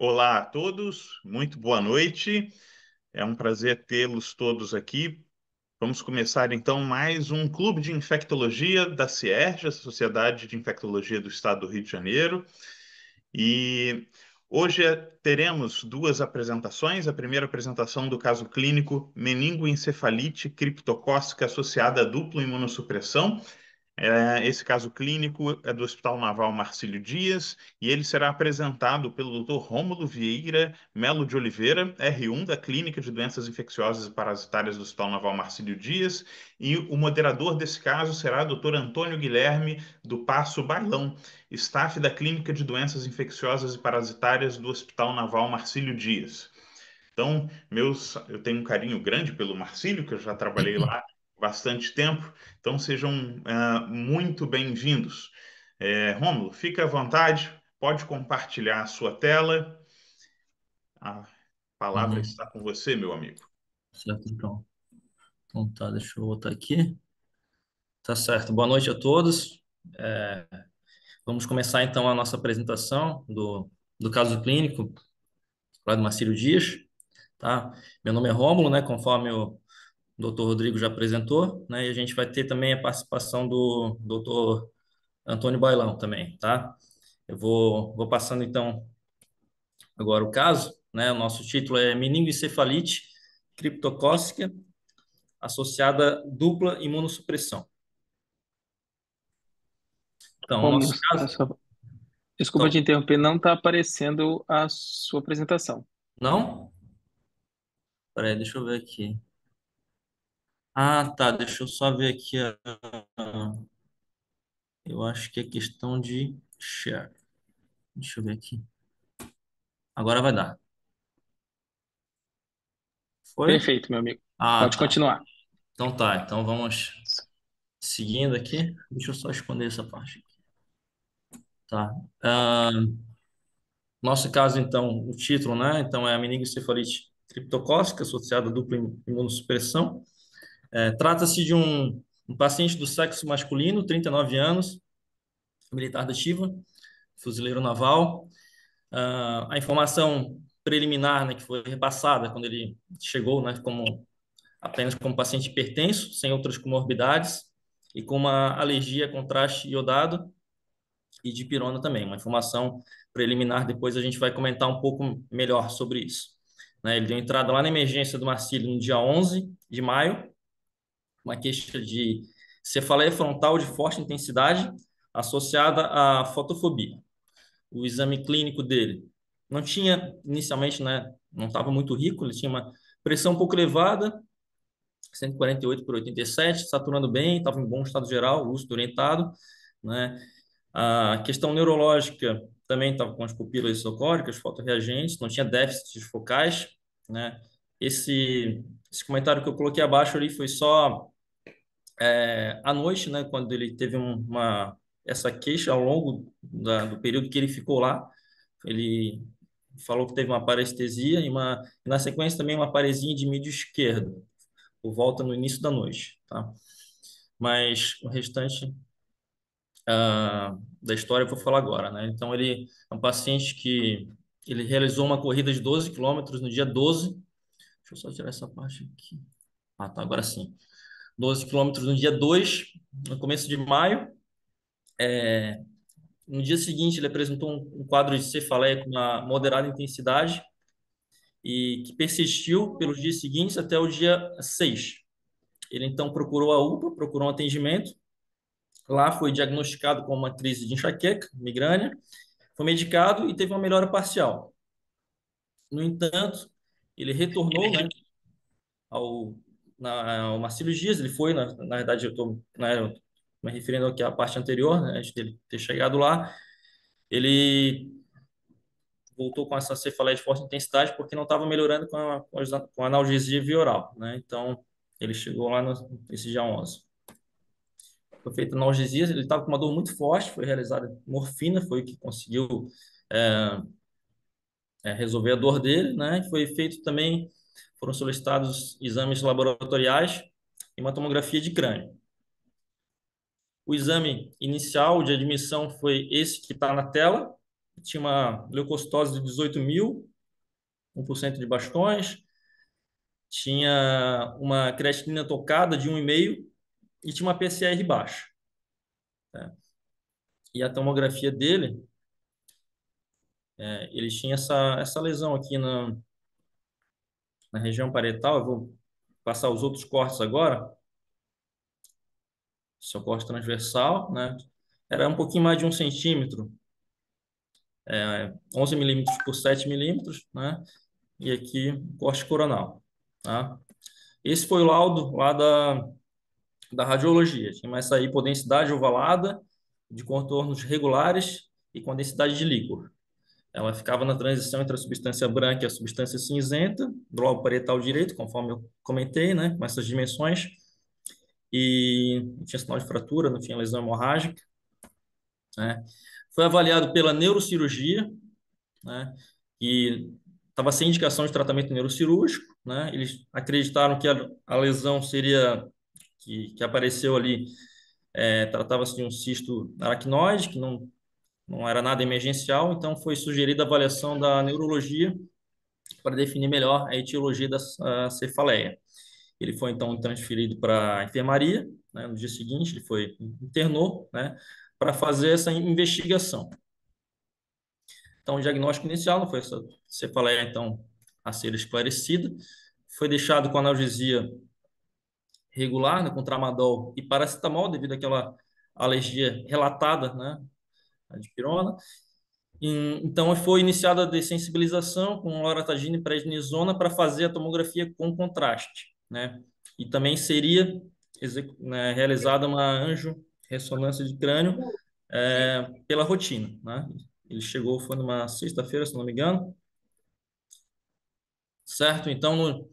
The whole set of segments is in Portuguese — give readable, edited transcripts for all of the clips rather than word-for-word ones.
Olá a todos, muito boa noite. É um prazer tê-los todos aqui. Vamos começar então mais um Clube de Infectologia da CIERJ, a Sociedade de Infectologia do Estado do Rio de Janeiro. E hoje teremos duas apresentações. A primeira apresentação do caso clínico meningoencefalite criptocócica associada a dupla imunossupressão. Esse caso clínico é do Hospital Naval Marcílio Dias e ele será apresentado pelo Dr. Rômulo Vieira Melo de Oliveira, R1 da Clínica de Doenças Infecciosas e Parasitárias do Hospital Naval Marcílio Dias, e o moderador desse caso será o Dr. Antônio Guilherme do Passo Bailão, staff da Clínica de Doenças Infecciosas e Parasitárias do Hospital Naval Marcílio Dias. Então, eu tenho um carinho grande pelo Marcílio, que eu já trabalhei lá bastante tempo. Então, sejam muito bem-vindos. Rômulo, fique à vontade, pode compartilhar a sua tela. A palavra Uhum, está com você, meu amigo. certo, então. Então tá, deixa eu botar aqui. Tá certo. Boa noite a todos. É, Vamos começar então a nossa apresentação do caso clínico lá do Marcílio Dias, tá? Meu nome é Rômulo, né? Conforme o doutor Rodrigo já apresentou, né? E a gente vai ter também a participação do doutor Antônio Bailão também, tá? Eu vou passando então agora o caso, né? O nosso título é meningoencefalite criptocócica associada dupla imunossupressão. Então, o Como, nosso caso, desculpa te então, interromper, não está aparecendo a sua apresentação. não? Peraí, deixa eu ver aqui. Ah, tá, deixa eu só ver aqui. Eu acho que é questão de share. Deixa eu ver aqui. Agora vai dar. Foi? Perfeito, meu amigo. Ah, Pode tá. continuar. Então tá, então vamos seguindo aqui. Deixa eu só esconder essa parte aqui. Tá. Ah, nosso caso, então, o título, né? Então, é a meningoencefalite criptocócica associada à dupla imunossupressão. Trata-se de um paciente do sexo masculino, 39 anos, militar da ativa, fuzileiro naval. A informação preliminar, né, que foi repassada quando ele chegou, né, apenas como paciente hipertenso, sem outras comorbidades, e com uma alergia a contraste iodado e dipirona também. Uma informação preliminar, depois a gente vai comentar um pouco melhor sobre isso. Né, ele deu entrada lá na emergência do Marcílio no dia 11 de maio, uma queixa de cefaleia frontal de forte intensidade associada à fotofobia. O exame clínico dele não tinha, inicialmente, né, não estava muito rico, ele tinha uma pressão um pouco elevada, 148 por 87, saturando bem, estava em bom estado geral, lúcido orientado, né? A questão neurológica também estava com as pupilas isocóricas, fotorreagentes, não tinha déficits focais, né? Esse comentário que eu coloquei abaixo ali foi só à noite, né, quando ele teve essa queixa ao longo do período que ele ficou lá, ele falou que teve uma parestesia e na sequência também uma paresia de mídio esquerdo, por volta no início da noite, tá? Mas o restante da história eu vou falar agora, né? Então ele é um paciente que ele realizou uma corrida de 12 quilômetros no dia 12. Deixa eu só tirar essa parte aqui. Ah, tá, agora sim. 12 quilômetros no dia 2, no começo de maio. No dia seguinte, ele apresentou um quadro de cefaleia com uma moderada intensidade e que persistiu pelos dias seguintes até o dia 6. Ele então procurou a UPA, procurou um atendimento. Lá foi diagnosticado com uma crise de enxaqueca, migrânia, foi medicado e teve uma melhora parcial. No entanto, ele retornou, né, ao, ao Marcílio Dias, ele foi, na verdade, eu estou, né, me referindo aqui à parte anterior, né, antes dele ter chegado lá, ele voltou com essa cefaleia de forte intensidade porque não estava melhorando com a analgesia via oral, né? Então, ele chegou lá nesse dia 11. Foi feita analgesia, ele estava com uma dor muito forte, foi realizada morfina, foi o que conseguiu é, resolver a dor dele, né? Foi feito também, foram solicitados exames laboratoriais e uma tomografia de crânio. O exame inicial de admissão foi esse que está na tela, tinha uma leucocitose de 18.000, 1% de bastões, tinha uma creatinina tocada de 1,5 e tinha uma PCR baixa, né? E a tomografia dele, ele tinha essa lesão aqui na região parietal. Eu vou passar os outros cortes agora. Esse é o corte transversal, né? Era um pouquinho mais de 1 centímetro, 11 milímetros por 7 milímetros, né? E aqui, corte coronal, tá? Esse foi o laudo lá da radiologia. Tinha essa hipodensidade ovalada, de contornos regulares e com densidade de líquor. Ela ficava na transição entre a substância branca e a substância cinzenta, do lobo parietal direito, conforme eu comentei, né? Com essas dimensões. E não tinha sinal de fratura, não tinha lesão hemorrágica, né? Foi avaliado pela neurocirurgia, né? E estava sem indicação de tratamento neurocirúrgico, né? Eles acreditaram que a lesão seria que apareceu ali, tratava-se de um cisto aracnoide, que não era nada emergencial, então foi sugerida a avaliação da neurologia para definir melhor a etiologia da cefaleia. Ele foi então transferido para a enfermaria, né? No dia seguinte ele foi internou, né? Para fazer essa investigação. Então, o diagnóstico inicial não foi essa cefaleia, então, a ser esclarecida. Foi deixado com analgesia regular, né, com tramadol e paracetamol, devido àquela alergia relatada, né, a dipirona. Então, foi iniciada a dessensibilização com loratadina e prednisona para fazer a tomografia com contraste, né? E também seria realizada uma angiorressonância de crânio pela rotina, né? Ele chegou, foi numa sexta-feira, se não me engano, certo? Então,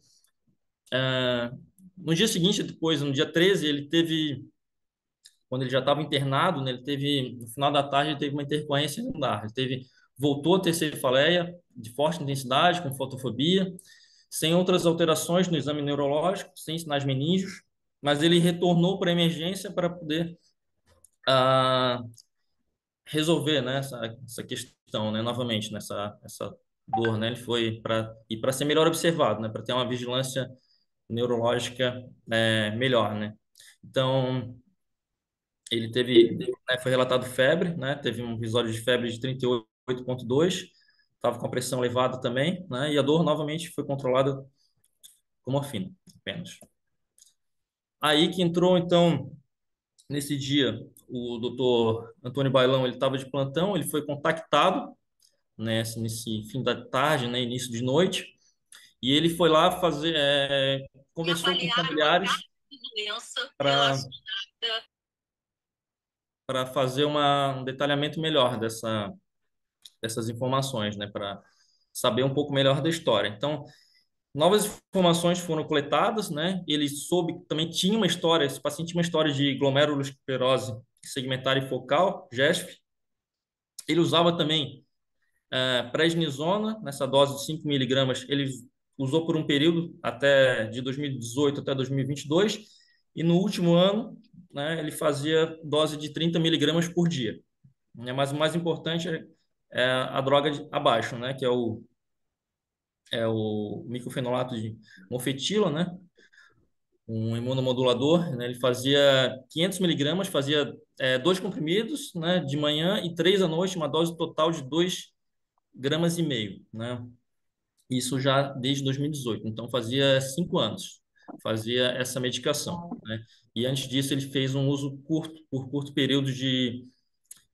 no dia seguinte, depois, no dia 13, ele teve, quando ele já estava internado, né, ele teve, no final da tarde, ele teve uma intercorrência anular. Ele teve, voltou a ter cefaleia de forte intensidade, com fotofobia, sem outras alterações no exame neurológico, sem sinais meníngeos, mas ele retornou para a emergência para poder ah, resolver, né, essa questão, né, novamente, essa dor, né? Ele foi para ser melhor observado, né, para ter uma vigilância neurológica melhor, né? Então, ele teve, né, foi relatado febre, né? Teve um episódio de febre de 38,2, estava com a pressão elevada também, né? E a dor novamente foi controlada com morfina, apenas. Aí que entrou, então, nesse dia, o doutor Antônio Bailão, ele estava de plantão, ele foi contactado, né, nesse fim da tarde, né, início de noite, e ele foi lá fazer, conversou com familiares para fazer um detalhamento melhor dessas informações, né, para saber um pouco melhor da história. Então, novas informações foram coletadas, né? Ele soube que também tinha uma história, esse paciente tinha uma história de glomerulosclerose segmentar e focal, GESF. Ele usava também prednisona, nessa dose de 5 miligramas, ele usou por um período até de 2018 até 2022, e no último ano, né, ele fazia dose de 30 miligramas por dia. Mas o mais importante é a droga abaixo, né, que é o microfenolato de mofetila, né, um imunomodulador, né, ele fazia 500 miligramas, fazia 2 comprimidos, né, de manhã e 3 à noite, uma dose total de 2,5 gramas, né? Isso já desde 2018, então fazia 5 anos, fazia essa medicação, né? E antes disso ele fez um uso curto, por curto período de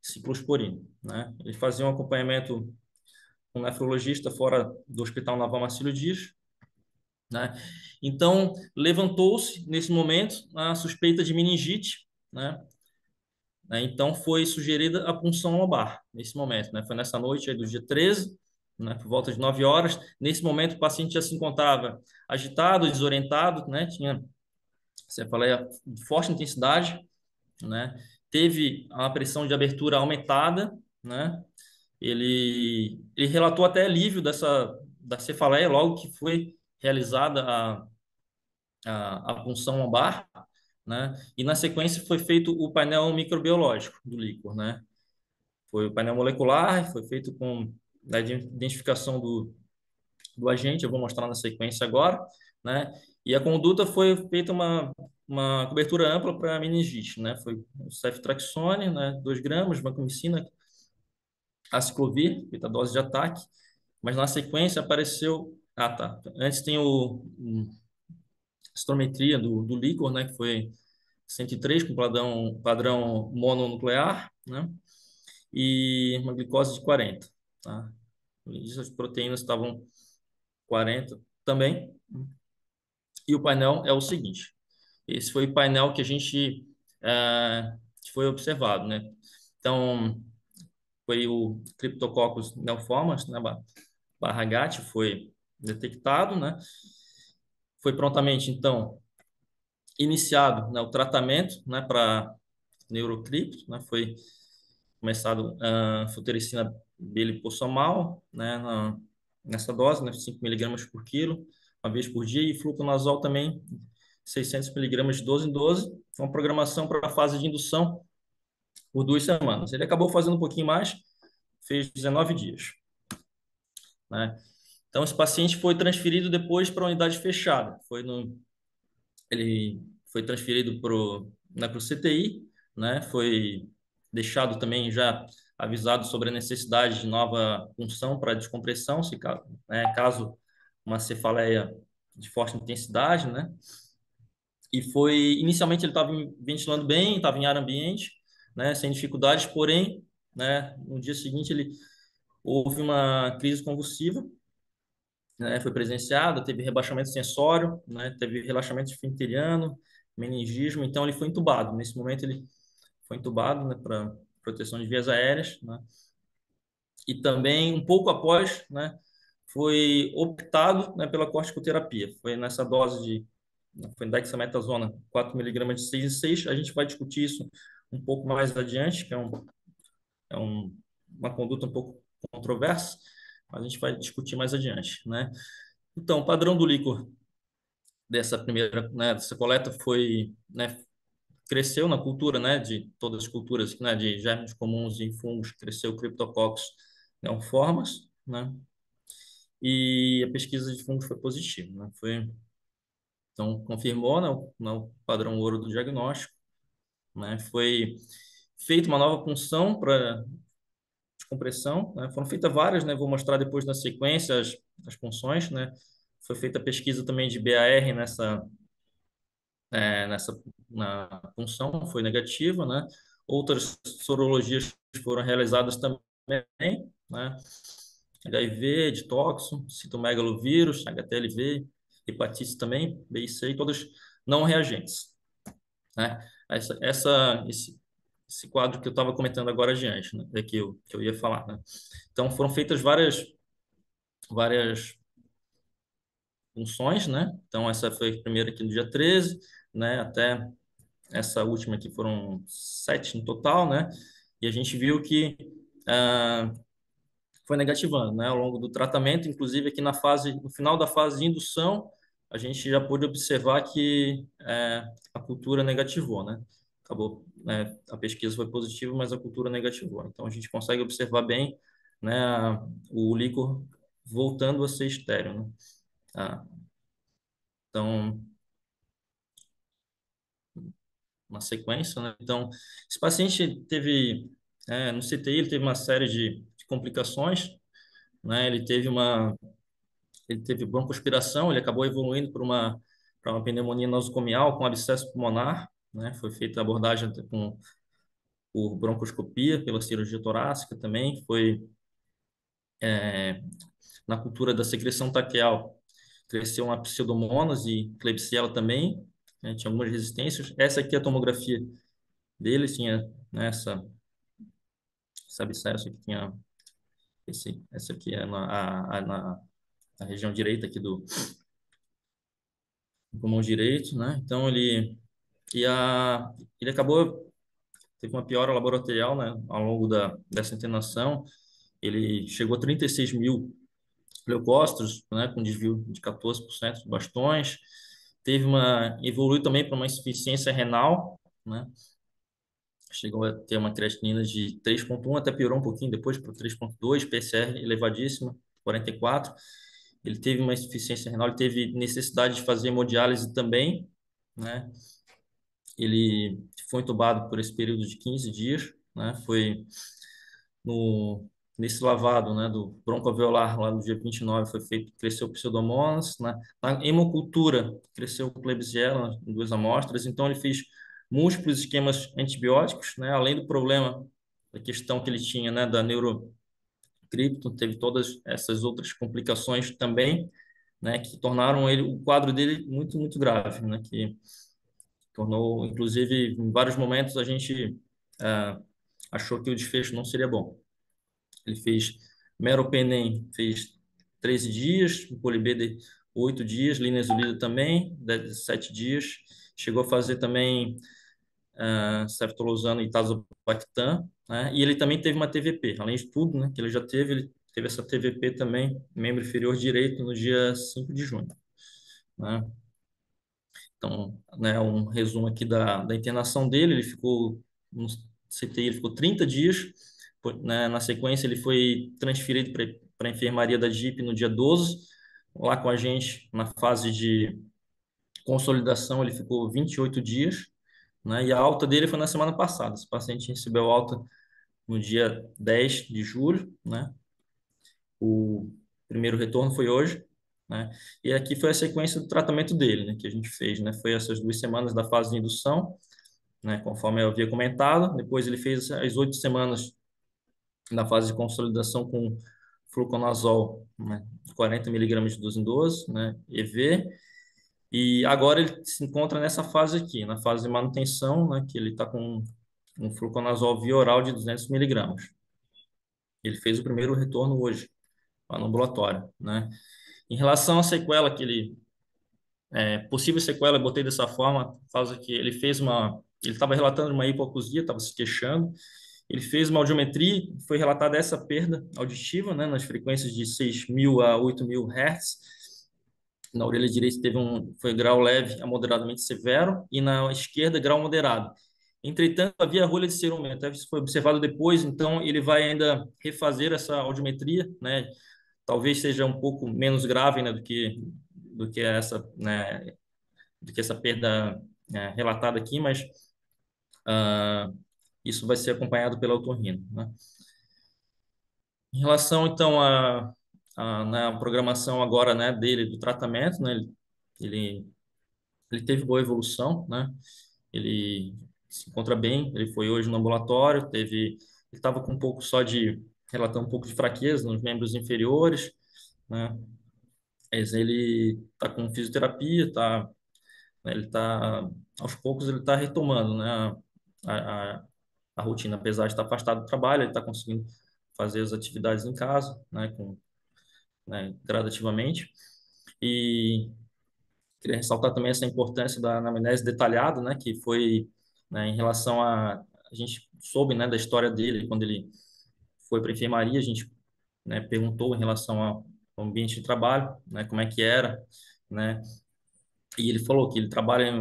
ciclosporina, né? Ele fazia um acompanhamento com um nefrologista fora do Hospital Naval Marcílio Dias, né? Então levantou-se nesse momento a suspeita de meningite, né? Então foi sugerida a punção lombar nesse momento, né? Foi nessa noite aí do dia 13, né? Por volta de 9 horas. Nesse momento o paciente já se encontrava agitado, desorientado, né? Tinha cefaleia de forte intensidade, né? Teve a pressão de abertura aumentada, né? Ele relatou até alívio da cefaleia logo que foi realizada a punção lombar, né? E na sequência foi feito o painel microbiológico do líquor, né? Foi o painel molecular, foi feito com a identificação do agente, eu vou mostrar na sequência agora, né? E a conduta foi feita uma cobertura ampla para meningite, né? Foi o ceftriaxone, né? 2 gramas, vancomicina, aciclovir, feita a dose de ataque, mas na sequência apareceu... Ah, tá. Antes tem a citometria do líquor, né? Que foi 103 com padrão mononuclear, né? E uma glicose de 40, tá? As proteínas estavam 40 também. E o painel é o seguinte: esse foi o painel que a gente que foi observado, né? Então, foi o Cryptococcus neoformans, né, barra GAT, foi detectado, né? Foi prontamente, então, iniciado, né, o tratamento, né, para neurocripto, né? Foi começado a futericina bilipossomal, né, nessa dose, né, 5 miligramas por quilo, uma vez por dia, e fluconazol também, 600 miligramas de 12 em 12, uma programação para a fase de indução por 2 semanas. Ele acabou fazendo um pouquinho mais, fez 19 dias, né? Então, esse paciente foi transferido depois para a unidade fechada. Ele foi transferido para o CTI, né? Foi deixado também já avisado sobre a necessidade de nova punção para descompressão, se caso, né? Caso uma cefaleia de forte intensidade, né? E inicialmente ele estava ventilando bem, estava em ar ambiente, né? Sem dificuldades, porém, né? No dia seguinte ele houve uma crise convulsiva, né? Foi presenciada, teve rebaixamento sensório, né? Teve relaxamento esfincteriano, meningismo, então ele foi entubado. Nesse momento ele foi entubado, né, para proteção de vias aéreas, né? E também um pouco após, né, foi optado, né, pela corticoterapia. Foi nessa dose foi dexametasona 4 miligramas de 6 em 6. A gente vai discutir isso um pouco mais adiante, que é uma conduta um pouco controversa, mas a gente vai discutir mais adiante, né? Então, o padrão do líquor dessa primeira, né, dessa coleta foi, né, cresceu na cultura, né, de todas as culturas, né, de germes comuns e fungos, cresceu o Cryptococcus neoformas, né, e a pesquisa de fungos foi positiva, né, então confirmou, né, o padrão ouro do diagnóstico, né, foi feita uma nova punção para descompressão, né, foram feitas várias, né, vou mostrar depois na sequência as punções, né, foi feita a pesquisa também de BAR nessa na punção, foi negativa, né? Outras sorologias foram realizadas também, né? HIV, ditóxico, citomegalovírus, HTLV, hepatite também, B e C, todas não reagentes, né? Esse quadro que eu estava comentando agora adiante, né? É que eu ia falar, né? Então, foram feitas várias funções, né? Então, essa foi a primeira aqui no dia 13, né? Até essa última aqui foram 7 no total, né? E a gente viu que ah, foi negativando, né? Ao longo do tratamento, inclusive aqui no final da fase de indução, a gente já pôde observar que a cultura negativou, né? Acabou, né? A pesquisa foi positiva, mas a cultura negativou. Então a gente consegue observar bem, né? O líquor voltando a ser estéril, né? Ah, então uma sequência, né? Então, esse paciente teve, no CTI, ele teve uma série de complicações, né? Ele teve broncoaspiração, ele acabou evoluindo para uma pneumonia nosocomial com abscesso pulmonar, né? Foi feita a abordagem por broncoscopia, pela cirurgia torácica também, foi na cultura da secreção traqueal, cresceu uma pseudomonas e Klebsiella também, né? Tinha algumas resistências. Essa aqui é a tomografia dele, tinha, né, essa abscesso que tinha essa aqui é na região direita aqui do pulmão direito, né? Então ele acabou teve uma piora laboratorial, né? Ao longo dessa internação, ele chegou a 36 mil leucócitos, né? Com desvio de 14% de bastões, evoluiu também para uma insuficiência renal, né? chegou a ter uma creatinina de 3,1, até piorou um pouquinho depois para 3,2, PCR elevadíssima, 44. Ele teve uma insuficiência renal, ele teve necessidade de fazer hemodiálise também, né? Ele foi entubado por esse período de 15 dias, né? Foi no nesse lavado, né, do broncoalveolar lá no dia 29 foi feito, cresceu pseudomonas, né? Na hemocultura cresceu Klebsiella em 2 amostras, então ele fez múltiplos esquemas antibióticos, né? Além do problema da questão que ele tinha, né, da neurocripto, teve todas essas outras complicações também, né, que tornaram ele o quadro dele muito grave, né, que tornou, inclusive, em vários momentos a gente achou que o desfecho não seria bom. Ele fez meropenem, fez 13 dias, o Polibê 8 dias, linezolida também, 7 dias. Chegou a fazer também ceftolozano e tazobactam, né? E ele também teve uma TVP, além de tudo, né, que ele teve essa TVP também, membro inferior direito, no dia 5 de junho, né? Então, né, um resumo aqui da internação dele, ele ficou no CTI, ele ficou 30 dias, né, na sequência ele foi transferido para a enfermaria da DIP no dia 12, lá com a gente, na fase de consolidação, ele ficou 28 dias, né, e a alta dele foi na semana passada, esse paciente recebeu alta no dia 10 de julho, né, o primeiro retorno foi hoje, né? E aqui foi a sequência do tratamento dele, né, que a gente fez, né? Foi essas 2 semanas da fase de indução, né, conforme eu havia comentado. Depois ele fez as 8 semanas na fase de consolidação com fluconazol, né, 40 miligramas de 12 em 12, né, EV. E agora ele se encontra nessa fase aqui, na fase de manutenção, né, que ele está com um fluconazol via oral de 200 miligramas. Ele fez o primeiro retorno hoje, lá no ambulatório, né? Em relação à sequela que ele possível sequela, eu botei dessa forma, por causa que ele estava relatando uma hipoacusia, estava se queixando, ele fez uma audiometria, foi relatada essa perda auditiva, né, nas frequências de 6.000 a 8.000 Hz. Na orelha direita foi grau leve a moderadamente severo e na esquerda grau moderado. Entretanto, havia rolha de cerúmento, isso foi observado depois, então ele vai ainda refazer essa audiometria, né? Talvez seja um pouco menos grave, né, do que essa, né, do que essa perda relatada aqui, mas isso vai ser acompanhado pela otorrino, né? Em relação, então, na programação agora, né, dele, do tratamento, né, ele, ele teve boa evolução, né? Ele se encontra bem, ele foi hoje no ambulatório, ele estava com um pouco só relatando um pouco de fraqueza nos membros inferiores, né? Mas ele está com fisioterapia, né, ele está, aos poucos, ele está retomando, né, a, a, a rotina, apesar de estar afastado do trabalho, ele está conseguindo fazer as atividades em casa, né, né, gradativamente. E queria ressaltar também essa importância da anamnese detalhada, né, que foi, né, em relação a gente soube, né, da história dele, quando ele foi para a enfermaria, a gente, né, perguntou em relação ao ambiente de trabalho, né, como é que era, né, e ele falou que ele trabalha em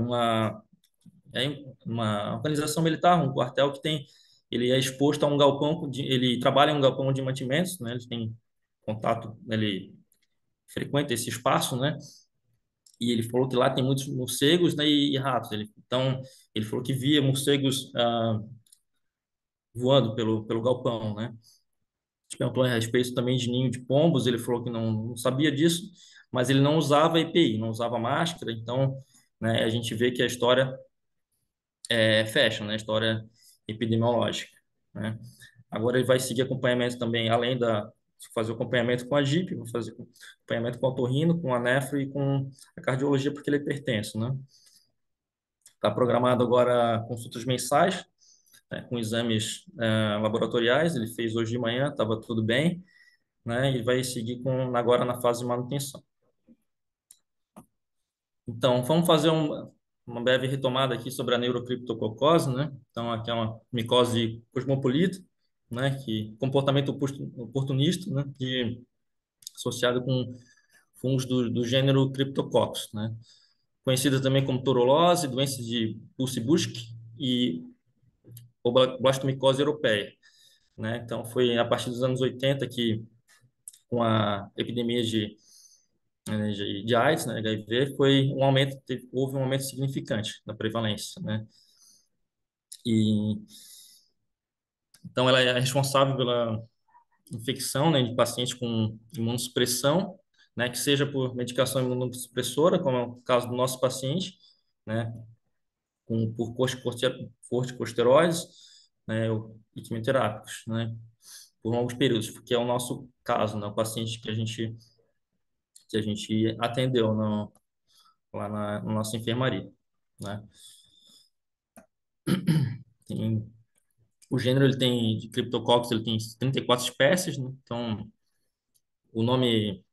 uma organização militar, um quartel que ele é exposto a um galpão, ele trabalha em um galpão de mantimentos, né? Ele tem contato, ele frequenta esse espaço, né? E ele falou que lá tem muitos morcegos, né, e ratos. Então, ele falou que via morcegos voando pelo galpão, né? A gente perguntou a respeito também de ninho de pombos, ele falou que não sabia disso, mas ele não usava EPI, não usava máscara, então, né, a gente vê que a história fecha, né? História epidemiológica, né? Agora ele vai seguir acompanhamento também, além de fazer o acompanhamento com a GIP, vai fazer acompanhamento com a otorrino, com a nefro e com a cardiologia, porque ele é hipertenso, né? Está programado agora consultas mensais, né, com exames laboratoriais, ele fez hoje de manhã, estava tudo bem, né? E vai seguir agora na fase de manutenção. Então, vamos fazer uma breve retomada aqui sobre a neurocriptococose, né? Então, aqui é uma micose cosmopolita, né? Que comportamento oportunista, né? Associado com fungos do gênero Cryptococcus, né? Conhecida também como torolose, doença de Pulse-Busch e ou blastomicose europeia, né? Então, foi a partir dos anos 80 que, com a epidemia de AIDS, né, HIV, houve um aumento significante da prevalência, né? E então ela é responsável pela infecção, né, de pacientes com imunossupressão, né, que seja por medicação imunossupressora, como é o caso do nosso paciente, né, por corticosteroides, né, e quimioterápicos, né, por longos períodos, que é o nosso caso, né, o paciente que a gente atendeu lá na nossa enfermaria, né. Tem, o gênero ele tem de Cryptococcus, ele tem 34 espécies, né, então o nome,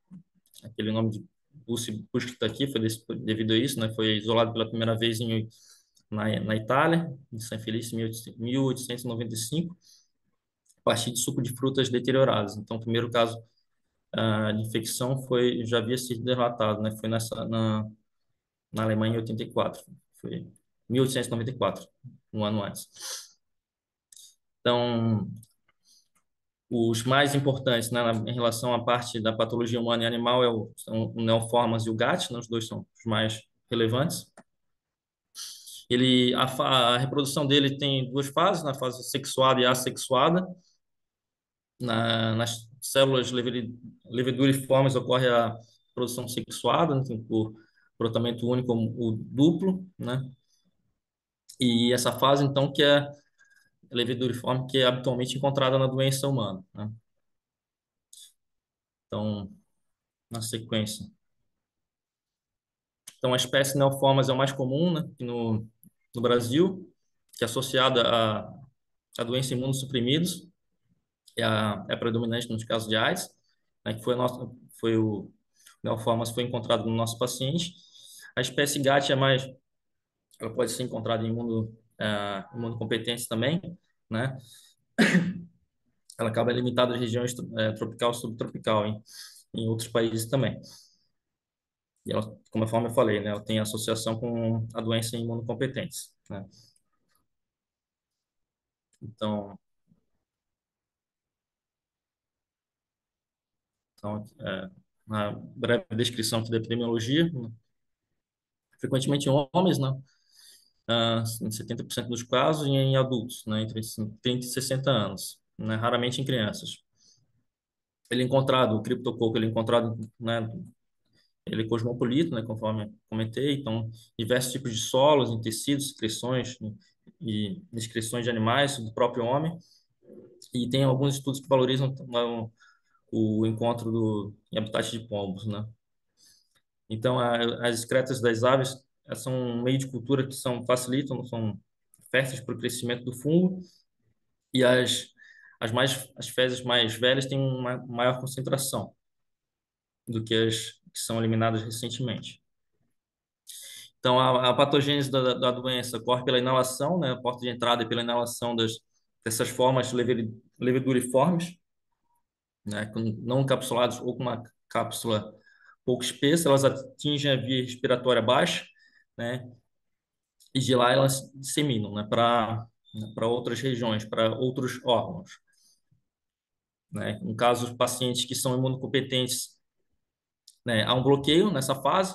aquele nome de Bush que está aqui foi devido a isso, né, foi isolado pela primeira vez na Itália, em San Felice, em 1895, a partir de suco de frutas deterioradas. Então, o primeiro caso de infecção já havia sido relatado, né? Foi na Alemanha em 84, foi 1894, um ano antes. Então, os mais importantes, né, em relação à parte da patologia humana e animal são o Neoformas e o GAT, né? Os dois são os mais relevantes. A reprodução dele tem duas fases, na fase sexuada e assexuada. Nas células leveduriformes ocorre a produção sexuada, né, por brotamento único ou duplo, né? E essa fase, então, que é leveduriforme, que é habitualmente encontrada na doença humana, né? Então, na sequência. Então, a espécie Neoformas é o mais comum, né, aqui no Brasil, que é associada a doença imunossuprimidos, é a predominante nos casos de AIDS, né, que foi o Neoformas foi encontrado no nosso paciente. A espécie GAT ela pode ser encontrada em imunocompetentes também, né? Ela acaba limitada às regiões tropical e subtropical em outros países também. E ela, conforme eu falei, né, ela tem associação com a doença em imunocompetentes, né? Então, uma breve descrição aqui da epidemiologia, né? Frequentemente em homens, né? Em 70% dos casos, e em adultos, né, entre 30 e 60 anos, né, raramente em crianças. O criptococo, ele é encontrado, né, ele é cosmopolita, né, conforme comentei, então, diversos tipos de solos, em tecidos, secreções e excreções de animais, do próprio homem, e tem alguns estudos que valorizam o encontro em habitat de pombos, né. Então, as excretas das aves são um meio de cultura que facilitam, são férteis para o crescimento do fungo, e as fezes mais velhas têm uma maior concentração do que as que são eliminadas recentemente. Então, a patogênese da doença ocorre pela inalação, né? A porta de entrada é pela inalação dessas formas leveduriformes, né? Não encapsuladas ou com uma cápsula pouco espessa, elas atingem a via respiratória baixa, né? E de lá elas se disseminam, né? Para outras regiões, para outros órgãos, né? No caso, os pacientes que são imunocompetentes, né, há um bloqueio nessa fase,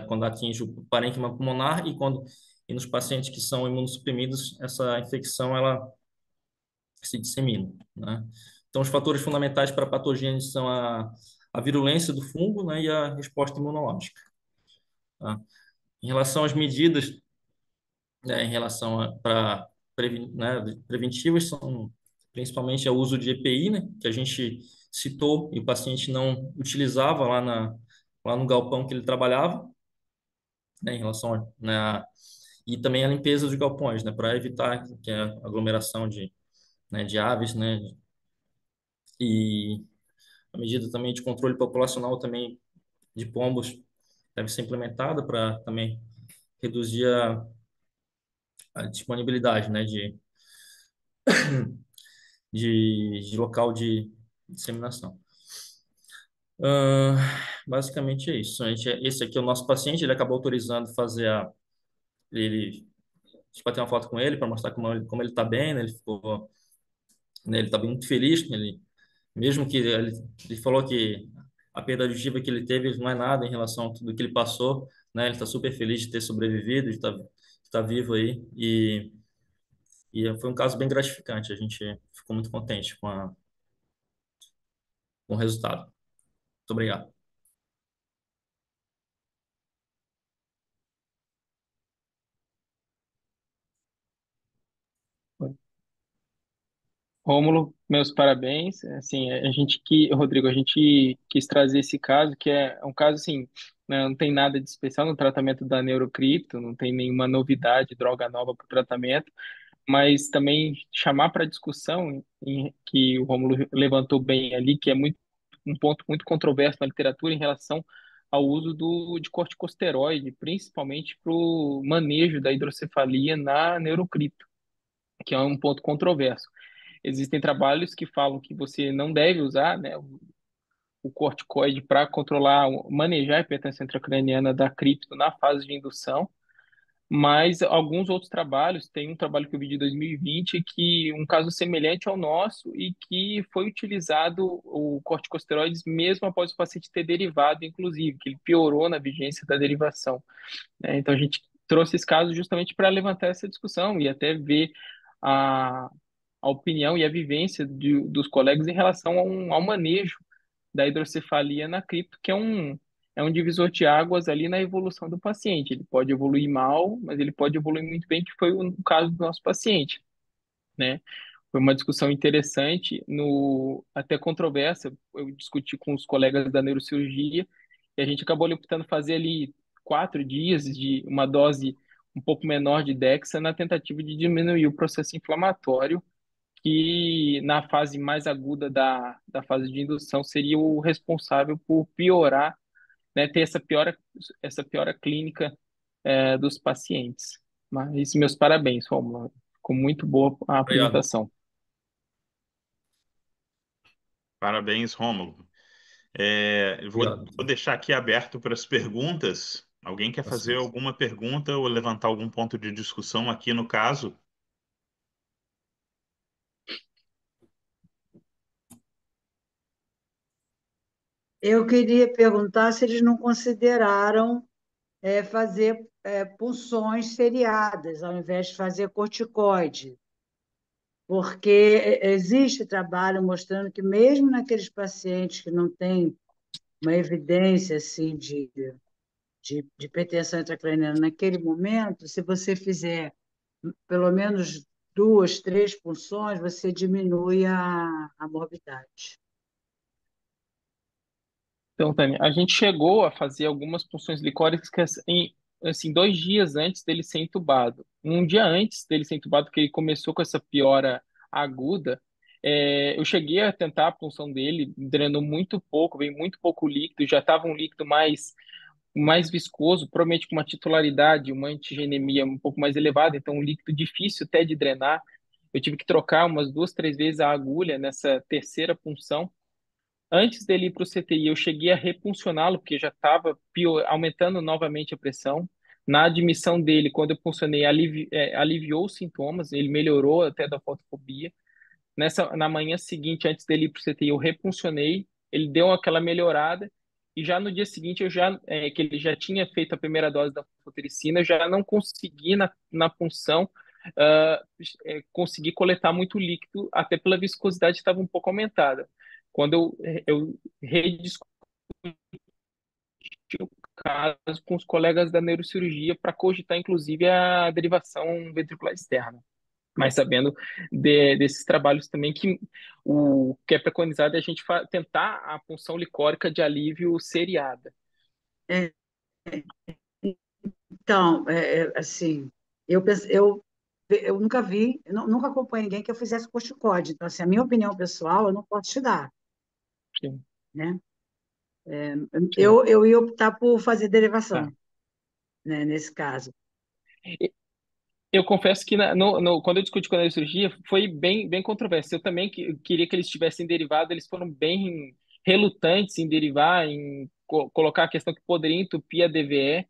quando atinge o parênquima pulmonar e nos pacientes que são imunossuprimidos, essa infecção ela se dissemina, né? Então, os fatores fundamentais para a patogênese são a virulência do fungo, né, e a resposta imunológica, tá? Em relação às medidas, né, em relação para preventivas, são principalmente o uso de EPI, né, que a gente citou e o paciente não utilizava lá no galpão que ele trabalhava, né, em relação e também a limpeza dos galpões, né, para evitar que a aglomeração de aves, né, e a medida também de controle populacional também de pombos deve ser implementada para também reduzir a disponibilidade, né, de local de disseminação. Basicamente é isso. Esse aqui é o nosso paciente, ele acabou autorizando fazer ele bater uma foto com ele para mostrar como ele está bem, né? Ele está muito feliz, né? Mesmo que ele falou que a perda auditiva que ele teve não é nada em relação a tudo que ele passou, né? Ele está super feliz de ter sobrevivido, de estar vivo aí e foi um caso bem gratificante. A gente ficou muito contente com o resultado. Muito obrigado. Rômulo, meus parabéns. Assim, Rodrigo, a gente quis trazer esse caso, que é um caso assim, né, não tem nada de especial no tratamento da neurocripto, não tem nenhuma novidade, droga nova para o tratamento, mas também chamar para discussão que o Rômulo levantou bem ali, que é um ponto muito controverso na literatura em relação ao uso de corticosteroide, principalmente para o manejo da hidrocefalia na neurocripto, que é um ponto controverso. Existem trabalhos que falam que você não deve usar, né, o corticoide para controlar, manejar a hipertensão intracraniana da cripto na fase de indução, mas alguns outros trabalhos, tem um trabalho que eu vi de 2020, que um caso semelhante ao nosso e que foi utilizado o corticosteroides mesmo após o paciente ter derivado, inclusive, que ele piorou na vigência da derivação, né? Então a gente trouxe esse caso justamente para levantar essa discussão e até ver a, a opinião e a vivência dos colegas em relação ao manejo da hidrocefalia na cripto, que é um divisor de águas ali na evolução do paciente. Ele pode evoluir mal, mas ele pode evoluir muito bem, que foi o caso do nosso paciente, né? Foi uma discussão interessante, até controversa. Eu discuti com os colegas da neurocirurgia e a gente acabou optando fazer ali 4 dias de uma dose um pouco menor de Dexa na tentativa de diminuir o processo inflamatório que na fase mais aguda da fase de indução seria o responsável por piorar, né, ter essa piora clínica dos pacientes. Mas meus parabéns, Rômulo. Ficou muito boa a Obrigado. apresentação. Parabéns, Rômulo. Eu Obrigado. vou deixar aqui aberto para as perguntas. Alguém quer fazer Paciência. alguma pergunta ou levantar algum ponto de discussão aqui no caso? Eu queria perguntar se eles não consideraram fazer punções seriadas, ao invés de fazer corticoide, porque existe trabalho mostrando que mesmo naqueles pacientes que não têm uma evidência assim de hipertensão intracraniana naquele momento, se você fizer pelo menos 2, 3 punções, você diminui a morbidade. Então, Tânia, a gente chegou a fazer algumas punções licóricas assim, 2 dias antes dele ser entubado. Um dia antes dele ser entubado, que ele começou com essa piora aguda, eu cheguei a tentar a punção dele, drenou muito pouco, veio muito pouco líquido, já estava um líquido mais viscoso, provavelmente com uma titularidade, uma antigenemia um pouco mais elevada, então um líquido difícil até de drenar. Eu tive que trocar umas 2, 3 vezes a agulha nessa terceira punção. Antes dele ir para o CTI, eu cheguei a repuncioná-lo, porque já estava aumentando novamente a pressão. Na admissão dele, quando eu puncionei, aliviou os sintomas, ele melhorou até da fotofobia. Na manhã seguinte, antes dele ir para o CTI, eu repuncionei, ele deu aquela melhorada, e já no dia seguinte, que ele já tinha feito a primeira dose da anfotericina, eu já não consegui na punção conseguir coletar muito líquido, até pela viscosidade que estava um pouco aumentada. Quando eu rediscuti o caso com os colegas da neurocirurgia para cogitar, inclusive, a derivação ventricular externa. Mas sabendo desses trabalhos também que o que é preconizado é a gente tentar a punção licórica de alívio seriada. É, então, assim, eu nunca vi, nunca acompanhei ninguém que eu fizesse corticóide. Então, assim, a minha opinião pessoal, eu não posso te dar, Sim, né? sim. Eu ia optar por fazer Tá. derivação, né, nesse caso. Eu confesso que quando eu discuti com a neurocirurgia foi bem controverso. Eu também queria que eles tivessem derivado, eles foram bem relutantes em derivar, em colocar a questão que poderia entupir a DVE.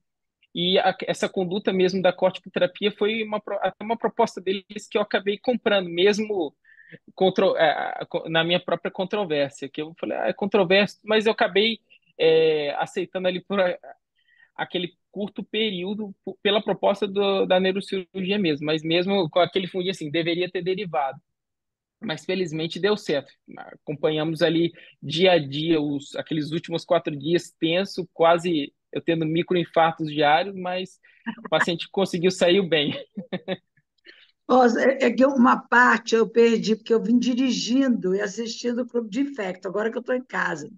E essa conduta mesmo da corticoterapia foi até uma proposta deles que eu acabei comprando, mesmo na minha própria controvérsia, que eu falei, é controverso, mas eu acabei aceitando ali por aquele curto período pela proposta da neurocirurgia mesmo, mas mesmo com aquele fundinho assim, deveria ter derivado. Mas felizmente deu certo. Acompanhamos ali dia a dia, aqueles últimos 4 dias tenso, quase eu tendo microinfartos diários, mas o paciente conseguiu sair bem. Ó, é que uma parte eu perdi, porque eu vim dirigindo e assistindo o Clube de Infecto, agora que eu estou em casa.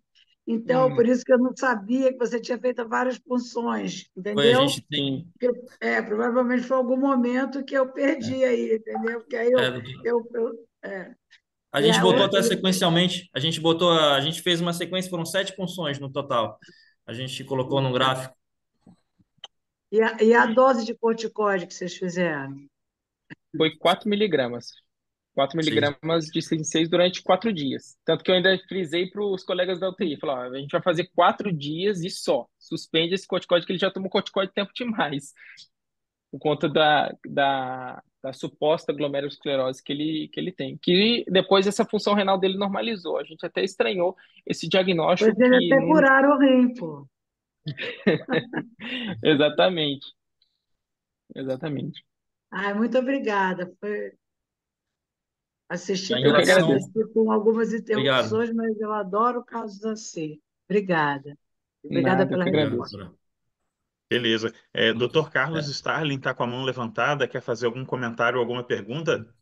Então, por Hum, isso que eu não sabia que você tinha feito várias punções, Foi, a entendeu? gente tem. sim, Provavelmente foi algum momento que eu perdi aí, entendeu? Porque aí É, doutor. e A gente a botou outra, até sequencialmente, a gente fez uma sequência, foram 7 punções no total. A gente colocou no gráfico. e a dose de corticóide que vocês fizeram? foi 4 miligramas. 4 Sim. miligramas de 6 durante 4 dias. Tanto que eu ainda frisei para os colegas da UTI. Falei, ó, a gente vai fazer 4 dias e só. Suspende esse corticóide, que ele já tomou corticóide tempo demais. Por conta da suposta glomerulosclerose que ele tem. Que depois essa função renal dele normalizou. A gente até estranhou esse diagnóstico Vocês que... até curaram o rim, pô. Exatamente, exatamente. Ai, muito obrigada. Assisti A Eu que pela interação. agradeço. BBC com algumas Obrigado. interrupções, mas eu adoro casos assim. Obrigada. Obrigada Nada, eu pela que Obrigado, agradeço. resposta. doutora. Beleza. Dr. Carlos É. Starling está com a mão levantada, quer fazer algum comentário, alguma pergunta?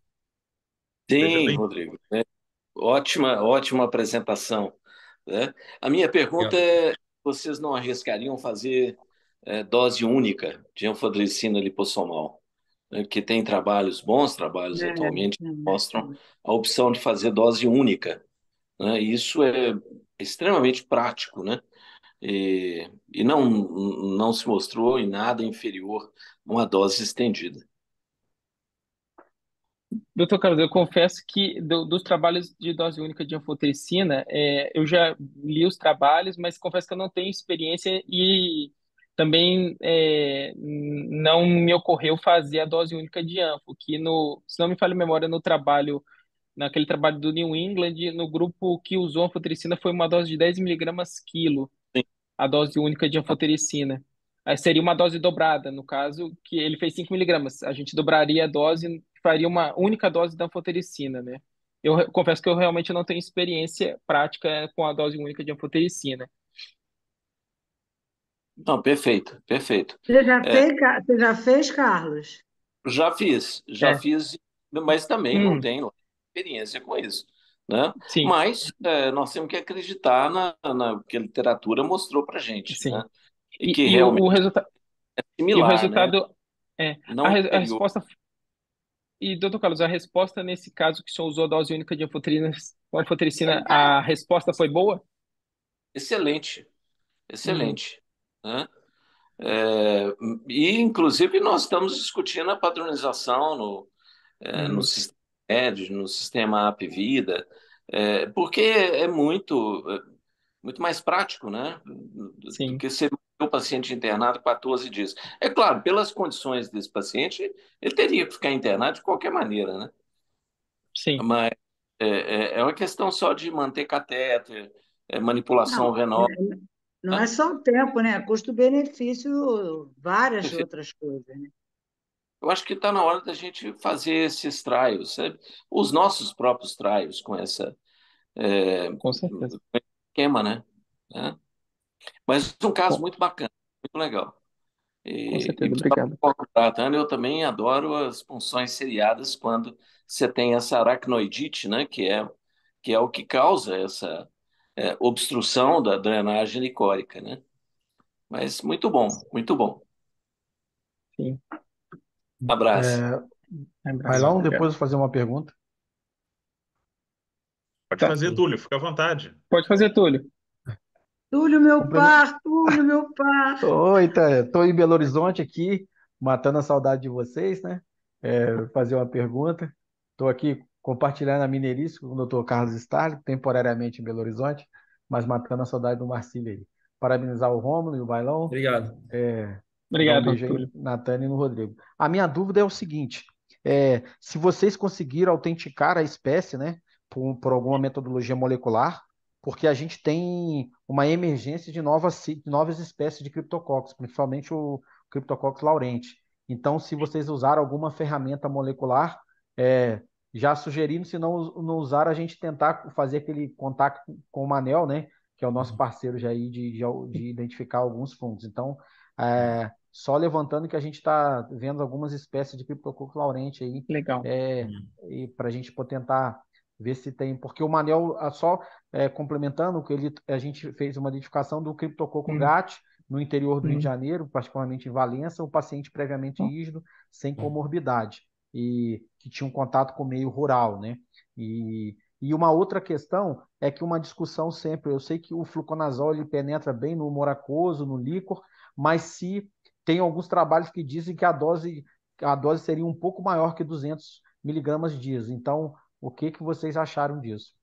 Veja Sim, bem. Rodrigo. Ótima, ótima apresentação, né? A minha pergunta Obrigado. é: vocês não arriscariam fazer dose única de anfodricina lipossomal? Né? Que tem trabalhos, bons trabalhos atualmente, que mostram a opção de fazer dose única, né? E isso é extremamente prático, né? E não se mostrou em nada inferior a uma dose estendida. Doutor Carlos, eu confesso que dos trabalhos de dose única de anfotericina, eu já li os trabalhos, mas confesso que eu não tenho experiência e também não me ocorreu fazer a dose única de anfo, que se não me falha a memória, naquele trabalho do New England, no grupo que usou anfotericina foi uma dose de 10 miligramas quilo, Sim. a dose única de anfotericina. Aí seria uma dose dobrada, no caso, que ele fez 5 miligramas. A gente dobraria a dose e faria uma única dose da anfotericina, né? Confesso que eu realmente não tenho experiência prática com a dose única de anfotericina. Não, perfeito, perfeito. Você já fez, Carlos? Já É. fiz, mas também não Hum, tenho experiência com isso, né? sim, Mas nós temos que acreditar na que a literatura mostrou para gente, né? sim. E E, que e o, realmente o, resulta, é e o similar, né? resultado é Não a inferior. resposta. E, doutor Carlos, a resposta nesse caso que o senhor usou a dose única de anfotericina, a resposta foi boa? Excelente, Hum, excelente, né? É, e, inclusive, nós estamos discutindo a padronização no hum, sistema ED, no sistema App Vida, porque é muito mais prático, né? Do sim, que ser o paciente internado 14 dias. É claro, pelas condições desse paciente, ele teria que ficar internado de qualquer maneira, né? sim. Mas é uma questão só de manter catéter, manipulação Não, renal, não é né? só o tempo, né? Custo-benefício, várias outras coisas, né? Eu acho que está na hora da gente fazer esses trials, sabe? Os nossos próprios trials com essa Com certeza. esquema, né? Né? Mas um caso Com, muito bacana, muito legal. com E certeza. só Obrigado. completando, eu também adoro as punções seriadas quando você tem essa aracnoidite, né? Que é o que causa essa obstrução da drenagem licórica, né? Mas muito bom, muito bom. Sim. Abraço. É, Abraço. Bailão, depois Obrigado. eu vou fazer uma pergunta. Pode Tá. fazer, Túlio, fica à vontade. Pode fazer, Túlio. Complemen- Túlio, meu par. Oi, estou em Belo Horizonte aqui, matando a saudade de vocês, né? Fazer uma pergunta. Estou aqui compartilhando a mineirice com o doutor Carlos Starling, temporariamente em Belo Horizonte, mas matando a saudade do Marcílio aí. Parabenizar o Rômulo e o Bailão. Obrigado. Dá um Obrigado, beijo aí, Túlio. Natânia e no Rodrigo. A minha dúvida é o seguinte: se vocês conseguiram autenticar a espécie, né, por alguma metodologia molecular, porque a gente tem uma emergência de novas espécies de criptococcus, principalmente o Cryptococcus laurenti. Então, se vocês usaram alguma ferramenta molecular, é, já sugerindo, se não usar, a gente tentar fazer aquele contato com o Manel, né, que é o nosso parceiro já aí de identificar alguns fungos. Então, só levantando que a gente está vendo algumas espécies de Cryptococcus laurenti aí, Legal. e para a gente tentar ver se tem, porque o Manel, só complementando, que a gente fez uma identificação do Cryptococcus Hum, gat no interior do Rio de hum. Janeiro, particularmente em Valença, um paciente previamente rígido, sem comorbidade, e que tinha um contato com o meio rural, né? E uma outra questão é que uma discussão sempre, eu sei que o fluconazol ele penetra bem no humor aquoso, no líquor, mas se tem alguns trabalhos que dizem que a dose seria um pouco maior que 200 miligramas dia. Então, o que que vocês acharam disso?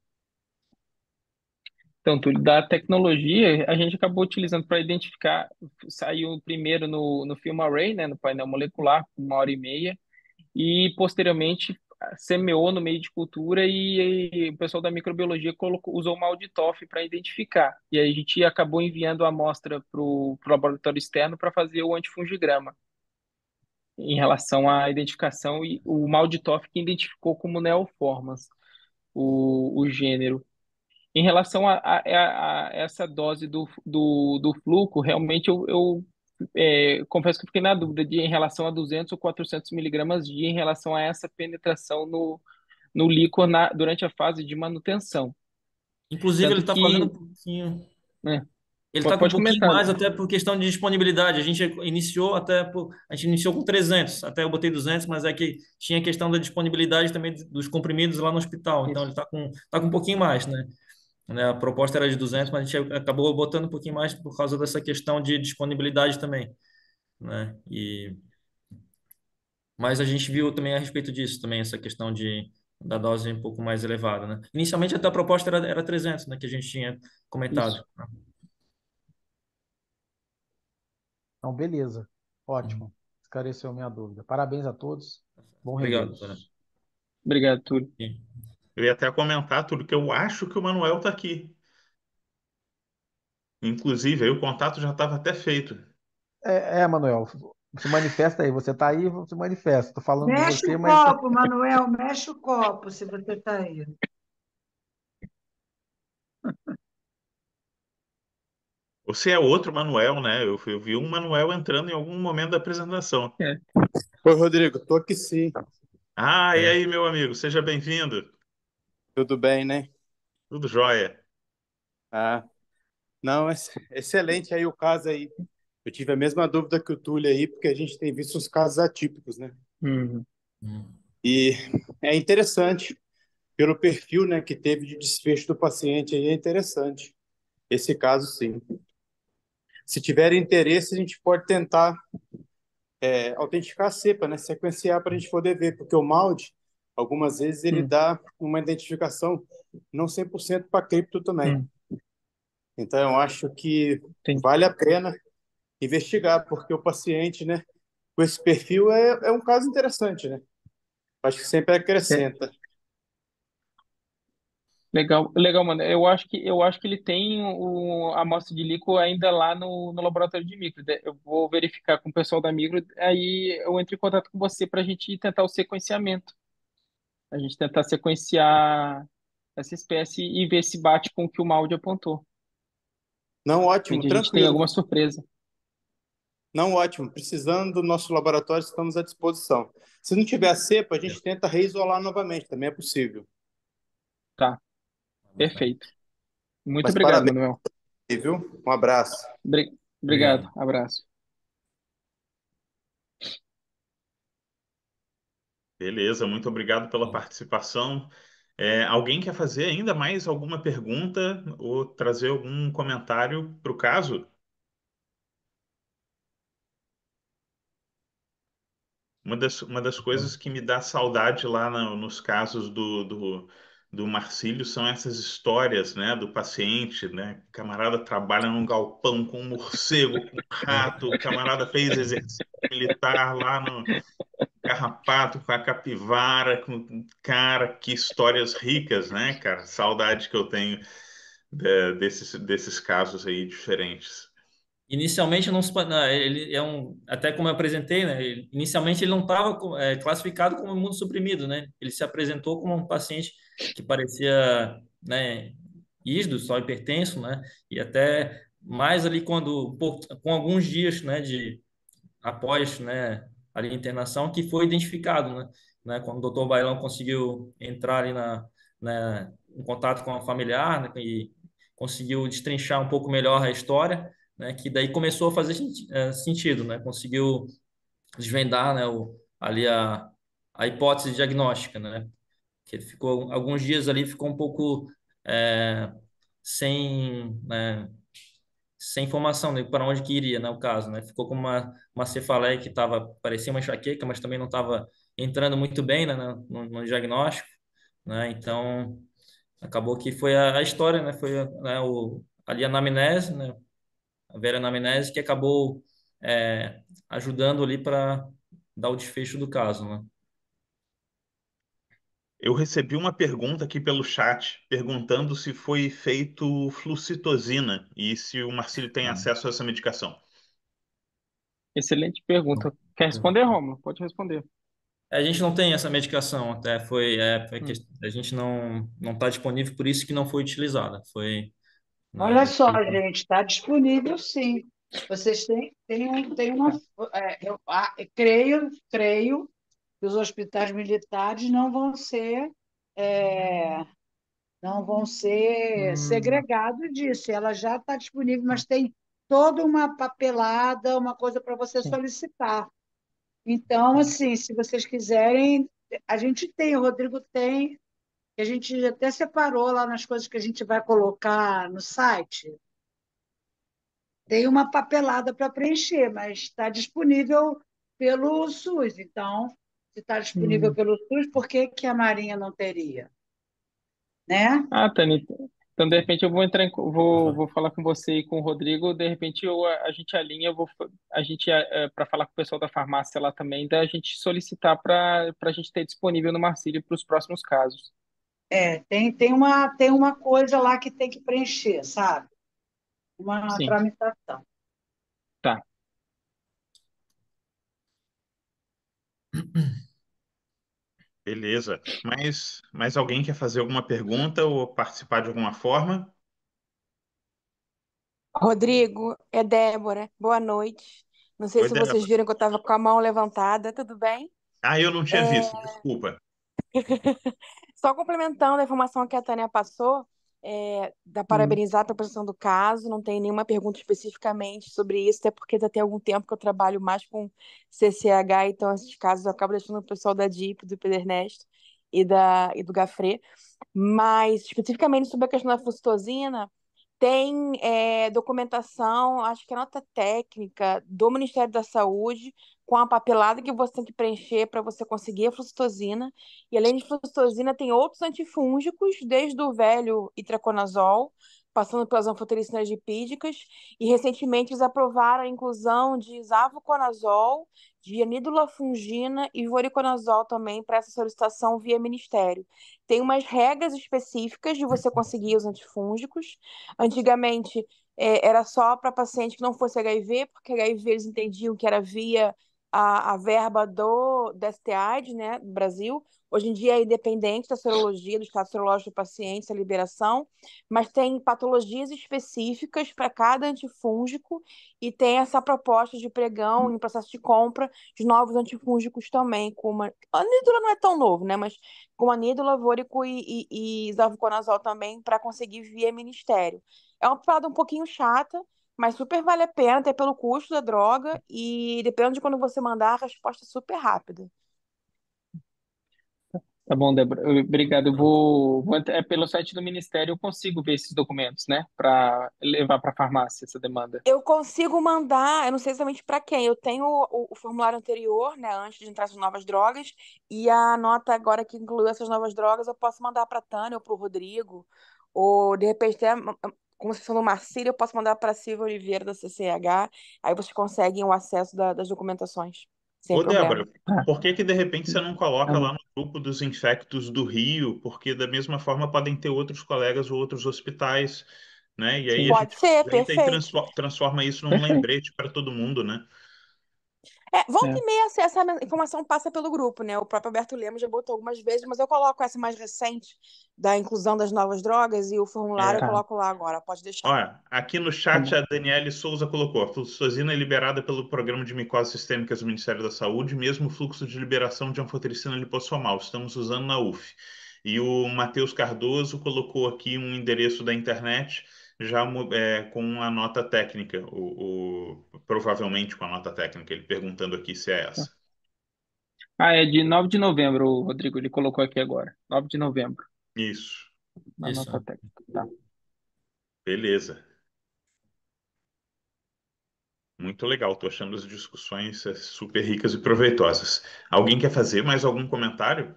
Então, Túlio, da tecnologia, a gente acabou utilizando para identificar, saiu primeiro no Film Array, né, no painel molecular, com 1 hora e meia, e posteriormente semeou no meio de cultura e o pessoal da microbiologia usou uma Auditoff para identificar. E aí a gente acabou enviando a amostra para o laboratório externo para fazer o antifungigrama em relação à identificação e o Malditoff que identificou como neoformas o gênero. Em relação a essa dose do fluco, realmente eu confesso que eu fiquei na dúvida em relação a 200 ou 400 miligramas dia em relação a essa penetração no líquor durante a fase de manutenção. Inclusive, ele Tanto está fazendo um que, pouquinho. né, Ele está com um pode pouquinho comentar. mais, até por questão de disponibilidade. A gente iniciou com 300, até eu botei 200, mas é que tinha a questão da disponibilidade também dos comprimidos lá no hospital. Então, ele Isso. está com um pouquinho mais, né? A proposta era de 200, mas a gente acabou botando um pouquinho mais por causa dessa questão de disponibilidade também, né? Mas a gente viu também a respeito disso, também essa questão da dose um pouco mais elevada, né? Inicialmente até a proposta era 300, né, que a gente tinha Isso. comentado. Então, beleza. Uhum. Ótimo. Esclareceu minha dúvida. Parabéns a todos. Bom Obrigado, Dora. revê-los. Obrigado, Túlio. Sim. Eu ia até comentar tudo que eu acho que o Manuel está aqui. Inclusive, aí o contato já estava até feito. Manuel, se manifesta aí. Você está aí, se manifesta. Estou falando de Mexe você, o mas copo, Manuel, mexe o copo, se você está aí. Você é outro Manuel, né? Eu vi um Manuel entrando em algum momento da apresentação. É. Oi, Rodrigo, tô aqui sim. Ah, e É. aí, meu amigo, seja bem-vindo. Tudo bem, né? Tudo jóia. Ah, não, excelente aí o caso aí. Eu tive a mesma dúvida que o Túlio aí, porque a gente tem visto os casos atípicos, né? Uhum. Uhum. E é interessante, pelo perfil, né, que teve de desfecho do paciente aí, é interessante. Esse caso, sim. Se tiver interesse, a gente pode tentar autenticar a cepa, né? Sequenciar para a gente poder ver, porque o MALD, algumas vezes, ele Uhum. dá uma identificação não 100% para cripto também. Uhum. Então, eu acho que Entendi. vale a pena investigar, porque o paciente, né, com esse perfil é um caso interessante, né? Acho que sempre É. acrescenta. Legal, legal, mano. Eu acho que ele tem a amostra de líquido ainda lá no laboratório de micro. Eu vou verificar com o pessoal da micro, aí eu entro em contato com você para a gente tentar o sequenciamento. A gente tentar sequenciar essa espécie e ver se bate com o que o Maldi apontou. Não, A ótimo, gente tem tranquilo. alguma surpresa. Não, ótimo. Precisando do nosso laboratório, estamos à disposição. Se não tiver a cepa, a gente tenta reisolar novamente, também é possível. Tá, perfeito. Muito Mas obrigado, parabéns, Manuel. viu? Um abraço. Obrigado, Obrigado. abraço. Beleza, muito obrigado pela participação. Alguém quer fazer ainda mais alguma pergunta ou trazer algum comentário para o caso? Uma das coisas que me dá saudade lá nos casos do Marcílio são essas histórias, né, do paciente, né? O camarada trabalha num galpão com um morcego, com um rato, o camarada fez exercício militar lá no Carrapato, com a capivara, com... Cara, que histórias ricas, né, cara? Saudade que eu tenho desses casos aí diferentes. Inicialmente não se, ele é um, até como eu apresentei, né? Inicialmente ele não estava classificado como imunossuprimido, né? Ele se apresentou como um paciente que parecia, né, ísdo, só hipertenso, né? E até mais ali quando, com alguns dias, né, de após, né, ali a internação, que foi identificado, né? Quando o doutor Bailão conseguiu entrar ali em contato com a familiar, né, e conseguiu destrinchar um pouco melhor a história, né, que daí começou a fazer sentido, né? Conseguiu desvendar, né, ali a hipótese diagnóstica, né? Que ele ficou alguns dias ali, ficou um pouco é, sem, né, sem informação, né, para onde que iria, né, o caso, né? Ficou com uma cefaleia que parecia uma enxaqueca, mas também não estava entrando muito bem, né, no diagnóstico, né? Então, acabou que foi a história, né? Foi, né, ali a anamnese, né? A vera anamnese que acabou ajudando ali para dar o desfecho do caso, né? Eu recebi uma pergunta aqui pelo chat, perguntando se foi feito flucitosina e se o Marcílio tem Hum. acesso a essa medicação. Excelente pergunta. Quer responder, Romulo? Pode responder. A gente não tem essa medicação, até Hum. a gente não está disponível, por isso que não foi utilizada. Foi, Olha né, só, gente, está disponível sim. Vocês têm uma. Creio que os hospitais militares é, não vão ser segregados disso. Ela já está disponível, mas tem toda uma papelada, uma coisa para você Sim. solicitar. Então, assim, se vocês quiserem, a gente tem, o Rodrigo tem, que a gente até separou lá nas coisas que a gente vai colocar no site. Tem uma papelada para preencher, mas está disponível pelo SUS. Então, se está disponível Hum. pelo SUS, por que que a Marinha não teria? Né? Ah, Tani, então de repente eu vou entrar vou falar com você e com o Rodrigo, de repente a gente alinha, a gente para falar com o pessoal da farmácia lá também, da gente solicitar para a gente ter disponível no Marcílio para os próximos casos. Tem uma coisa lá que tem que preencher, sabe? Uma Sim, tramitação. tá. Beleza. Mas alguém quer fazer alguma pergunta ou participar de alguma forma? Rodrigo, é Débora. Boa noite. Não sei Oi, se vocês Débora. viram que eu estava com a mão levantada, tudo bem? Ah, eu não tinha É, visto, desculpa. Só complementando a informação que a Tânia passou, da Hum. parabenizar pela apresentação do caso, não tem nenhuma pergunta especificamente sobre isso, até porque já tem algum tempo que eu trabalho mais com CCH, então esses casos eu acabo deixando o pessoal da DIP, do Pedro Ernesto e do Gafré. Mas, especificamente sobre a questão da flucitosina, tem documentação, acho que é nota técnica do Ministério da Saúde, com a papelada que você tem que preencher para você conseguir a flucitosina. E além de flucitosina, tem outros antifúngicos, desde o velho itraconazol, passando pelas anfotericinas lipídicas. E recentemente eles aprovaram a inclusão de isavuconazol, de anídula fungina e voriconazol também para essa solicitação via Ministério. Tem umas regras específicas de você conseguir os antifúngicos. Antigamente, era só para paciente que não fosse HIV, porque HIV eles entendiam que era via a verba do STAD, né, do Brasil. Hoje em dia é independente da sorologia, do estado sorológico do paciente, essa liberação, mas tem patologias específicas para cada antifúngico e tem essa proposta de pregão em processo de compra de novos antifúngicos também, como a nídula não é tão novo, né, mas com anídula, vórico e isavuconazol também para conseguir via ministério. É uma parada um pouquinho chata, mas super vale a pena, até pelo custo da droga e dependendo de quando você mandar, a resposta é super rápida. Tá bom, Débora. Obrigado. Pelo site do Ministério eu consigo ver esses documentos, né? Para levar para a farmácia essa demanda. Eu consigo mandar, eu não sei exatamente para quem. Eu tenho o formulário anterior, né, antes de entrar essas novas drogas, e a nota agora que incluiu essas novas drogas, eu posso mandar para a Tânia ou para o Rodrigo, ou de repente, até, como você falou, Marcílio, eu posso mandar para a Silvia Oliveira da CCH, aí vocês conseguem o acesso das documentações, sem Ô, problema. Débora, por que que de repente você não Tá coloca lá bom. no grupo dos infectos do Rio? Porque da mesma forma podem ter outros colegas ou outros hospitais, né? E aí a Sim, Pode gente ser, aproveita e perfeito. transforma isso num perfeito. lembrete para todo mundo, né? Volta É, e meia, essa informação passa pelo grupo, né? O próprio Alberto Lemos já botou algumas vezes, mas eu coloco essa mais recente da inclusão das novas drogas e o formulário eu É. tá, coloco lá agora, pode deixar. Olha, aqui no tá chat bom. a Daniele Souza colocou: a fluxetosina é liberada pelo Programa de Micoses Sistêmicas do Ministério da Saúde, mesmo o fluxo de liberação de anfotericina lipossomal. Estamos usando na UF. E o Matheus Cardoso colocou aqui um endereço da internet já com a nota técnica, provavelmente com a nota técnica, ele perguntando aqui se é essa. Ah, é de 9 de novembro, o Rodrigo, ele colocou aqui agora. 9 de novembro, Isso, na Isso. nota técnica. Tá. beleza. Muito legal, estou achando as discussões super ricas e proveitosas. Alguém quer fazer mais algum comentário?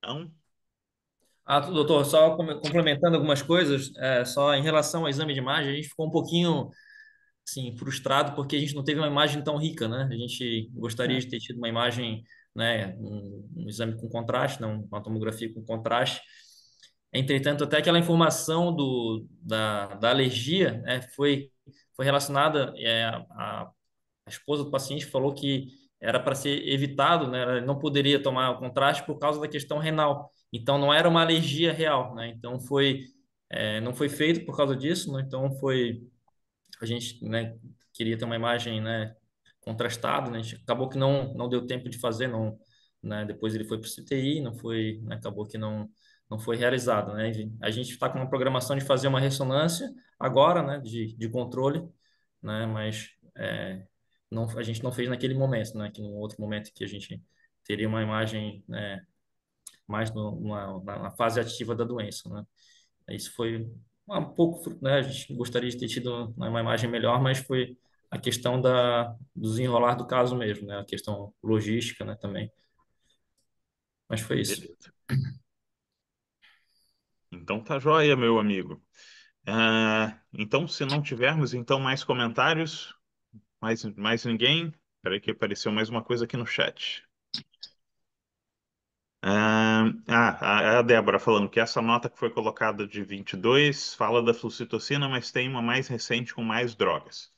Não? Doutor, só complementando algumas coisas, só em relação ao exame de imagem, a gente ficou um pouquinho assim, frustrado porque a gente não teve uma imagem tão rica, né? A gente gostaria É. de ter tido uma imagem, né, um exame com contraste, não, uma tomografia com contraste. Entretanto, até aquela informação da alergia, né, foi relacionada, a esposa do paciente falou que era para ser evitado, né? Ela não poderia tomar o contraste por causa da questão renal. Então, não era uma alergia real, né? Então, não foi feito por causa disso, né? Então, a gente, né, queria ter uma imagem, né, contrastada, né? Acabou que não deu tempo de fazer, não, né? Depois ele foi para o CTI, não foi, né? Acabou que não foi realizado, né? A gente está com uma programação de fazer uma ressonância agora, né, de controle, né? Mas a gente não fez naquele momento, né? Que no outro momento que a gente teria uma imagem, né, mais na fase ativa da doença, né? Isso foi um pouco, né? A gente gostaria de ter tido uma imagem melhor, mas foi a questão do desenrolar do caso mesmo, né? A questão logística, né, também. Mas foi isso. Beleza. Então tá joia, meu amigo. Então, se não tivermos então mais comentários, mais ninguém. Espera que apareceu mais uma coisa aqui no chat. A Débora falando que essa nota que foi colocada de 22 fala da flucitocina, mas tem uma mais recente com mais drogas.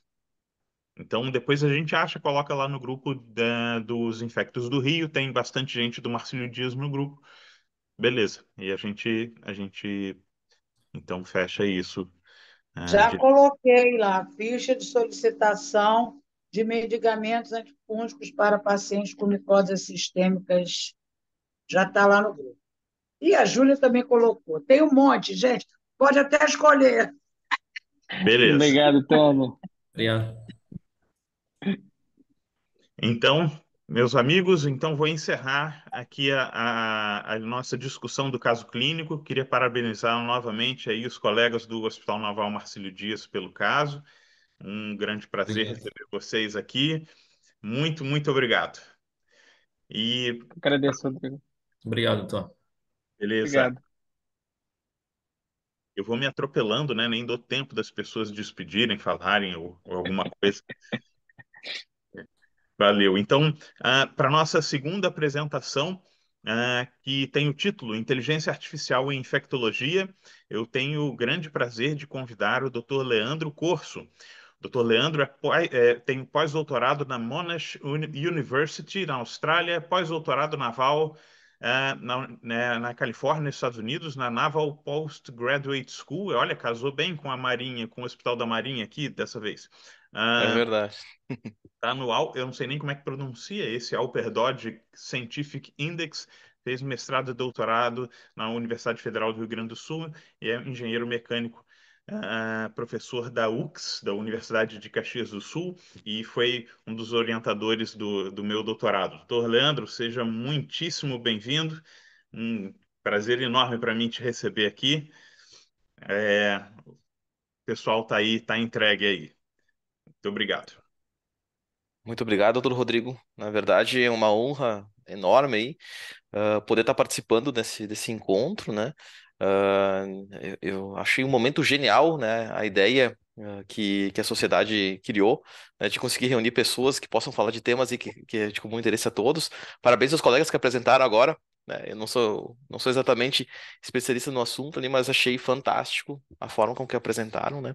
Então, depois a gente acha, coloca lá no grupo dos infectos do Rio, tem bastante gente do Marcílio Dias no grupo. Beleza. E a gente então fecha isso. Já coloquei lá ficha de solicitação de medicamentos antifúngicos para pacientes com micoses sistêmicas. Já está lá no grupo. E a Júlia também colocou. Tem um monte, gente. Pode até escolher. Beleza. Obrigado, Tony. Obrigado. Então, meus amigos, então vou encerrar aqui a nossa discussão do caso clínico. Queria parabenizar novamente aí os colegas do Hospital Naval Marcílio Dias pelo caso. Um grande prazer Obrigado. receber vocês aqui. Muito, muito obrigado. E Agradeço, Rodrigo. Obrigado, doutor. beleza. Obrigado. Eu vou me atropelando, né? Nem dou tempo das pessoas despedirem, falarem ou alguma coisa. Valeu. Então, para nossa segunda apresentação, que tem o título Inteligência Artificial em Infectologia, eu tenho o grande prazer de convidar o Dr. Leandro Corso. Dr. Leandro tem pós-doutorado na Monash University, na Austrália, pós-doutorado naval na Califórnia, nos Estados Unidos, na Naval Postgraduate School. Olha, casou bem com a Marinha, com o Hospital da Marinha aqui dessa vez. É verdade. Tá eu não sei nem como é que pronuncia esse Alper Dodge Scientific Index, fez mestrado e doutorado na Universidade Federal do Rio Grande do Sul e é engenheiro mecânico professor da UX, da Universidade de Caxias do Sul, e foi um dos orientadores do meu doutorado. Doutor Leandro, seja muitíssimo bem-vindo. Um prazer enorme para mim te receber aqui. O pessoal está aí, está entregue aí. Muito obrigado. Muito obrigado, doutor Rodrigo. Na verdade, é uma honra enorme aí, poder estar participando desse encontro, né? Ah, eu achei um momento genial, né? A ideia que a sociedade criou, né, de conseguir reunir pessoas que possam falar de temas aí que é de comum interesse a todos. Parabéns aos colegas que apresentaram agora, né? Eu não sou exatamente especialista no assunto ali, mas achei fantástico a forma com que apresentaram, né?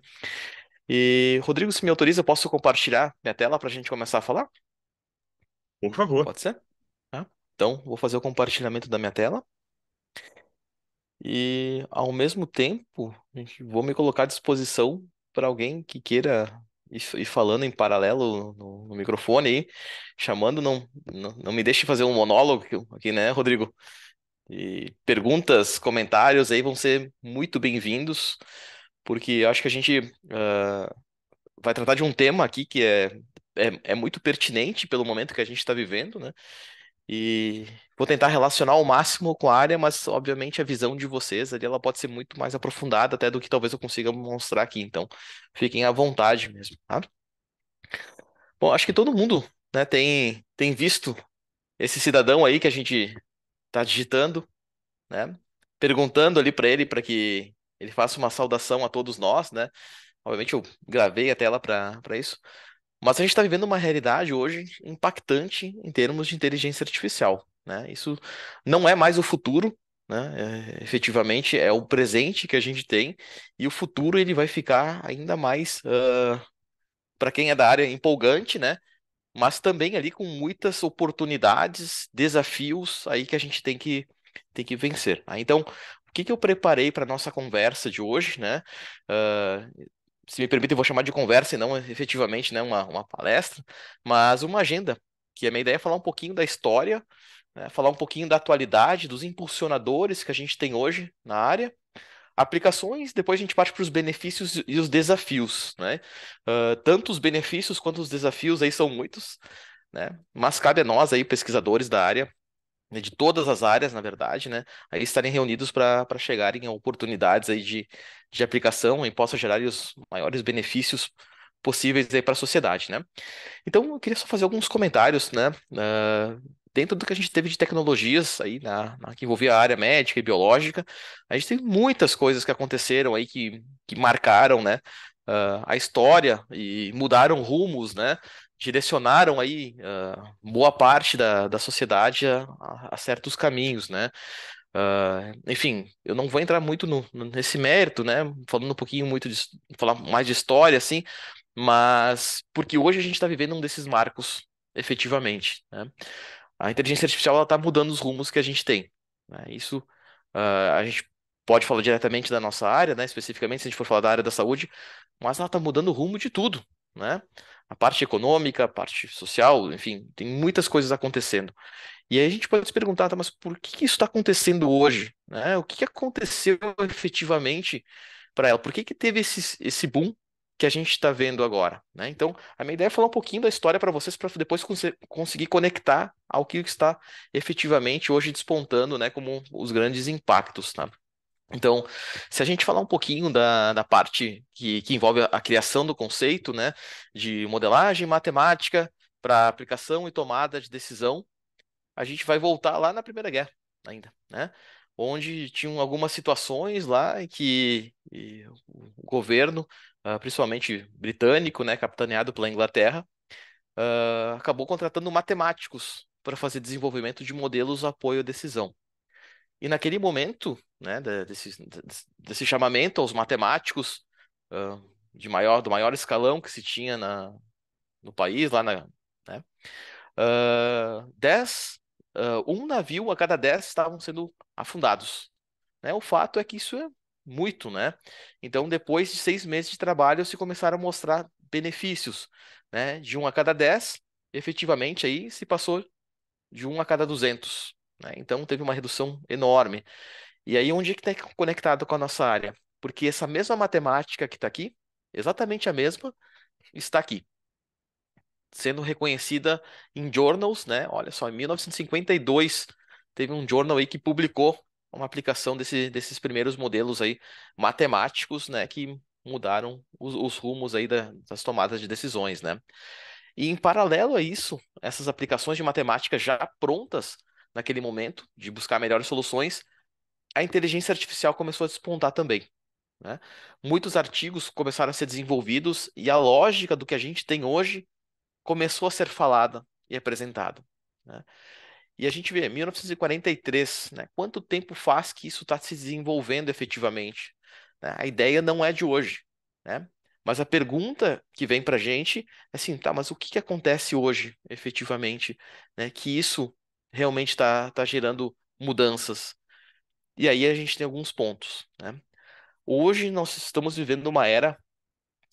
E, Rodrigo, se me autoriza, eu posso compartilhar minha tela para a gente começar a falar? Por favor. Pode ser? Tá. Então, vou fazer o compartilhamento da minha tela. E, ao mesmo tempo, vou me colocar à disposição para alguém que queira ir falando em paralelo no microfone aí, chamando, não me deixe fazer um monólogo aqui, né, Rodrigo? E perguntas, comentários aí vão ser muito bem-vindos, porque eu acho que a gente vai tratar de um tema aqui que é muito pertinente pelo momento que a gente está vivendo, né? E vou tentar relacionar ao máximo com a área, mas obviamente a visão de vocês ali ela pode ser muito mais aprofundada até do que talvez eu consiga mostrar aqui. Então, fiquem à vontade mesmo, tá? Bom, acho que todo mundo, né, tem visto esse cidadão aí que a gente está digitando, né? Perguntando ali para ele para que ele faça uma saudação a todos nós, né? Obviamente eu gravei a tela para isso. Mas a gente está vivendo uma realidade hoje impactante em termos de inteligência artificial, né? Isso não é mais o futuro, né? Efetivamente é o presente que a gente tem e o futuro ele vai ficar ainda mais, para quem é da área, empolgante, né? Mas também ali com muitas oportunidades, desafios aí que a gente tem que vencer, tá? Então, o que que eu preparei para nossa conversa de hoje, né? Ah, Se me permite, eu vou chamar de conversa e não efetivamente, né, uma palestra, mas uma agenda, que a minha ideia é falar um pouquinho da história, né, falar um pouquinho da atualidade, dos impulsionadores que a gente tem hoje na área, aplicações, depois a gente parte para os benefícios e os desafios, né? Tanto os benefícios quanto os desafios aí são muitos, né? Mas cabe a nós aí, pesquisadores da área, né, de todas as áreas, na verdade, né, aí estarem reunidos para chegarem a oportunidades aí de aplicação e possa gerar aí os maiores benefícios possíveis aí para a sociedade, né? Então, eu queria só fazer alguns comentários, né, dentro do que a gente teve de tecnologias aí que envolvia a área médica e biológica, a gente tem muitas coisas que aconteceram aí que marcaram, né, a história e mudaram rumos, né, direcionaram aí boa parte da sociedade a certos caminhos, né? Enfim, eu não vou entrar muito nesse mérito, né? Falando um pouquinho muito falar mais de história, assim, mas porque hoje a gente está vivendo um desses marcos, efetivamente, né? A inteligência artificial ela está mudando os rumos que a gente tem, né? Isso a gente pode falar diretamente da nossa área, né? Especificamente se a gente for falar da área da saúde, mas ela está mudando o rumo de tudo, né? A parte econômica, a parte social, enfim, tem muitas coisas acontecendo. E aí a gente pode se perguntar, tá, mas por que que isso está acontecendo hoje, né? O que que aconteceu efetivamente para ela? Por que que teve esse boom que a gente está vendo agora, né? Então, a minha ideia é falar um pouquinho da história para vocês, para depois conseguir conectar ao que está efetivamente hoje despontando, né, como os grandes impactos, tá? Então, se a gente falar um pouquinho da parte que envolve a criação do conceito, né, de modelagem matemática para aplicação e tomada de decisão, a gente vai voltar lá na Primeira Guerra ainda, né? Onde tinham algumas situações lá em que o governo, principalmente britânico, né, capitaneado pela Inglaterra, acabou contratando matemáticos para fazer desenvolvimento de modelos de apoio à decisão. E naquele momento, né, desse chamamento aos matemáticos do maior escalão que se tinha no país, né, 1 navio a cada 10 estavam sendo afundados, né? O fato é que isso é muito, né? Então, depois de 6 meses de trabalho, se começaram a mostrar benefícios, né? De 1 a cada 10, efetivamente aí se passou de 1 a cada 200, né? Então, teve uma redução enorme. E aí, onde é que está conectado com a nossa área? porque essa mesma matemática que está aqui, exatamente a mesma, está aqui, sendo reconhecida em journals, né? Olha só, em 1952 teve um journal aí que publicou uma aplicação desses primeiros modelos aí matemáticos, né? Que mudaram os rumos aí das tomadas de decisões, né? E em paralelo a isso, essas aplicações de matemática já prontas naquele momento, de buscar melhores soluções, a inteligência artificial começou a despontar também, né? Muitos artigos começaram a ser desenvolvidos e a lógica do que a gente tem hoje começou a ser falada e apresentada, né? E a gente vê, 1943, né? Quanto tempo faz que isso está se desenvolvendo efetivamente, né? A ideia não é de hoje, né? Mas a pergunta que vem para a gente é assim, tá, mas o que acontece hoje, efetivamente, né? Que isso realmente está gerando mudanças. E aí a gente tem alguns pontos, né? Hoje nós estamos vivendo uma era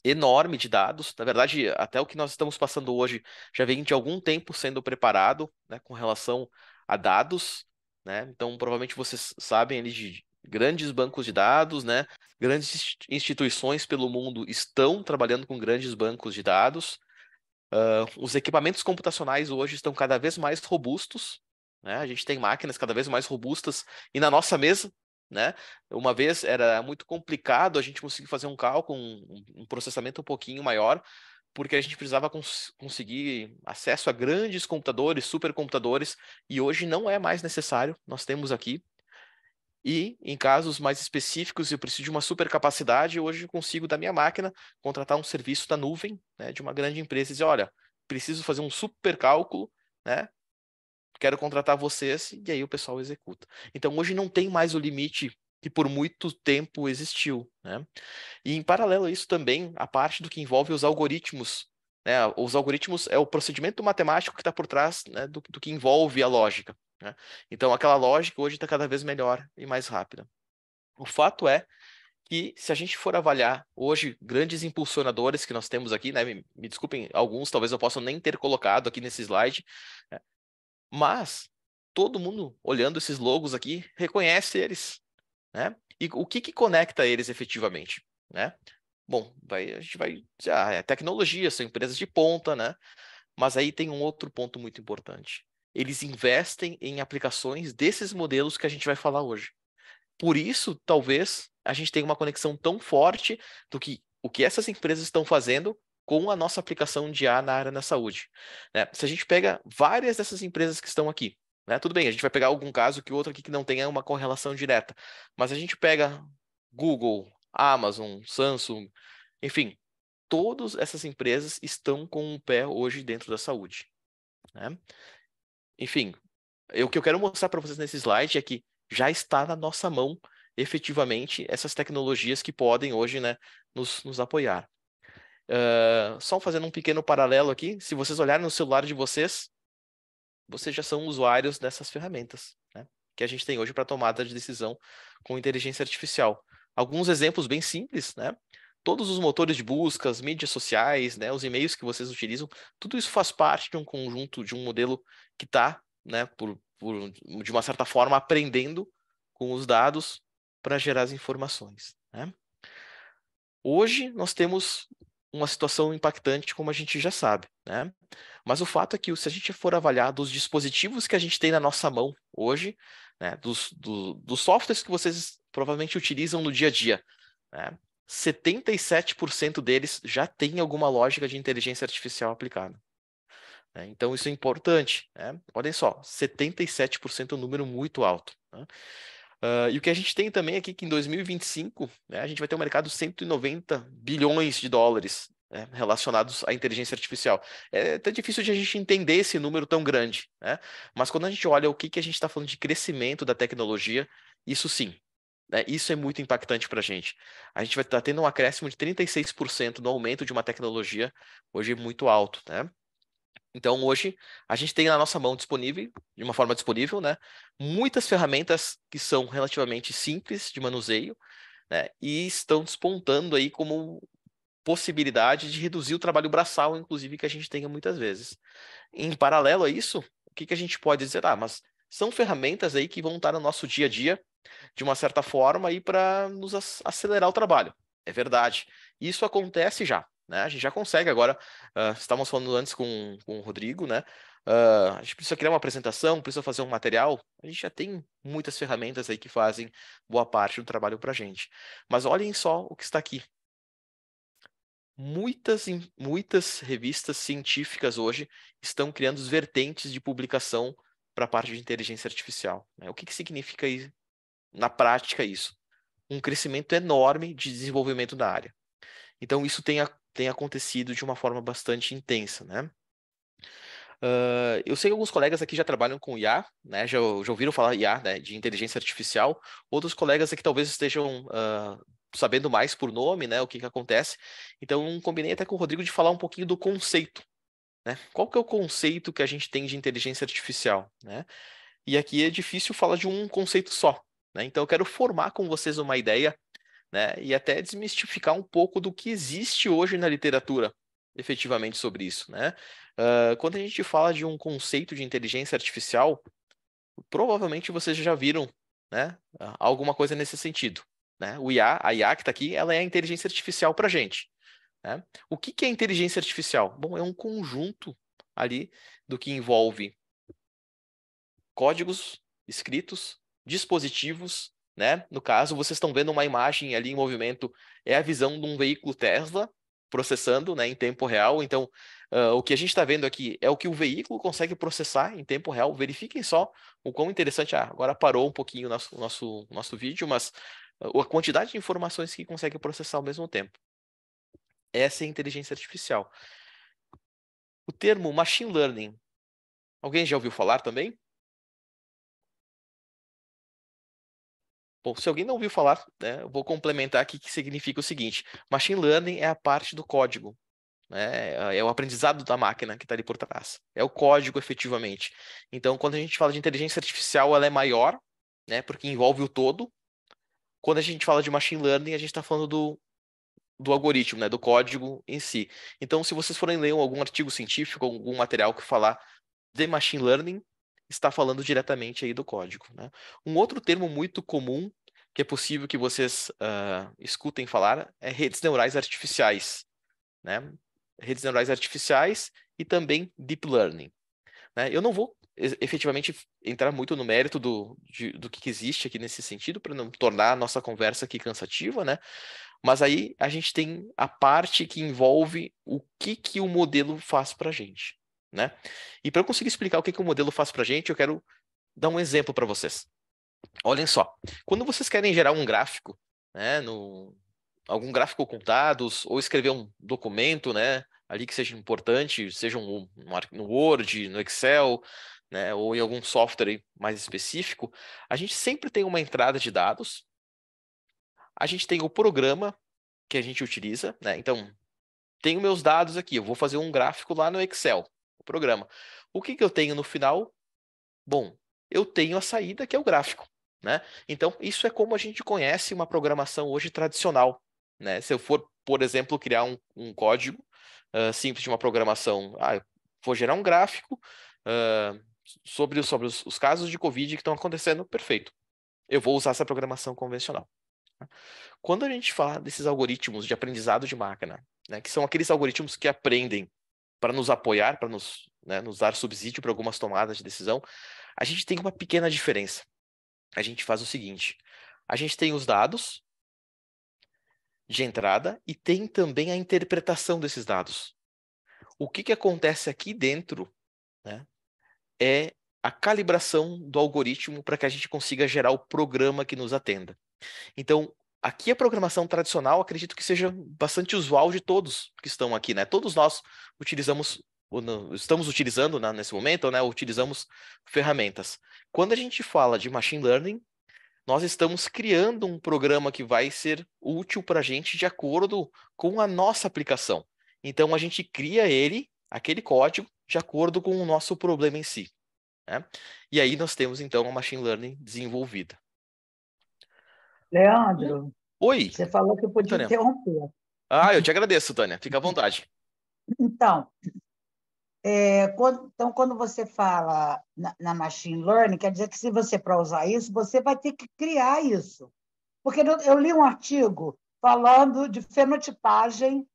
enorme de dados. Na verdade, até o que nós estamos passando hoje já vem de algum tempo sendo preparado, né, com relação a dados, né? Então, provavelmente vocês sabem ali de grandes bancos de dados, né? Grandes instituições pelo mundo estão trabalhando com grandes bancos de dados. Os equipamentos computacionais hoje estão cada vez mais robustos, né? A gente tem máquinas cada vez mais robustas e na nossa mesa, né? Uma vez era muito complicado a gente conseguir fazer um cálculo, um processamento um pouquinho maior, porque a gente precisava conseguir acesso a grandes computadores, supercomputadores, e hoje não é mais necessário. Nós temos aqui. E em casos mais específicos, eu preciso de uma supercapacidade, hoje eu consigo da minha máquina contratar um serviço da nuvem, né, de uma grande empresa e dizer, olha, preciso fazer um super cálculo, né? Quero contratar vocês, e aí o pessoal executa. Então hoje não tem mais o limite que por muito tempo existiu, né? E em paralelo a isso também, a parte do que envolve os algoritmos, né? Os algoritmos é o procedimento matemático que está por trás, né, do que envolve a lógica, né? Então aquela lógica hoje está cada vez melhor e mais rápida. O fato é que se a gente for avaliar hoje grandes impulsionadores que nós temos aqui, né? Me desculpem, alguns talvez eu possa nem ter colocado aqui nesse slide, né? Mas todo mundo olhando esses logos aqui reconhece eles, né? E o que conecta eles efetivamente, né? Bom, a gente vai dizer, é tecnologia, são empresas de ponta, né? Mas aí tem um outro ponto muito importante. Eles investem em aplicações desses modelos que a gente vai falar hoje. Por isso, talvez, a gente tenha uma conexão tão forte do que o que essas empresas estão fazendo com a nossa aplicação de IA na área da saúde, né? Se a gente pega várias dessas empresas que estão aqui, né? Tudo bem, a gente vai pegar algum caso que outro aqui que não tenha uma correlação direta, mas a gente pega Google, Amazon, Samsung, enfim, todas essas empresas estão com um pé hoje dentro da saúde, né? Enfim, o que eu quero mostrar para vocês nesse slide é que já está na nossa mão, efetivamente, essas tecnologias que podem hoje, né, nos apoiar. Só fazendo um pequeno paralelo aqui, se vocês olharem no celular de vocês já são usuários dessas ferramentas, né, que a gente tem hoje para tomada de decisão com inteligência artificial. Alguns exemplos bem simples, né? Todos os motores de busca, as mídias sociais, né, os e-mails que vocês utilizam, tudo isso faz parte de um conjunto, de um modelo que está, né, de uma certa forma, aprendendo com os dados para gerar as informações, né? Hoje nós temos uma situação impactante, como a gente já sabe, né? Mas o fato é que, se a gente for avaliar dos dispositivos que a gente tem na nossa mão hoje, né, dos softwares que vocês provavelmente utilizam no dia a dia, né, 77% deles já tem alguma lógica de inteligência artificial aplicada, né? Então isso é importante, né? Olhem só, 77% é um número muito alto, né? E o que a gente tem também aqui, que em 2025, né, a gente vai ter um mercado de 190 bilhões de dólares, né, relacionados à inteligência artificial. É até difícil de a gente entender esse número tão grande, né? Mas quando a gente olha o que a gente está falando de crescimento da tecnologia, isso sim, né, isso é muito impactante para a gente. A gente vai estar tendo um acréscimo de 36% no aumento de uma tecnologia hoje muito alto, né? Então, hoje, a gente tem na nossa mão disponível, de uma forma disponível, né, muitas ferramentas que são relativamente simples de manuseio, né, e estão despontando aí como possibilidade de reduzir o trabalho braçal, inclusive, que a gente tenha muitas vezes. Em paralelo a isso, o que a gente pode dizer? Mas são ferramentas aí que vão estar no nosso dia a dia, de uma certa forma, aí para nos acelerar o trabalho. É verdade. Isso acontece já, né? A gente já consegue agora, estávamos falando antes com o Rodrigo, né? A gente precisa criar uma apresentação, precisa fazer um material, a gente já tem muitas ferramentas aí que fazem boa parte do trabalho para a gente. Mas olhem só o que está aqui. Muitas revistas científicas hoje estão criando as vertentes de publicação para a parte de inteligência artificial, né? O que significa na prática isso? Um crescimento enorme de desenvolvimento da área. Então, isso tem acontecido de uma forma bastante intensa, né? Eu sei que alguns colegas aqui já trabalham com IA, né? Já ouviram falar IA, né? De inteligência artificial. Outros colegas aqui talvez estejam sabendo mais por nome, né? O que acontece. Então, combinei até com o Rodrigo de falar um pouquinho do conceito, né? Qual que é o conceito que a gente tem de inteligência artificial, né? E aqui é difícil falar de um conceito só, né? Então, eu quero formar com vocês uma ideia, né? E até desmistificar um pouco do que existe hoje na literatura, efetivamente, sobre isso, né? Quando a gente fala de um conceito de inteligência artificial, provavelmente vocês já viram, né? Alguma coisa nesse sentido, né? A IA que está aqui, ela é a inteligência artificial para a gente, né? O que é inteligência artificial? Bom, é um conjunto ali do que envolve códigos escritos, dispositivos, né? No caso, vocês estão vendo uma imagem ali em movimento, é a visão de um veículo Tesla processando, né, em tempo real. Então, o que a gente está vendo aqui é o que o veículo consegue processar em tempo real. Verifiquem só o quão interessante. Agora parou um pouquinho o nosso vídeo, mas a quantidade de informações que consegue processar ao mesmo tempo. Essa é a inteligência artificial. O termo machine learning, alguém já ouviu falar também? Bom, se alguém não ouviu falar, né, eu vou complementar aqui que significa o seguinte: machine learning é a parte do código, né, é o aprendizado da máquina que está ali por trás, é o código efetivamente. Então, quando a gente fala de inteligência artificial, ela é maior, né, porque envolve o todo. Quando a gente fala de machine learning, a gente está falando do algoritmo, né, do código em si. Então, se vocês forem ler algum artigo científico, algum material que falar de machine learning, está falando diretamente aí do código, né? Um outro termo muito comum que é possível que vocês escutem falar é redes neurais artificiais, né? Redes neurais artificiais e também deep learning, né? Eu não vou efetivamente entrar muito no mérito do que existe aqui nesse sentido, para não tornar a nossa conversa aqui cansativa, né? Mas aí a gente tem a parte que envolve o que o modelo faz para a gente, né? E para eu conseguir explicar o que o modelo faz para a gente, eu quero dar um exemplo para vocês. Olhem só, quando vocês querem gerar um gráfico, né, algum gráfico com dados, ou escrever um documento, né, ali que seja importante, seja no Word, no Excel, né, ou em algum software mais específico, a gente sempre tem uma entrada de dados, a gente tem o programa que a gente utiliza, né? Então, tenho meus dados aqui, eu vou fazer um gráfico lá no Excel, o programa. O que eu tenho no final? Bom, eu tenho a saída, que é o gráfico, né? Então, isso é como a gente conhece uma programação hoje tradicional, né? Se eu for, por exemplo, criar um código simples de uma programação, eu vou gerar um gráfico sobre os casos de Covid que estão acontecendo, perfeito. Eu vou usar essa programação convencional. Quando a gente fala desses algoritmos de aprendizado de máquina, né, que são aqueles algoritmos que aprendem para nos apoiar, para nos dar subsídio para algumas tomadas de decisão, a gente tem uma pequena diferença. A gente faz o seguinte: a gente tem os dados de entrada e tem também a interpretação desses dados. O que acontece aqui dentro, né, é a calibração do algoritmo para que a gente consiga gerar o programa que nos atenda. Então, aqui a programação tradicional, acredito que seja bastante usual de todos que estão aqui, né? Todos nós estamos utilizando, né, nesse momento, né? Utilizamos ferramentas. Quando a gente fala de machine learning, nós estamos criando um programa que vai ser útil para a gente de acordo com a nossa aplicação. Então, a gente cria aquele código, de acordo com o nosso problema em si, né? E aí nós temos, então, a machine learning desenvolvida. Leandro, Oi, você falou que eu podia Tânia. interromper. Eu te agradeço, Tânia. Fica à vontade. Então, Então, quando você fala na machine learning, quer dizer que se você para usar isso, você vai ter que criar isso. Porque eu li um artigo falando de fenotipagem,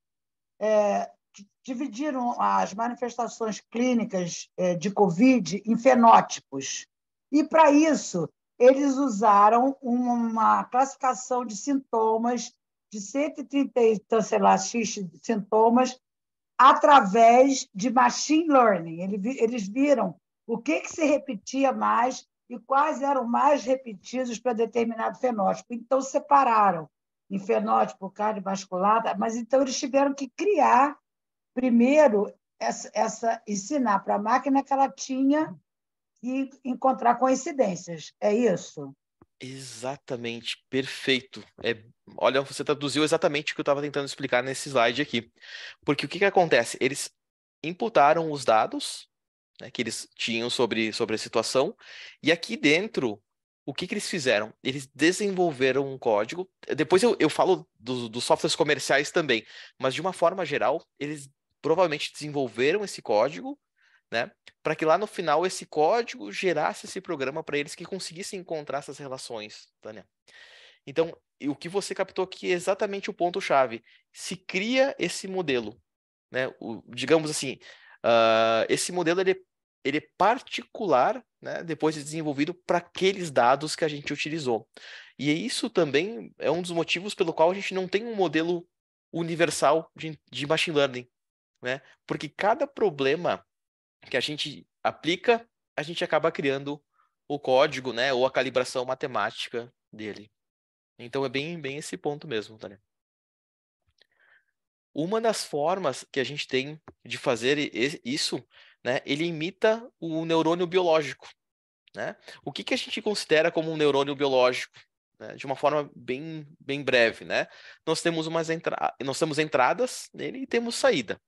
dividiram as manifestações clínicas de Covid em fenótipos. E, para isso, eles usaram uma classificação de sintomas, de 130, então, sei lá, X sintomas, através de machine learning. Eles viram o que se repetia mais e quais eram mais repetidos para determinado fenótipo. Então, separaram em fenótipo cardiovascular, mas então eles tiveram que criar, primeiro, ensinar para a máquina que ela tinha que encontrar coincidências. É isso? Exatamente, perfeito. Olha, você traduziu exatamente o que eu estava tentando explicar nesse slide aqui. Porque o que acontece? Eles imputaram os dados, né, que eles tinham sobre a situação, e aqui dentro, o que eles fizeram? Eles desenvolveram um código. Depois eu falo dos softwares comerciais também, mas de uma forma geral, eles provavelmente desenvolveram esse código, né, para que lá no final esse código gerasse esse programa para eles que conseguissem encontrar essas relações, Tânia. Então, o que você captou aqui é exatamente o ponto-chave. Se cria esse modelo, né, digamos assim, esse modelo ele é particular, né, depois de desenvolvido para aqueles dados que a gente utilizou. E isso também é um dos motivos pelo qual a gente não tem um modelo universal de machine learning, né? Porque cada problema que a gente aplica, a gente acaba criando o código, né, ou a calibração matemática dele. Então é bem esse ponto mesmo, Tânia. Uma das formas que a gente tem de fazer isso, né, ele imita o neurônio biológico, né? O que a gente considera como um neurônio biológico? Né? De uma forma bem breve, né? Nós temos entradas nele e temos saída.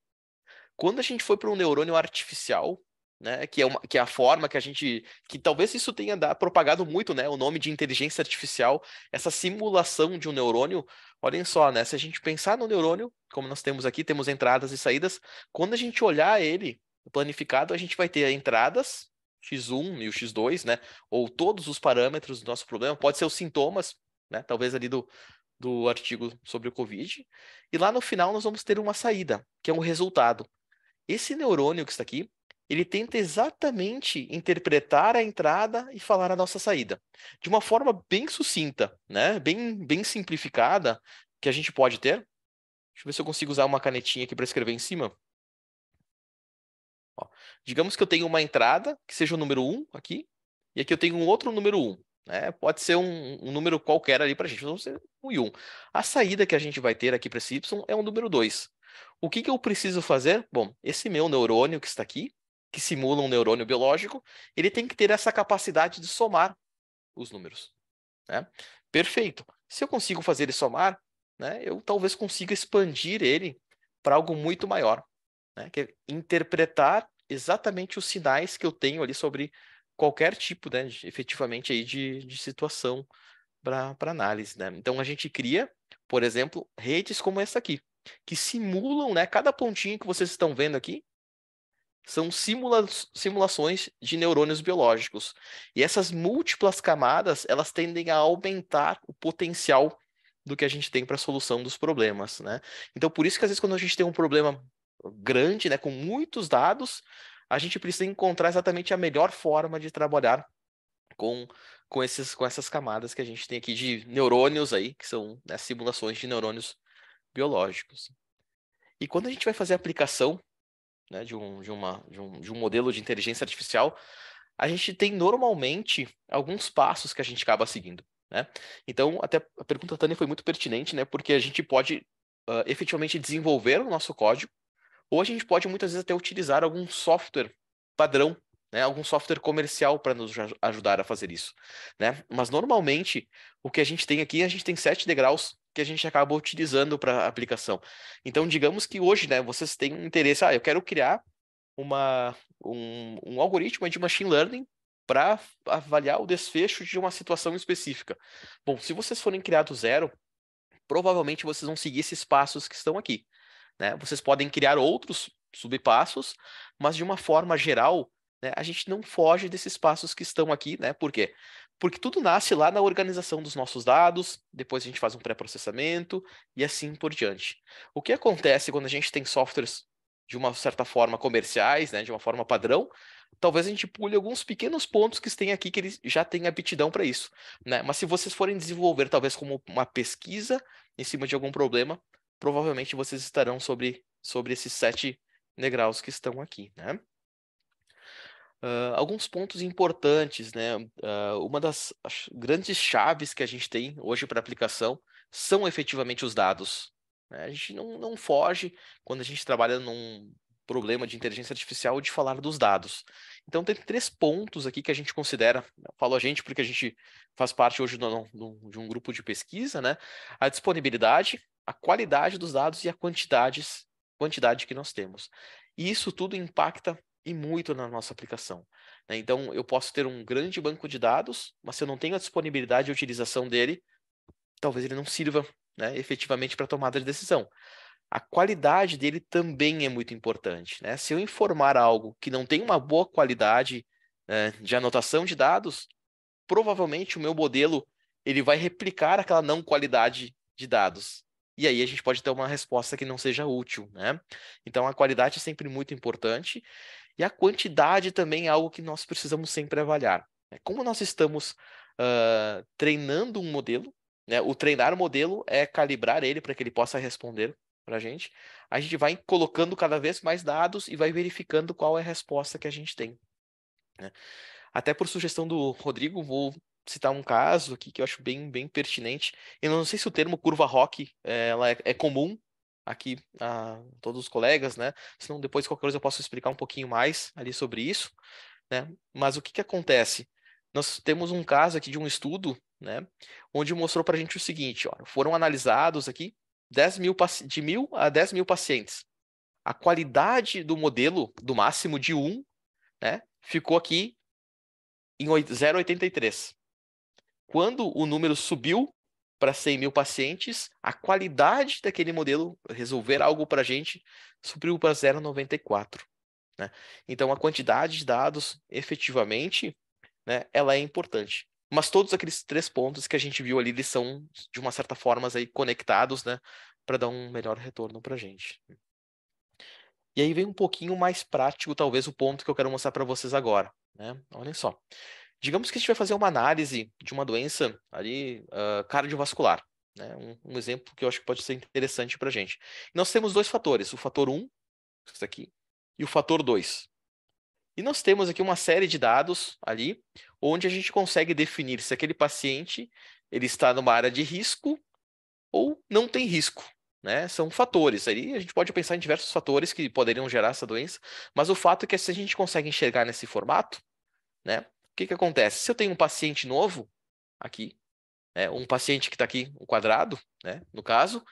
Quando a gente foi para um neurônio artificial, né, que é a forma que talvez isso tenha propagado muito, né, o nome de inteligência artificial, essa simulação de um neurônio. Olhem só, né, se a gente pensar no neurônio, como nós temos aqui, temos entradas e saídas, quando a gente olhar ele planificado, a gente vai ter entradas, X1 e o X2, né, ou todos os parâmetros do nosso problema, pode ser os sintomas, né, talvez ali do artigo sobre o COVID, e lá no final nós vamos ter uma saída, que é um resultado. Esse neurônio que está aqui, ele tenta exatamente interpretar a entrada e falar a nossa saída. De uma forma bem sucinta, né? Bem simplificada, que a gente pode ter. Deixa eu ver se eu consigo usar uma canetinha aqui para escrever em cima. Ó, digamos que eu tenho uma entrada, que seja o número 1 aqui, e aqui eu tenho um outro número 1. Né? Pode ser um número qualquer ali para a gente, vamos ser 1 e 1. A saída que a gente vai ter aqui para esse Y é um número 2. O que eu preciso fazer? Bom, esse meu neurônio que está aqui, que simula um neurônio biológico, ele tem que ter essa capacidade de somar os números. Né? Perfeito. Se eu consigo fazer ele somar, né, eu talvez consiga expandir ele para algo muito maior, né, que é interpretar exatamente os sinais que eu tenho ali sobre qualquer tipo, né, efetivamente aí de situação para análise. Né? Então a gente cria, por exemplo, redes como essa aqui, que simulam, né, cada pontinho que vocês estão vendo aqui, são simulações de neurônios biológicos. E essas múltiplas camadas, elas tendem a aumentar o potencial do que a gente tem para a solução dos problemas, né? Então, por isso que às vezes quando a gente tem um problema grande, né, com muitos dados, a gente precisa encontrar exatamente a melhor forma de trabalhar com essas camadas que a gente tem aqui de neurônios aí, que são, né, simulações de neurônios biológicos. E quando a gente vai fazer a aplicação, né, de um modelo de inteligência artificial, a gente tem normalmente alguns passos que a gente acaba seguindo. Né? Então, até a pergunta da Tânia foi muito pertinente, né, porque a gente pode efetivamente desenvolver o nosso código, ou a gente pode muitas vezes até utilizar algum software padrão, né, algum software comercial para nos ajudar a fazer isso. Né? Mas normalmente, o que a gente tem aqui, a gente tem 7 degraus que a gente acaba utilizando para a aplicação. Então, digamos que hoje, né, vocês têm um interesse, eu quero criar um algoritmo de machine learning para avaliar o desfecho de uma situação específica. Bom, se vocês forem criar do zero, provavelmente vocês vão seguir esses passos que estão aqui. Né? Vocês podem criar outros subpassos, mas de uma forma geral, né, a gente não foge desses passos que estão aqui, né? Por quê? Porque tudo nasce lá na organização dos nossos dados, depois a gente faz um pré-processamento e assim por diante. O que acontece quando a gente tem softwares de uma certa forma comerciais, né, de uma forma padrão, talvez a gente pule alguns pequenos pontos que tem aqui que eles já têm aptidão para isso, né? Mas se vocês forem desenvolver talvez como uma pesquisa em cima de algum problema, provavelmente vocês estarão sobre esses 7 degraus que estão aqui, né? Alguns pontos importantes, né? Uma das grandes chaves que a gente tem hoje para aplicação são efetivamente os dados, né? A gente não foge quando a gente trabalha num problema de inteligência artificial de falar dos dados. Então tem 3 pontos aqui que a gente considera, eu falo a gente porque a gente faz parte hoje de um grupo de pesquisa, né? A disponibilidade, a qualidade dos dados e a quantidade que nós temos. E isso tudo impacta e muito na nossa aplicação, né? Então, eu posso ter um grande banco de dados, mas se eu não tenho a disponibilidade e a utilização dele, talvez ele não sirva, né, efetivamente para tomada de decisão. A qualidade dele também é muito importante, né? Se eu informar algo que não tem uma boa qualidade, de anotação de dados, provavelmente o meu modelo ele vai replicar aquela não qualidade de dados. E aí a gente pode ter uma resposta que não seja útil, né? Então, a qualidade é sempre muito importante. E a quantidade também é algo que nós precisamos sempre avaliar. Como nós estamos treinando um modelo, né? O treinar o modelo é calibrar ele para que ele possa responder para a gente vai colocando cada vez mais dados e vai verificando qual é a resposta que a gente tem, né? Até por sugestão do Rodrigo, vou citar um caso aqui que eu acho bem pertinente. Eu não sei se o termo curva Rock ela é comum aqui a todos os colegas, né? Senão depois qualquer coisa eu posso explicar um pouquinho mais ali sobre isso, né? Mas o que acontece? Nós temos um caso aqui de um estudo, né? Onde mostrou para a gente o seguinte, ó, foram analisados aqui de 1.000 a 10.000 pacientes. A qualidade do modelo, do máximo de 1, né? Ficou aqui em 0,83. Quando o número subiu para 100.000 pacientes, a qualidade daquele modelo resolver algo para a gente subiu para 0,94. Né? Então, a quantidade de dados, efetivamente, né, ela é importante. Mas todos aqueles 3 pontos que a gente viu ali, eles são, de uma certa forma, aí, conectados, né, para dar um melhor retorno para a gente. E aí vem um pouquinho mais prático, talvez, o ponto que eu quero mostrar para vocês agora. Né? Olhem só. Digamos que a gente vai fazer uma análise de uma doença ali, cardiovascular. Né? Um exemplo que eu acho que pode ser interessante para a gente. Nós temos 2 fatores, o fator 1, isso aqui, e o fator 2. E nós temos aqui uma série de dados ali, onde a gente consegue definir se aquele paciente ele está numa área de risco ou não tem risco. Né? São fatores. Aí a gente pode pensar em diversos fatores que poderiam gerar essa doença, mas o fato é que se a gente consegue enxergar nesse formato, né, o que acontece? Se eu tenho um paciente novo aqui, né, um paciente que está aqui, um quadrado, né, no caso,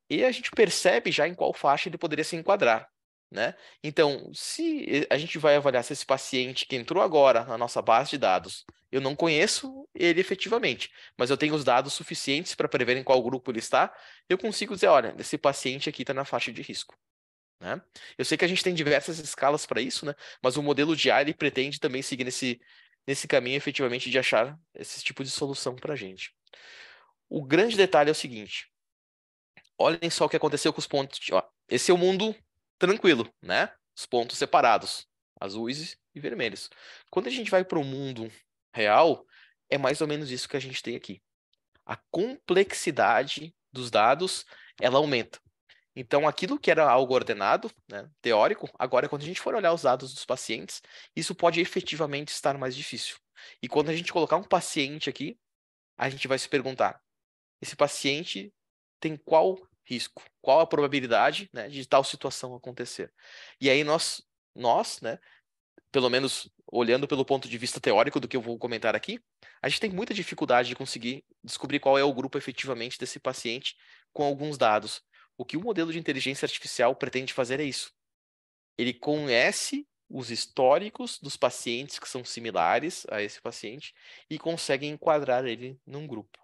e a gente percebe já em qual faixa ele poderia se enquadrar. Né? Então, se a gente vai avaliar se esse paciente que entrou agora na nossa base de dados, eu não conheço ele efetivamente, mas eu tenho os dados suficientes para prever em qual grupo ele está, eu consigo dizer, olha, esse paciente aqui está na faixa de risco. Né? Eu sei que a gente tem diversas escalas para isso, né? Mas o modelo de AI ele pretende também seguir nesse caminho efetivamente de achar esse tipo de solução para a gente. O grande detalhe é o seguinte, olhem só o que aconteceu com os pontos. Ó, esse é o mundo tranquilo, né? Os pontos separados, azuis e vermelhos. Quando a gente vai para o mundo real, é mais ou menos isso que a gente tem aqui. A complexidade dos dados, ela aumenta. Então, aquilo que era algo ordenado, né, teórico, agora quando a gente for olhar os dados dos pacientes, isso pode efetivamente estar mais difícil. E quando a gente colocar um paciente aqui, a gente vai se perguntar, esse paciente tem qual risco? Qual a probabilidade, né, de tal situação acontecer? E aí nós, né, pelo menos olhando pelo ponto de vista teórico do que eu vou comentar aqui, a gente tem muita dificuldade de conseguir descobrir qual é o grupo efetivamente desse paciente com alguns dados. O que o modelo de inteligência artificial pretende fazer é isso. Ele conhece os históricos dos pacientes que são similares a esse paciente e consegue enquadrar ele num grupo.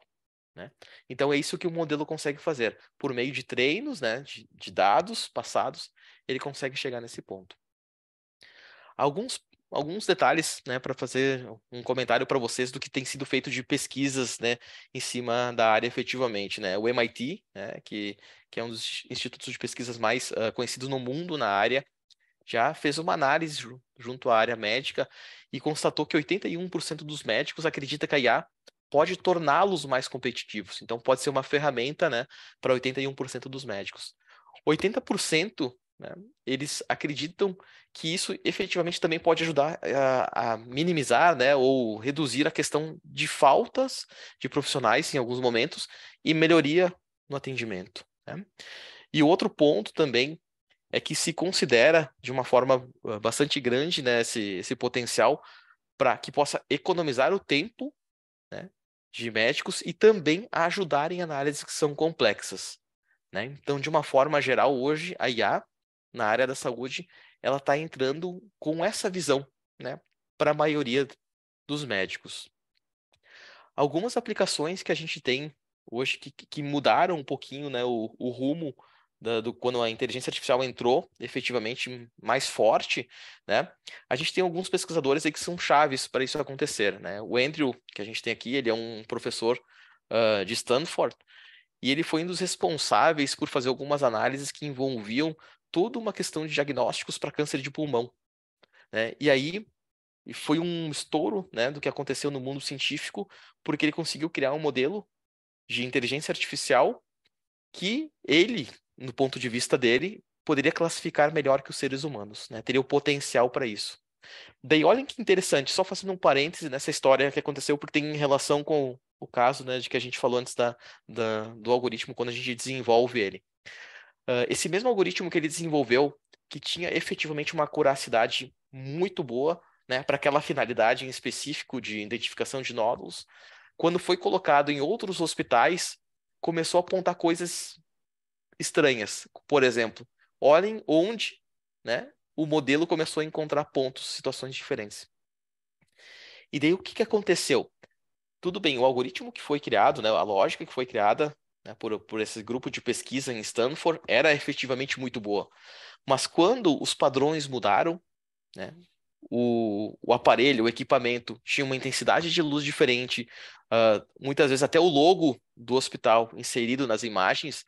né? Então é isso que o modelo consegue fazer. Por meio de treinos, né, de dados passados, ele consegue chegar nesse ponto. Alguns detalhes, né, para fazer um comentário para vocês do que tem sido feito de pesquisas, né, em cima da área efetivamente, né? O MIT, né, que é um dos institutos de pesquisas mais conhecidos no mundo na área, já fez uma análise junto à área médica e constatou que 81% dos médicos acredita que a IA pode torná-los mais competitivos. Então, pode ser uma ferramenta, né, para 81% dos médicos. 80%, né, eles acreditam que isso efetivamente também pode ajudar a minimizar, né, ou reduzir a questão de faltas de profissionais em alguns momentos e melhoria no atendimento, né? E outro ponto também é que se considera de uma forma bastante grande, né, esse potencial para que possa economizar o tempo, né, de médicos e também ajudar em análises que são complexas, né? Então, de uma forma geral, hoje a IA na área da saúde ela está entrando com essa visão, né, para a maioria dos médicos. Algumas aplicações que a gente tem hoje que mudaram um pouquinho, né, o rumo quando a inteligência artificial entrou efetivamente mais forte, né? A gente tem alguns pesquisadores aí que são chaves para isso acontecer, né? O Andrew, que a gente tem aqui, ele é um professor de Stanford, e ele foi um dos responsáveis por fazer algumas análises que envolviam toda uma questão de diagnósticos para câncer de pulmão, né? E aí foi um estouro, né, do que aconteceu no mundo científico, porque ele conseguiu criar um modelo de inteligência artificial que ele, no ponto de vista dele, poderia classificar melhor que os seres humanos, né? Teria o potencial para isso. Daí, olhem que interessante, só fazendo um parêntese nessa história que aconteceu, porque tem relação com o caso, né, de que a gente falou antes do algoritmo, quando a gente desenvolve ele. Esse mesmo algoritmo que ele desenvolveu, que tinha efetivamente uma acuracidade muito boa, né, para aquela finalidade em específico de identificação de nódulos, quando foi colocado em outros hospitais, começou a apontar coisas estranhas. Por exemplo, olhem onde, né, o modelo começou a encontrar pontos, situações diferentes. E daí o que aconteceu? Tudo bem, o algoritmo que foi criado, né, a lógica que foi criada, né, por esse grupo de pesquisa em Stanford era efetivamente muito boa. Mas quando os padrões mudaram, né, o aparelho, o equipamento tinha uma intensidade de luz diferente, muitas vezes até o logo do hospital inserido nas imagens,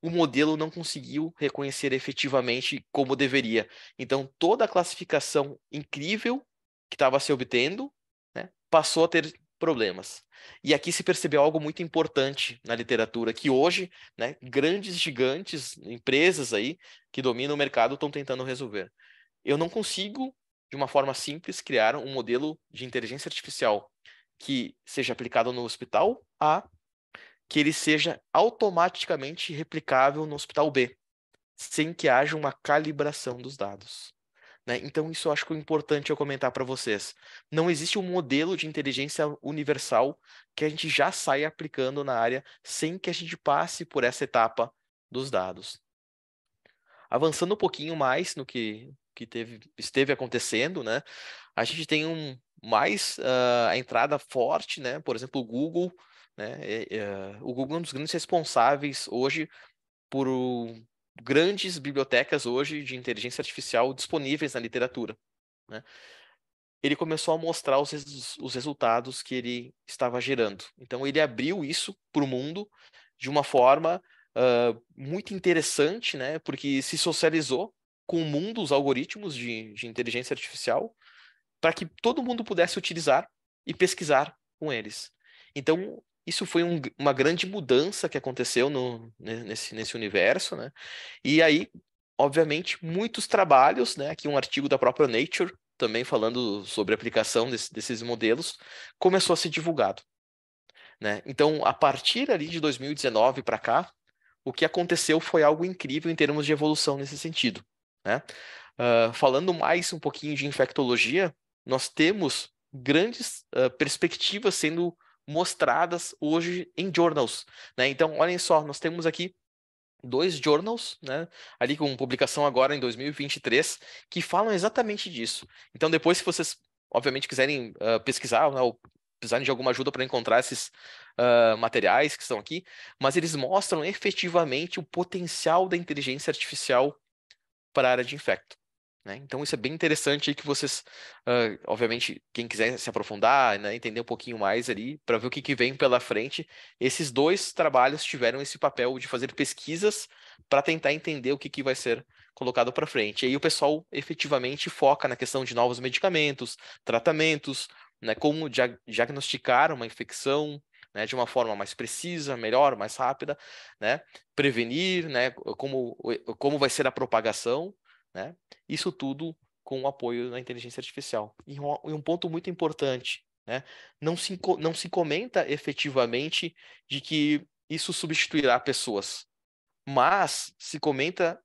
o modelo não conseguiu reconhecer efetivamente como deveria. Então, toda a classificação incrível que estava se obtendo, né, passou a ter problemas. E aqui se percebeu algo muito importante na literatura, que hoje, né, grandes gigantes, empresas aí que dominam o mercado estão tentando resolver. Eu não consigo, de uma forma simples, criar um modelo de inteligência artificial que seja aplicado no hospital A, que ele seja automaticamente replicável no hospital B, sem que haja uma calibração dos dados, né? Então, isso eu acho que é importante eu comentar para vocês. Não existe um modelo de inteligência universal que a gente já saia aplicando na área sem que a gente passe por essa etapa dos dados. Avançando um pouquinho mais no que esteve acontecendo, né? A gente tem a entrada forte, né? Por exemplo, o Google, né? O Google é um dos grandes responsáveis hoje por grandes bibliotecas hoje de inteligência artificial disponíveis na literatura, né? Ele começou a mostrar os resultados que ele estava gerando. Então, ele abriu isso para o mundo de uma forma muito interessante, né? Porque se socializou com o mundo os algoritmos de inteligência artificial para que todo mundo pudesse utilizar e pesquisar com eles. Então, isso foi uma grande mudança que aconteceu nesse universo, né? E aí, obviamente, muitos trabalhos, né? Aqui um artigo da própria Nature, também falando sobre a aplicação desses modelos, começou a ser divulgado, né? Então, a partir ali de 2019 para cá, o que aconteceu foi algo incrível em termos de evolução nesse sentido, né? Falando mais um pouquinho de infectologia, nós temos grandes perspectivas sendo mostradas hoje em journals, né? Então, olhem só, nós temos aqui 2 journals, né, ali com publicação agora em 2023, que falam exatamente disso. Então, depois, se vocês, obviamente, quiserem pesquisar, né, precisarem de alguma ajuda para encontrar esses materiais que estão aqui, mas eles mostram efetivamente o potencial da inteligência artificial para a área de infecto, né? Então isso é bem interessante aí que vocês, obviamente, quem quiser se aprofundar, né, entender um pouquinho mais ali, para ver o que vem pela frente, esses dois trabalhos tiveram esse papel de fazer pesquisas para tentar entender o que vai ser colocado para frente. E aí o pessoal efetivamente foca na questão de novos medicamentos, tratamentos, né, como diagnosticar uma infecção, né, de uma forma mais precisa, melhor, mais rápida, né, prevenir, né, como vai ser a propagação, né, isso tudo com o apoio da inteligência artificial. E um ponto muito importante, né, não se comenta efetivamente de que isso substituirá pessoas, mas se comenta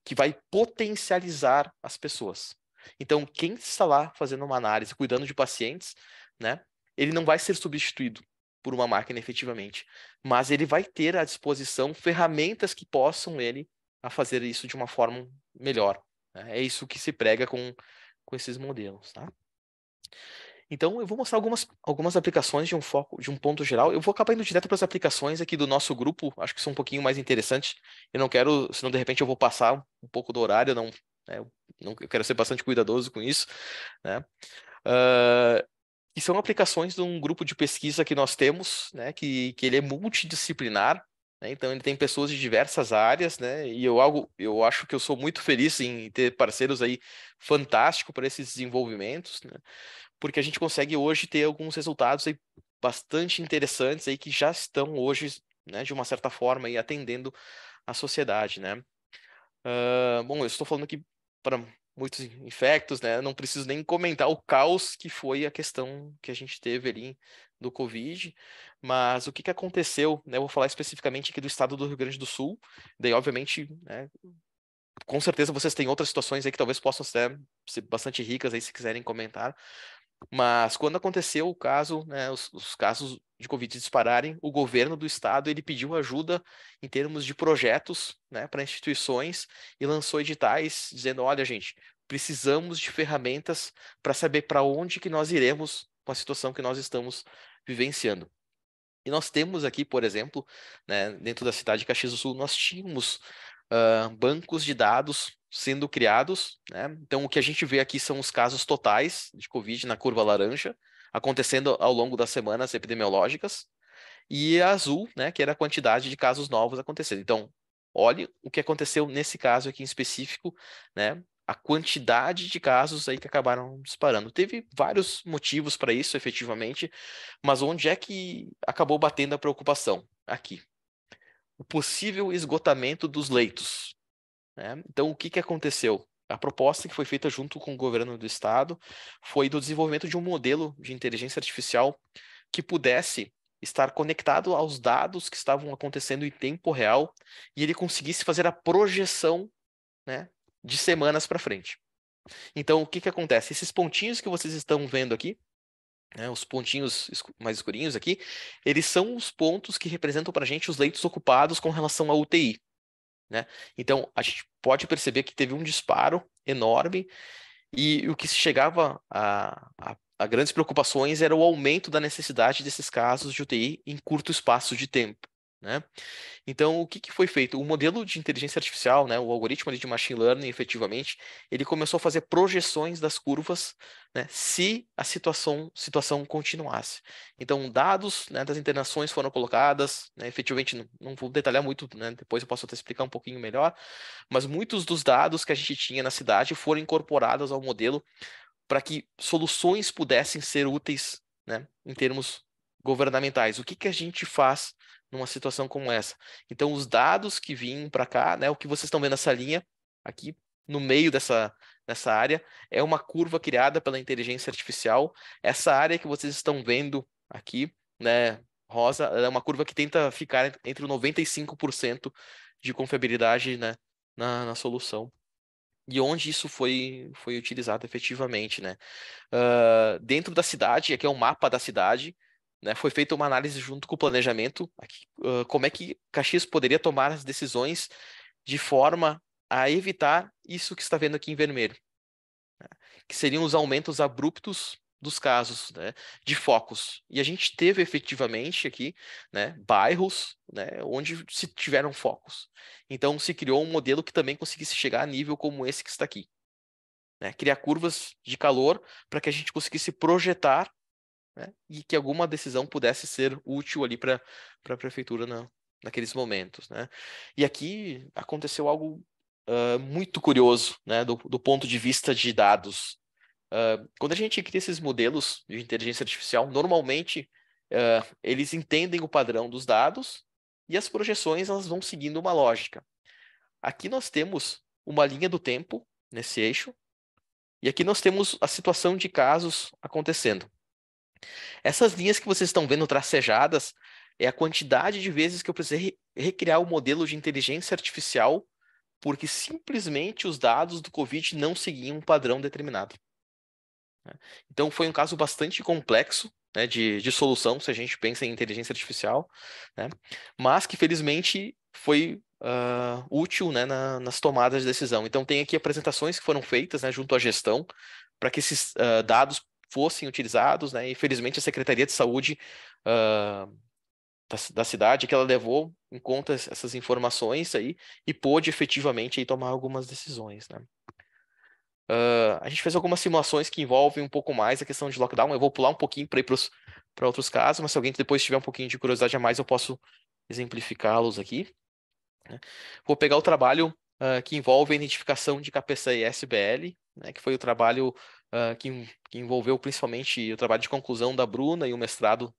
que vai potencializar as pessoas. Então, quem está lá fazendo uma análise, cuidando de pacientes, né, ele não vai ser substituído por uma máquina efetivamente, mas ele vai ter à disposição ferramentas que possam ele a fazer isso de uma forma melhor, né? É isso que se prega com esses modelos, tá? Então, eu vou mostrar algumas aplicações de um ponto geral. Eu vou acabar indo direto para as aplicações aqui do nosso grupo, acho que são um pouquinho mais interessantes. Eu não quero, senão de repente eu vou passar um pouco do horário, né, eu quero ser bastante cuidadoso com isso, né? Que são aplicações de um grupo de pesquisa que nós temos, né, que ele é multidisciplinar, né? Então ele tem pessoas de diversas áreas, né? E eu acho que eu sou muito feliz em ter parceiros aí fantásticos para esses desenvolvimentos, né? Porque a gente consegue hoje ter alguns resultados aí bastante interessantes aí que já estão hoje, né, de uma certa forma aí atendendo a sociedade, né? Bom, eu estou falando aqui para muitos infectos, né? Não preciso nem comentar o caos que foi a questão que a gente teve ali do Covid, mas o que aconteceu, né? Eu vou falar especificamente aqui do estado do Rio Grande do Sul, daí obviamente, né, com certeza vocês têm outras situações aí que talvez possam ser bastante ricas aí se quiserem comentar. Mas quando aconteceu o caso, né, os casos de Covid dispararem, o governo do estado ele pediu ajuda em termos de projetos, né, para instituições e lançou editais dizendo, olha, gente, precisamos de ferramentas para saber para onde que nós iremos com a situação que nós estamos vivenciando. E nós temos aqui, por exemplo, né, dentro da cidade de Caxias do Sul, nós tínhamos bancos de dados sendo criados, né? Então, o que a gente vê aqui são os casos totais de Covid na curva laranja, acontecendo ao longo das semanas epidemiológicas, e a azul, né, que era a quantidade de casos novos acontecendo. Então, olhe o que aconteceu nesse caso aqui em específico, né? A quantidade de casos aí que acabaram disparando. Teve vários motivos para isso, efetivamente, mas onde é que acabou batendo a preocupação? Aqui. O possível esgotamento dos leitos, né? Então, o que aconteceu? A proposta que foi feita junto com o governo do estado foi do desenvolvimento de um modelo de inteligência artificial que pudesse estar conectado aos dados que estavam acontecendo em tempo real e ele conseguisse fazer a projeção, né, de semanas para frente. Então, o que acontece? Esses pontinhos que vocês estão vendo aqui, né, os pontinhos mais escurinhos aqui, eles são os pontos que representam para a gente os leitos ocupados com relação à UTI. Né? Então, a gente pode perceber que teve um disparo enorme e o que se chegava a grandes preocupações era o aumento da necessidade desses casos de UTI em curto espaço de tempo, né? Então, o que foi feito? O modelo de inteligência artificial, né, o algoritmo ali de machine learning, efetivamente, ele começou a fazer projeções das curvas, né, se a situação continuasse. Então, dados, né, das internações foram colocadas, né, efetivamente, não vou detalhar muito, né, depois eu posso até explicar um pouquinho melhor, mas muitos dos dados que a gente tinha na cidade foram incorporados ao modelo para que soluções pudessem ser úteis, né, em termos governamentais. O que a gente faz numa situação como essa? Então, os dados que vêm para cá, né, o que vocês estão vendo nessa linha aqui no meio dessa área é uma curva criada pela inteligência artificial. Essa área que vocês estão vendo aqui, né, rosa, é uma curva que tenta ficar entre o 95% de confiabilidade, né, na solução. E onde isso foi utilizado efetivamente, né? Dentro da cidade, aqui é um mapa da cidade, né? Foi feita uma análise junto com o planejamento, aqui, como é que Caxias poderia tomar as decisões de forma a evitar isso que está vendo aqui em vermelho, né? Que seriam os aumentos abruptos dos casos, né, de focos. E a gente teve efetivamente aqui, né, bairros, né, onde se tiveram focos. Então se criou um modelo que também conseguisse chegar a nível como esse que está aqui, né, criar curvas de calor para que a gente conseguisse projetar, né, e que alguma decisão pudesse ser útil ali para a prefeitura naqueles momentos, né? E aqui aconteceu algo muito curioso, né, do ponto de vista de dados. Quando a gente cria esses modelos de inteligência artificial, normalmente eles entendem o padrão dos dados e as projeções elas vão seguindo uma lógica. Aqui nós temos uma linha do tempo nesse eixo e aqui nós temos a situação de casos acontecendo. Essas linhas que vocês estão vendo tracejadas é a quantidade de vezes que eu precisei recriar o modelo de inteligência artificial porque simplesmente os dados do Covid não seguiam um padrão determinado. Então foi um caso bastante complexo, né, de solução, se a gente pensa em inteligência artificial, né, mas que felizmente foi útil, né, nas tomadas de decisão. Então tem aqui apresentações que foram feitas, né, junto à gestão para que esses dados fossem utilizados, né, e felizmente a Secretaria de Saúde da cidade que ela levou em conta essas informações aí e pôde efetivamente aí, tomar algumas decisões, né. A gente fez algumas simulações que envolvem um pouco mais a questão de lockdown. Eu vou pular um pouquinho para ir para outros casos, mas se alguém depois tiver um pouquinho de curiosidade a mais, eu posso exemplificá-los aqui, né. Vou pegar o trabalho que envolve a identificação de KPC e SBL, né, que foi o trabalho que envolveu principalmente o trabalho de conclusão da Bruna e o mestrado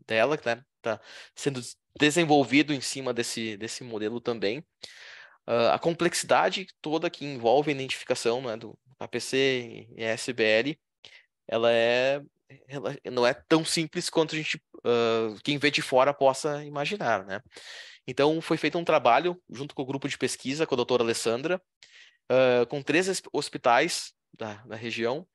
dela, que está sendo desenvolvido em cima desse modelo também. A complexidade toda que envolve a identificação, né, do KPC e SBL, ela não é tão simples quanto quem vê de fora possa imaginar, né? Então foi feito um trabalho junto com o grupo de pesquisa, com a doutora Alessandra, com 3 hospitais da região,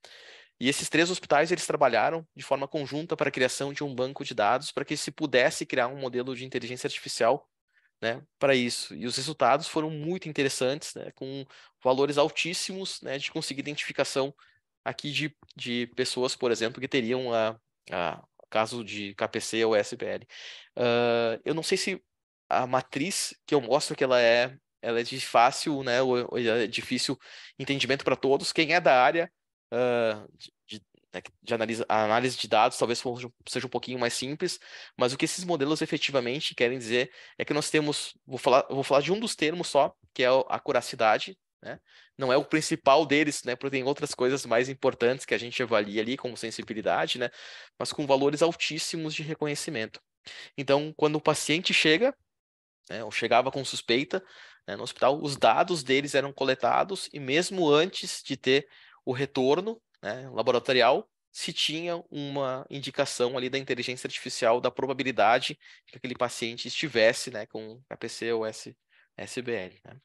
e esses 3 hospitais eles trabalharam de forma conjunta para a criação de um banco de dados para que se pudesse criar um modelo de inteligência artificial, né, para isso. E os resultados foram muito interessantes, né, com valores altíssimos, né, de conseguir identificação aqui de pessoas, por exemplo, que teriam caso de KPC ou SBL. Eu não sei se a matriz que eu mostro que ela é de fácil, né, ou é difícil entendimento para todos. Quem é da área de análise de dados talvez seja um pouquinho mais simples, mas o que esses modelos efetivamente querem dizer é que nós temos, vou falar de um dos termos só, que é a curacidade, né? Não é o principal deles, né, porque tem outras coisas mais importantes que a gente avalia ali, como sensibilidade, né, mas com valores altíssimos de reconhecimento. Então, quando o paciente chega, né, ou chegava com suspeita, né, no hospital, os dados deles eram coletados e mesmo antes de ter o retorno, né, laboratorial, se tinha uma indicação ali da inteligência artificial da probabilidade que aquele paciente estivesse, né, com KPC ou SBL, né.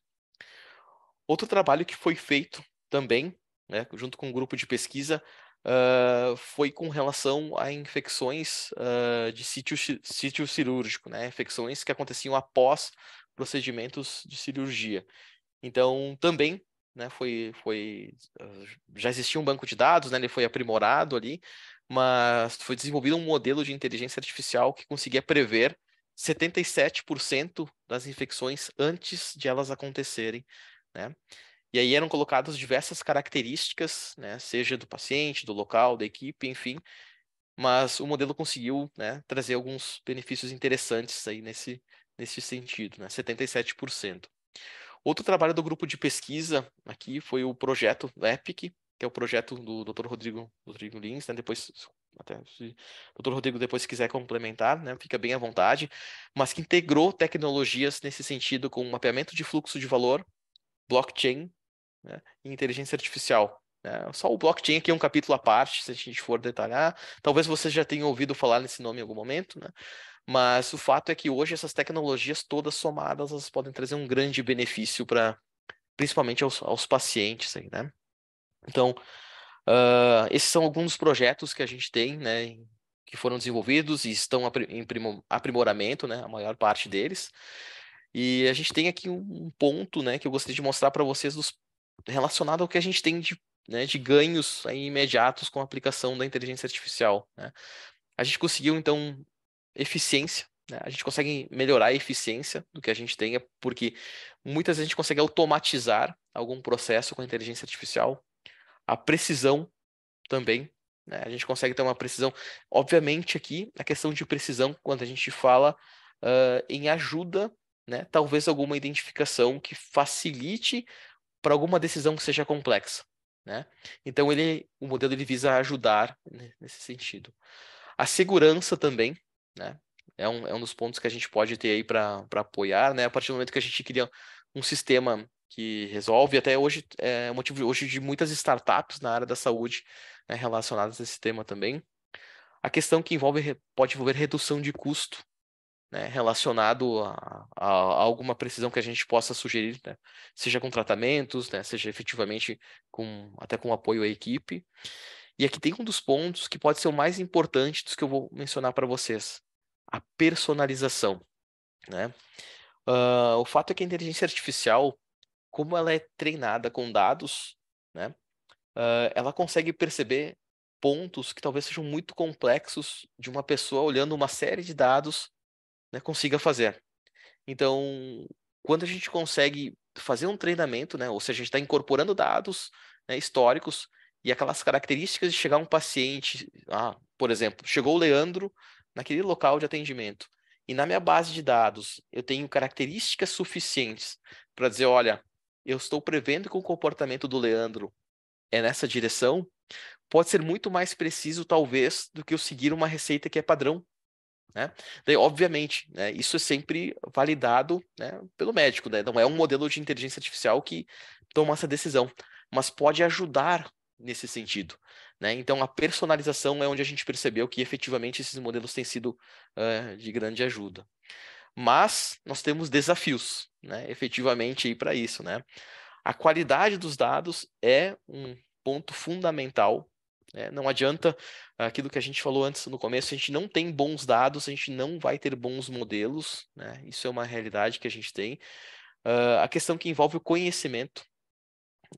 Outro trabalho que foi feito também, né, junto com um grupo de pesquisa, foi com relação a infecções de sítio cirúrgico, né, infecções que aconteciam após procedimentos de cirurgia. Então, também, né, já existia um banco de dados, né, ele foi aprimorado ali, mas foi desenvolvido um modelo de inteligência artificial que conseguia prever 77% das infecções antes de elas acontecerem, né? E aí eram colocadas diversas características, né, seja do paciente, do local, da equipe, enfim, mas o modelo conseguiu, né, trazer alguns benefícios interessantes aí nesse sentido, né, 77%. Outro trabalho do grupo de pesquisa aqui foi o projeto EPIC, que é o projeto do Dr. Rodrigo Lins, né, depois, até se o Dr. Rodrigo depois se quiser complementar, né, fica bem à vontade, mas que integrou tecnologias nesse sentido com mapeamento de fluxo de valor, blockchain, né, e inteligência artificial. Né? Só o blockchain aqui é um capítulo à parte, se a gente for detalhar. Talvez você já tenha ouvido falar nesse nome em algum momento, né? Mas o fato é que hoje essas tecnologias todas somadas elas podem trazer um grande benefício principalmente aos pacientes aí, né? Então, esses são alguns dos projetos que a gente tem, né, que foram desenvolvidos e estão em aprimoramento, né, a maior parte deles. E a gente tem aqui um ponto, né, que eu gostaria de mostrar para vocês relacionado ao que a gente tem né, de ganhos aí imediatos com a aplicação da inteligência artificial, né? A gente conseguiu, então, eficiência, né? A gente consegue melhorar a eficiência do que a gente tem, porque muitas vezes a gente consegue automatizar algum processo com a inteligência artificial, a precisão também, né? A gente consegue ter uma precisão. Obviamente, aqui, a questão de precisão, quando a gente fala em ajuda, né? Talvez alguma identificação que facilite para alguma decisão que seja complexa, né? Então, o modelo ele visa ajudar, né, nesse sentido. A segurança também, né? É um dos pontos que a gente pode ter aí para apoiar, né? A partir do momento que a gente cria um sistema que resolve, até hoje é motivo hoje de muitas startups na área da saúde, né, relacionadas a esse tema também. A questão que pode envolver redução de custo, né, relacionado a alguma precisão que a gente possa sugerir, né, seja com tratamentos, né, seja efetivamente até com apoio à equipe. E aqui tem um dos pontos que pode ser o mais importante dos que eu vou mencionar para vocês: a personalização, né? O fato é que a inteligência artificial, como ela é treinada com dados, né, ela consegue perceber pontos que talvez sejam muito complexos de uma pessoa olhando uma série de dados, né, consiga fazer. Então, quando a gente consegue fazer um treinamento, né, ou seja, a gente está incorporando dados, né, históricos e aquelas características de chegar um paciente, por exemplo, chegou o Leandro naquele local de atendimento, e na minha base de dados eu tenho características suficientes para dizer, olha, eu estou prevendo que o comportamento do Leandro é nessa direção, pode ser muito mais preciso, talvez, do que eu seguir uma receita que é padrão, né? Daí, obviamente, né, isso é sempre validado, né, pelo médico, né? Não é um modelo de inteligência artificial que toma essa decisão, mas pode ajudar nesse sentido, né? Então, a personalização é onde a gente percebeu que efetivamente esses modelos têm sido de grande ajuda. Mas nós temos desafios, né, efetivamente para isso, né? A qualidade dos dados é um ponto fundamental, né? Não adianta aquilo que a gente falou antes no começo, a gente não tem bons dados, a gente não vai ter bons modelos, né? Isso é uma realidade que a gente tem. A questão que envolve o conhecimento.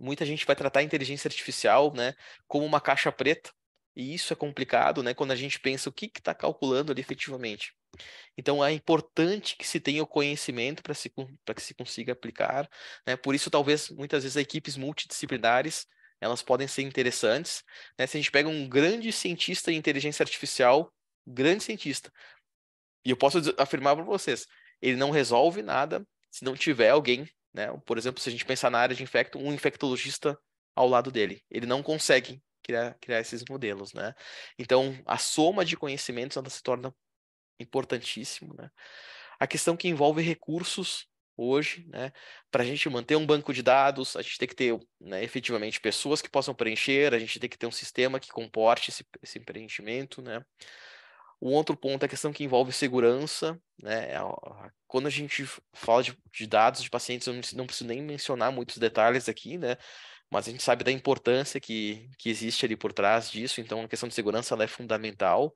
Muita gente vai tratar a inteligência artificial, né, como uma caixa preta, e isso é complicado, né, quando a gente pensa o que está calculando ali efetivamente. Então é importante que se tenha o conhecimento para que se consiga aplicar, né? Por isso talvez muitas vezes equipes multidisciplinares elas podem ser interessantes, né? Se a gente pega um grande cientista em inteligência artificial, grande cientista, e eu posso afirmar para vocês, ele não resolve nada se não tiver alguém, né? Por exemplo, se a gente pensar na área de um infectologista ao lado dele, ele não consegue criar esses modelos, né? Então a soma de conhecimentos ela se torna importantíssimo, né? A questão que envolve recursos hoje, né? Para a gente manter um banco de dados, a gente tem que ter, né, efetivamente pessoas que possam preencher, a gente tem que ter um sistema que comporte esse preenchimento, né? Um outro ponto é a questão que envolve segurança, né? Quando a gente fala de dados de pacientes, eu não preciso nem mencionar muitos detalhes aqui, né? Mas a gente sabe da importância que existe ali por trás disso, então a questão de segurança ela é fundamental.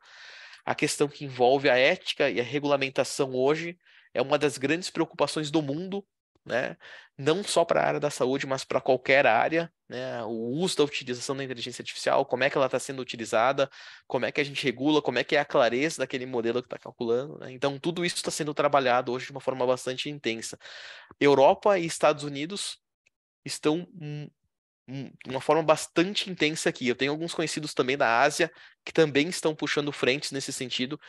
A questão que envolve a ética e a regulamentação hoje é uma das grandes preocupações do mundo, né? Não só para a área da saúde, mas para qualquer área, né? O uso da utilização da inteligência artificial, como é que ela está sendo utilizada, como é que a gente regula, como é que é a clareza daquele modelo que está calculando, né? Então, tudo isso está sendo trabalhado hoje de uma forma bastante intensa. Europa e Estados Unidos estão de uma forma bastante intensa aqui. Eu tenho alguns conhecidos também da Ásia que também estão puxando frentes nesse sentido,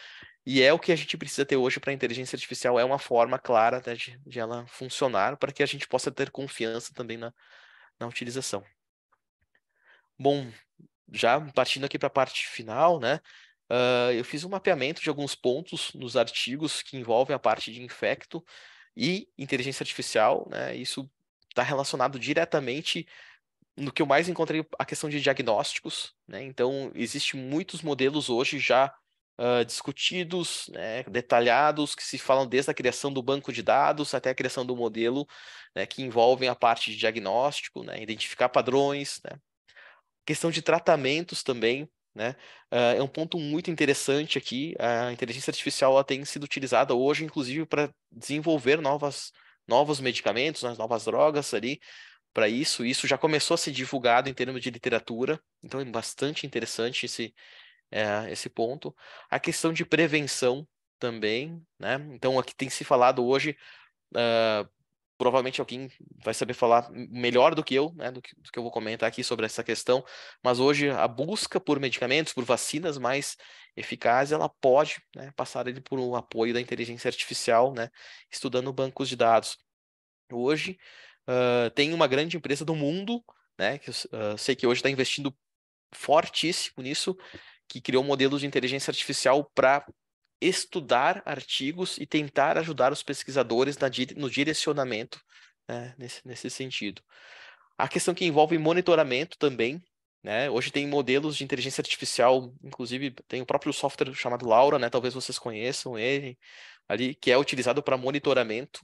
e é o que a gente precisa ter hoje para a inteligência artificial, é uma forma clara, né, de ela funcionar para que a gente possa ter confiança também na utilização. Bom, já partindo aqui para a parte final, né, eu fiz um mapeamento de alguns pontos nos artigos que envolvem a parte de infecto e inteligência artificial, né, isso está relacionado diretamente no que eu mais encontrei a questão de diagnósticos, né? Então, existem muitos modelos hoje já discutidos, né, detalhados, que se falam desde a criação do banco de dados até a criação do modelo, né, que envolvem a parte de diagnóstico, né, identificar padrões, né? Questão de tratamentos também, né? É um ponto muito interessante aqui. A inteligência artificial ela tem sido utilizada hoje, inclusive, para desenvolver novos medicamentos, novas drogas ali, para isso. Isso já começou a ser divulgado em termos de literatura, então é bastante interessante esse ponto. A questão de prevenção também, né? Então, aqui tem se falado hoje, provavelmente alguém vai saber falar melhor do que eu, né? Do que eu vou comentar aqui sobre essa questão, mas hoje a busca por medicamentos, por vacinas mais eficazes, ela pode, né, passar ali por um apoio da inteligência artificial, né? Estudando bancos de dados. Hoje, tem uma grande empresa do mundo, né? Que eu sei que hoje está investindo fortíssimo nisso, que criou modelos de inteligência artificial para estudar artigos e tentar ajudar os pesquisadores no direcionamento, né, nesse sentido. A questão que envolve monitoramento também, né? Hoje tem modelos de inteligência artificial, inclusive tem o próprio software chamado Laura, né? Talvez vocês conheçam ele ali, que é utilizado para monitoramento,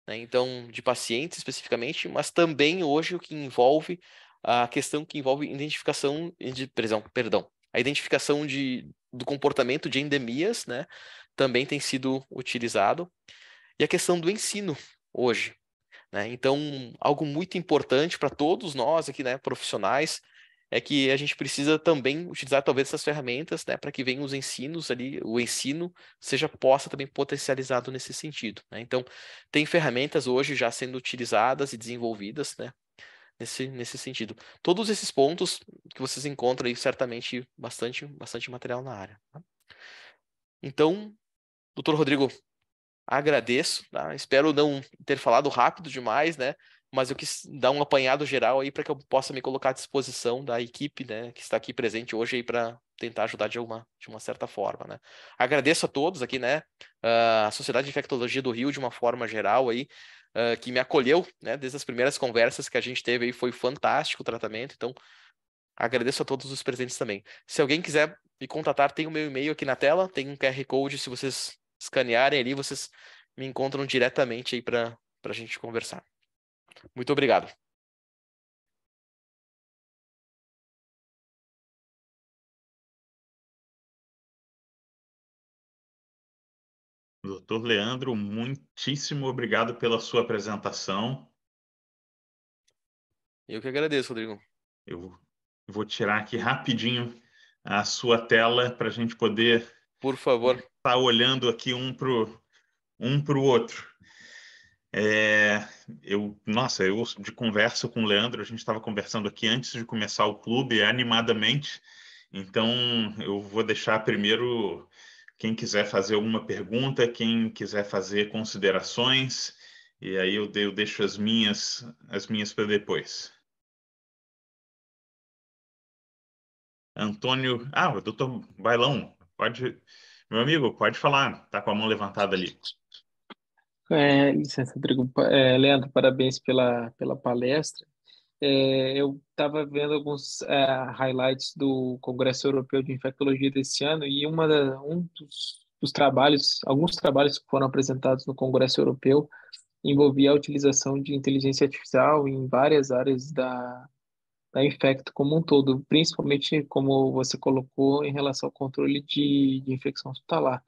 né? Então, de pacientes especificamente, mas também hoje o que envolve a questão que envolve identificação a identificação do comportamento de endemias, né? Também tem sido utilizado. E a questão do ensino hoje, né? Então, algo muito importante para todos nós aqui, né, profissionais, é que a gente precisa também utilizar talvez essas ferramentas, né, para que venham os ensinos ali, o ensino possa também potencializado nesse sentido, né? Então, tem ferramentas hoje já sendo utilizadas e desenvolvidas, né, nesse sentido. Todos esses pontos que vocês encontram aí, certamente bastante material na área, tá? Então, doutor Rodrigo, agradeço, tá? Espero não ter falado rápido demais, né? Mas eu quis dar um apanhado geral aí para que eu possa me colocar à disposição da equipe, né, que está aqui presente hoje aí para tentar ajudar de uma certa forma, né? Agradeço a todos aqui, né? A Sociedade de Infectologia do Rio, de uma forma geral aí, que me acolheu, né? Desde as primeiras conversas que a gente teve aí, foi fantástico o tratamento. Então, agradeço a todos os presentes também. Se alguém quiser me contatar, tem o meu e-mail aqui na tela, tem um QR Code, se vocês escanearem ali, vocês me encontram diretamente aí para a gente conversar. Muito obrigado. Doutor Leandro, muitíssimo obrigado pela sua apresentação. Eu que agradeço, Rodrigo. Eu vou tirar aqui rapidinho a sua tela para a gente poder, por favor, estar olhando aqui um para o outro. Eu de conversa com o Leandro, a gente estava conversando aqui antes de começar o clube, animadamente. Então, eu vou deixar primeiro quem quiser fazer alguma pergunta, quem quiser fazer considerações, e aí eu deixo as minhas para depois. Antônio, o doutor Bailão, meu amigo, pode falar, tá com a mão levantada ali. Licença, Rodrigo. Leandro, parabéns pela palestra. Eu estava vendo alguns highlights do Congresso Europeu de Infectologia desse ano e dos trabalhos, alguns trabalhos que foram apresentados no Congresso Europeu envolvia a utilização de inteligência artificial em várias áreas da Infecto como um todo, principalmente, como você colocou, em relação ao controle de infecção hospitalar.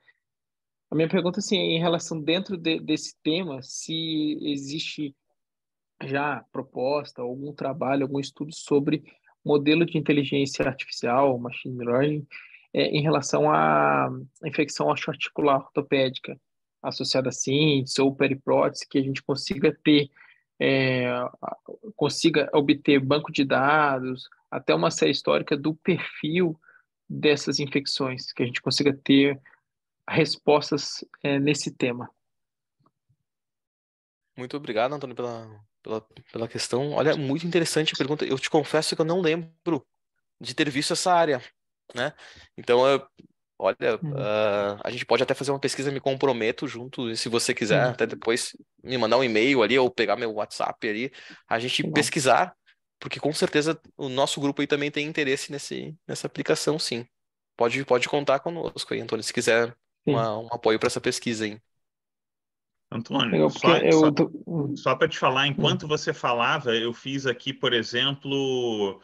A minha pergunta, assim, é em relação dentro desse tema, se existe já proposta, algum trabalho, algum estudo sobre modelo de inteligência artificial, machine learning, em relação à infecção osteoarticular ortopédica associada a síntese ou periprótese, que a gente consiga é, consiga obter banco de dados, até uma série histórica do perfil dessas infecções, que a gente consiga ter respostas nesse tema. Muito obrigado, Antônio, pela questão. Olha, muito interessante a pergunta. Eu te confesso que eu não lembro de ter visto essa área, né? Então, olha, a gente pode até fazer uma pesquisa, me comprometo junto, e se você quiser, até depois me mandar um e-mail ali, ou pegar meu WhatsApp ali, a gente pesquisar, porque com certeza o nosso grupo aí também tem interesse nessa aplicação, sim. Pode contar conosco aí, Antônio, se quiser um apoio para essa pesquisa aí. Antônio, só para te falar, enquanto você falava, eu fiz aqui, por exemplo,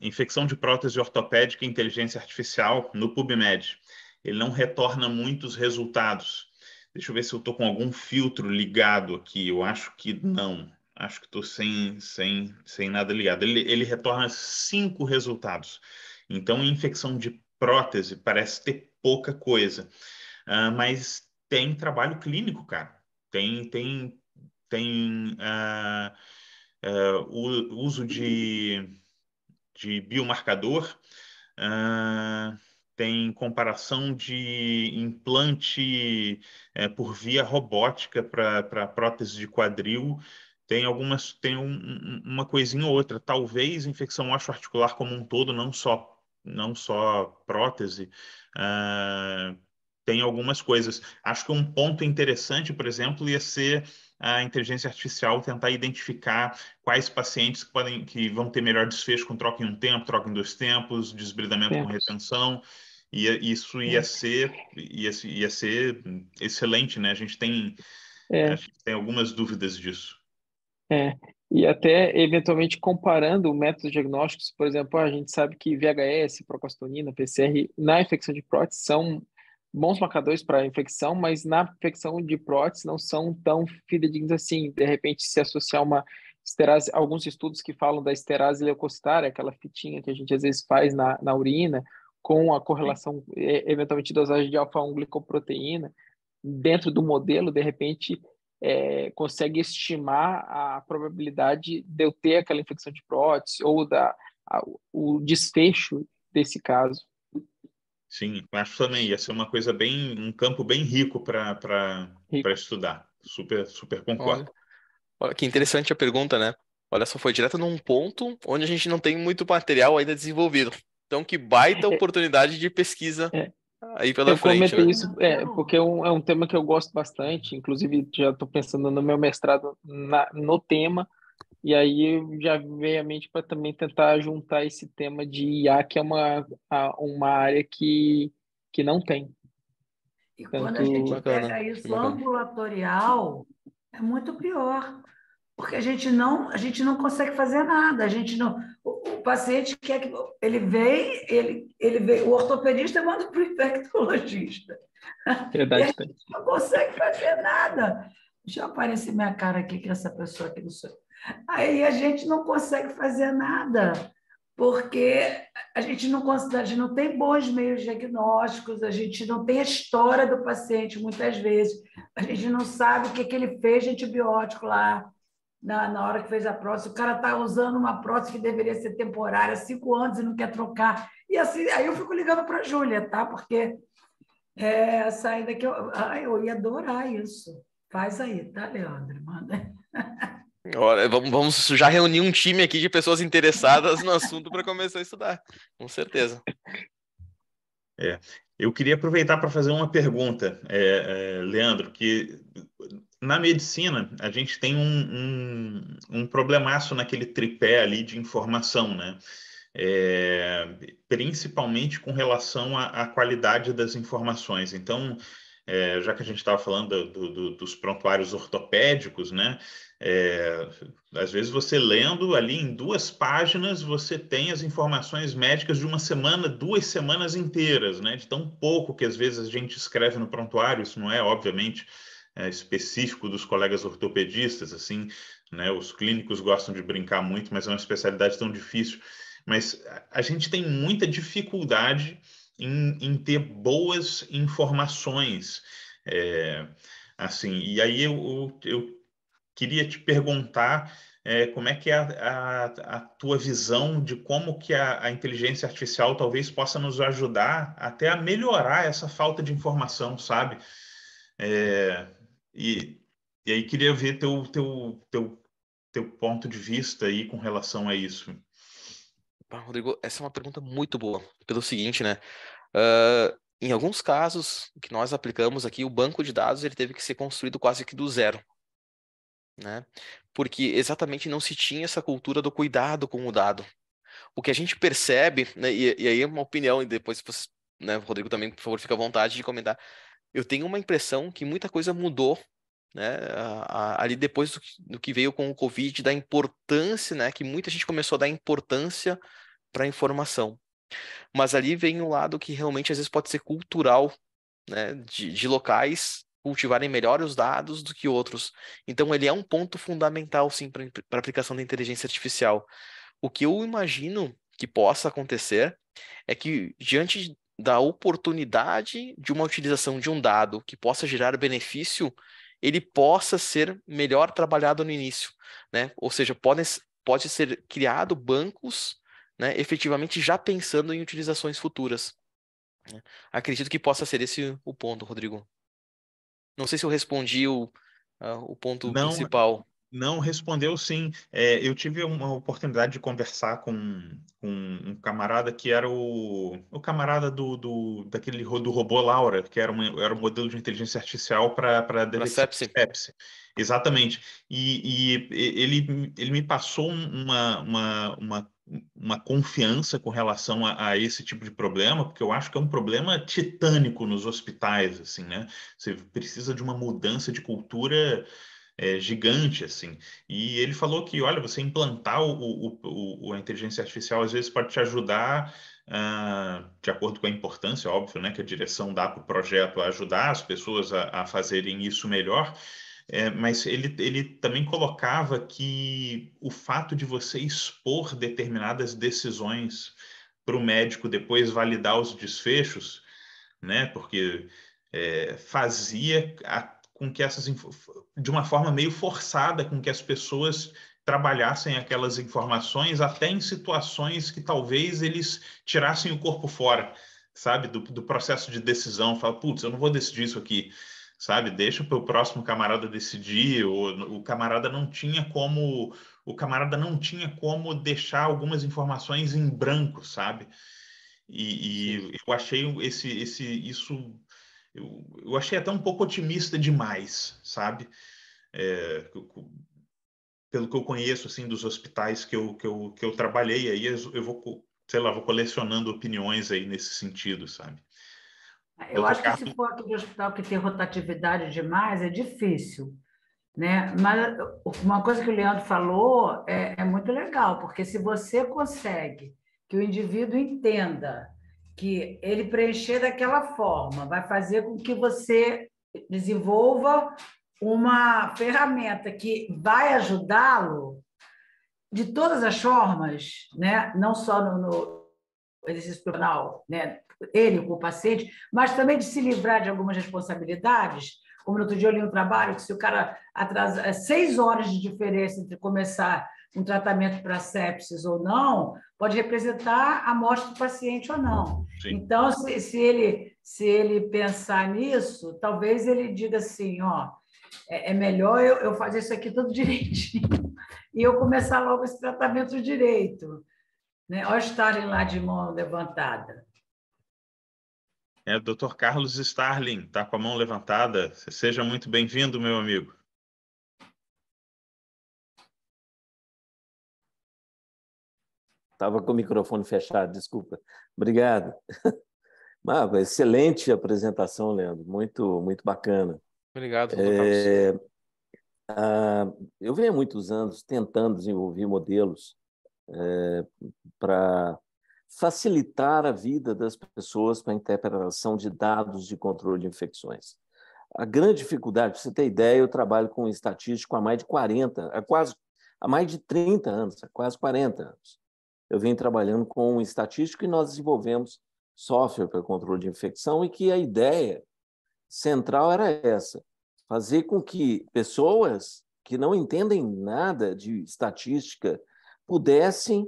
infecção de prótese ortopédica e inteligência artificial no PubMed. Ele não retorna muitos resultados. Deixa eu ver se eu estou com algum filtro ligado aqui. Eu acho que não. Acho que estou sem nada ligado. Ele retorna 5 resultados. Então, infecção de prótese parece ter pouca coisa. Mas tem trabalho clínico, cara. Tem o uso de biomarcador. Ah, tem comparação de implante por via robótica para prótese de quadril. Tem uma coisinha ou outra. Talvez infecção osteoarticular como um todo, não só prótese. ah, Tem algumas coisas. Acho que um ponto interessante, por exemplo, ia ser a inteligência artificial tentar identificar quais pacientes que vão ter melhor desfecho com troca em um tempo, troca em 2 tempos, desbridamento com Tempos. retenção. Isso ia ser excelente, né? A É, gente tem algumas dúvidas disso. é. E até, eventualmente, comparando métodos diagnósticos, por exemplo, a gente sabe que VHS, procalcitonina, PCR, na infecção de prótese são bons marcadores para a infecção, mas na infecção de prótese não são tão fidedignos assim. De repente, se associar uma esterase, alguns estudos que falam da esterase leucocitária, aquela fitinha que a gente às vezes faz na urina, com a correlação, eventualmente, dosagem de alfa-1 glicoproteína, dentro do modelo, de repente consegue estimar a probabilidade de eu ter aquela infecção de prótese ou o desfecho desse caso. Sim, acho também ia ser um campo bem rico para Rico. estudar. Super, super concordo. Olha, olha que interessante a pergunta, né? Olha só, foi direto num ponto onde a gente não tem muito material ainda desenvolvido. Então, que baita oportunidade de pesquisa É, aí pela eu frente, comentei né? isso porque é um tema que eu gosto bastante, inclusive já estou pensando no meu mestrado no tema, e aí já veio à mente para também tentar juntar esse tema de IA, que é uma área que não tem. E quando a gente Tanto. Bacana, pega que isso bacana. ambulatorial, é muito pior, porque a gente não consegue fazer nada. A gente não, o paciente quer que ele vem, o ortopedista manda para o infectologista. E a Verdade, gente não consegue fazer nada. Deixa eu aparecer minha cara aqui, que essa pessoa aqui do seu. Aí a gente não consegue fazer nada, porque a gente não tem bons meios diagnósticos, a gente não tem a história do paciente, muitas vezes. A gente não sabe o que ele fez de antibiótico lá na hora que fez a prótese. O cara está usando uma prótese que deveria ser temporária há 5 anos e não quer trocar. E assim, aí eu fico ligando para a Júlia, tá? Porque essa ainda que eu ia adorar isso. Faz aí, tá, Leandro? Manda. Olha, vamos já reunir um time aqui de pessoas interessadas no assunto para começar a estudar, com certeza. Eu queria aproveitar para fazer uma pergunta, Leandro, que na medicina a gente tem um problemaço naquele tripé ali de informação, né? Principalmente com relação à qualidade das informações. Então, já que a gente estava falando dos prontuários ortopédicos, né? É, Às vezes você lendo ali em 2 páginas, você tem as informações médicas de uma semana, 2 semanas inteiras, né? De tão pouco que às vezes a gente escreve no prontuário, isso não é, obviamente, específico dos colegas ortopedistas, assim, né? Os clínicos gostam de brincar muito, mas é uma especialidade tão difícil. Mas a gente tem muita dificuldade em ter boas informações. É, assim, e aí eu queria te perguntar como é que é a tua visão de como que a inteligência artificial talvez possa nos ajudar até a melhorar essa falta de informação, sabe? É, e, e aí queria ver teu ponto de vista aí com relação a isso. Rodrigo, essa é uma pergunta muito boa, pelo seguinte, né? Em alguns casos que nós aplicamos aqui, o banco de dados ele teve que ser construído quase que do zero, né? Porque exatamente não se tinha essa cultura do cuidado com o dado. O que a gente percebe, né, e aí é uma opinião, e depois você, né, Rodrigo também, por favor, fica à vontade de comentar. Eu tenho uma impressão que muita coisa mudou, né, ali depois do que veio com o Covid, da importância, né, que muita gente começou a dar importância para a informação. Mas ali vem um lado que realmente às vezes pode ser cultural, né, de locais cultivarem melhor os dados do que outros. Então, ele é um ponto fundamental, sim, para a aplicação da inteligência artificial. O que eu imagino que possa acontecer é que, diante da oportunidade de uma utilização de um dado que possa gerar benefício, ele possa ser melhor trabalhado no início, né? Ou seja, pode ser criado bancos, né, efetivamente já pensando em utilizações futuras, né? Acredito que possa ser esse o ponto, Rodrigo. Não sei se eu respondi o ponto Não, principal. não respondeu sim. Eu tive uma oportunidade de conversar com um camarada que era o camarada do robô Laura, que era um modelo de inteligência artificial para Para detecção de sepse. sepse. Exatamente. E ele me passou uma confiança com relação a esse tipo de problema, porque eu acho que é um problema titânico nos hospitais, assim, né? Você precisa de uma mudança de cultura gigante, assim. E ele falou que, olha, você implantar a inteligência artificial às vezes pode te ajudar, de acordo com a importância, óbvio, né, que a direção dá para o projeto, a ajudar as pessoas a fazerem isso melhor. Mas ele também colocava que o fato de você expor determinadas decisões para o médico depois validar os desfechos, né? Porque fazia com que de uma forma meio forçada, com que as pessoas trabalhassem aquelas informações até em situações que talvez eles tirassem o corpo fora, sabe? Do processo de decisão. Fala, putz, eu não vou decidir isso aqui, sabe? Deixa para o próximo camarada decidir. O camarada não tinha como... O camarada não tinha como deixar algumas informações em branco, sabe? E eu achei isso eu achei até um pouco otimista demais, sabe? Pelo que eu conheço assim dos hospitais que eu trabalhei aí, eu vou, sei lá, vou colecionando opiniões aí nesse sentido, sabe? Eu Doutor acho que se Carlos, for aquele hospital que tem rotatividade demais, é difícil, né? Mas uma coisa que o Leandro falou é muito legal, porque se você consegue que o indivíduo entenda que ele preencher daquela forma vai fazer com que você desenvolva uma ferramenta que vai ajudá-lo de todas as formas, né? Não só no exercício profissional, né? Ele com o paciente, mas também de se livrar de algumas responsabilidades. Como no outro dia eu li um trabalho que se o cara atrasa 6 horas de diferença entre começar um tratamento para sepsis ou não, pode representar a morte do paciente ou não. sim. Então, se ele pensar nisso, talvez ele diga assim, ó, é melhor eu fazer isso aqui tudo direitinho e eu começar logo esse tratamento direito, né? Olha estarem lá de mão levantada. Dr. Carlos Starling, está com a mão levantada. Seja muito bem-vindo, meu amigo. Estava com o microfone fechado, desculpa. Obrigado. Excelente apresentação, Leandro. Muito, muito bacana. Obrigado, doutor Carlos. Eu venho há muitos anos tentando desenvolver modelos para facilitar a vida das pessoas para a interpretação de dados de controle de infecções. A grande dificuldade, para você ter ideia, eu trabalho com estatístico há mais de 40, há mais de 30 anos, há quase 40 anos. Eu venho trabalhando com estatístico e nós desenvolvemos software para controle de infecção e que a ideia central era essa, fazer com que pessoas que não entendem nada de estatística pudessem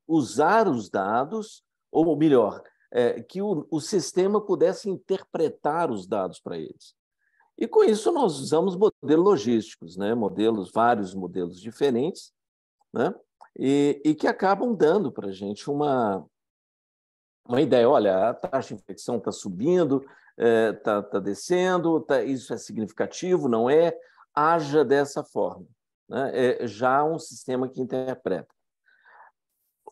usar os dados, ou melhor, que o sistema pudesse interpretar os dados para eles. E com isso nós usamos modelos logísticos, né? Vários modelos diferentes, né? E que acabam dando para a gente uma ideia. Olha, a taxa de infecção está subindo, está descendo, isso é significativo, não é? Haja dessa forma, né? É já um sistema que interpreta.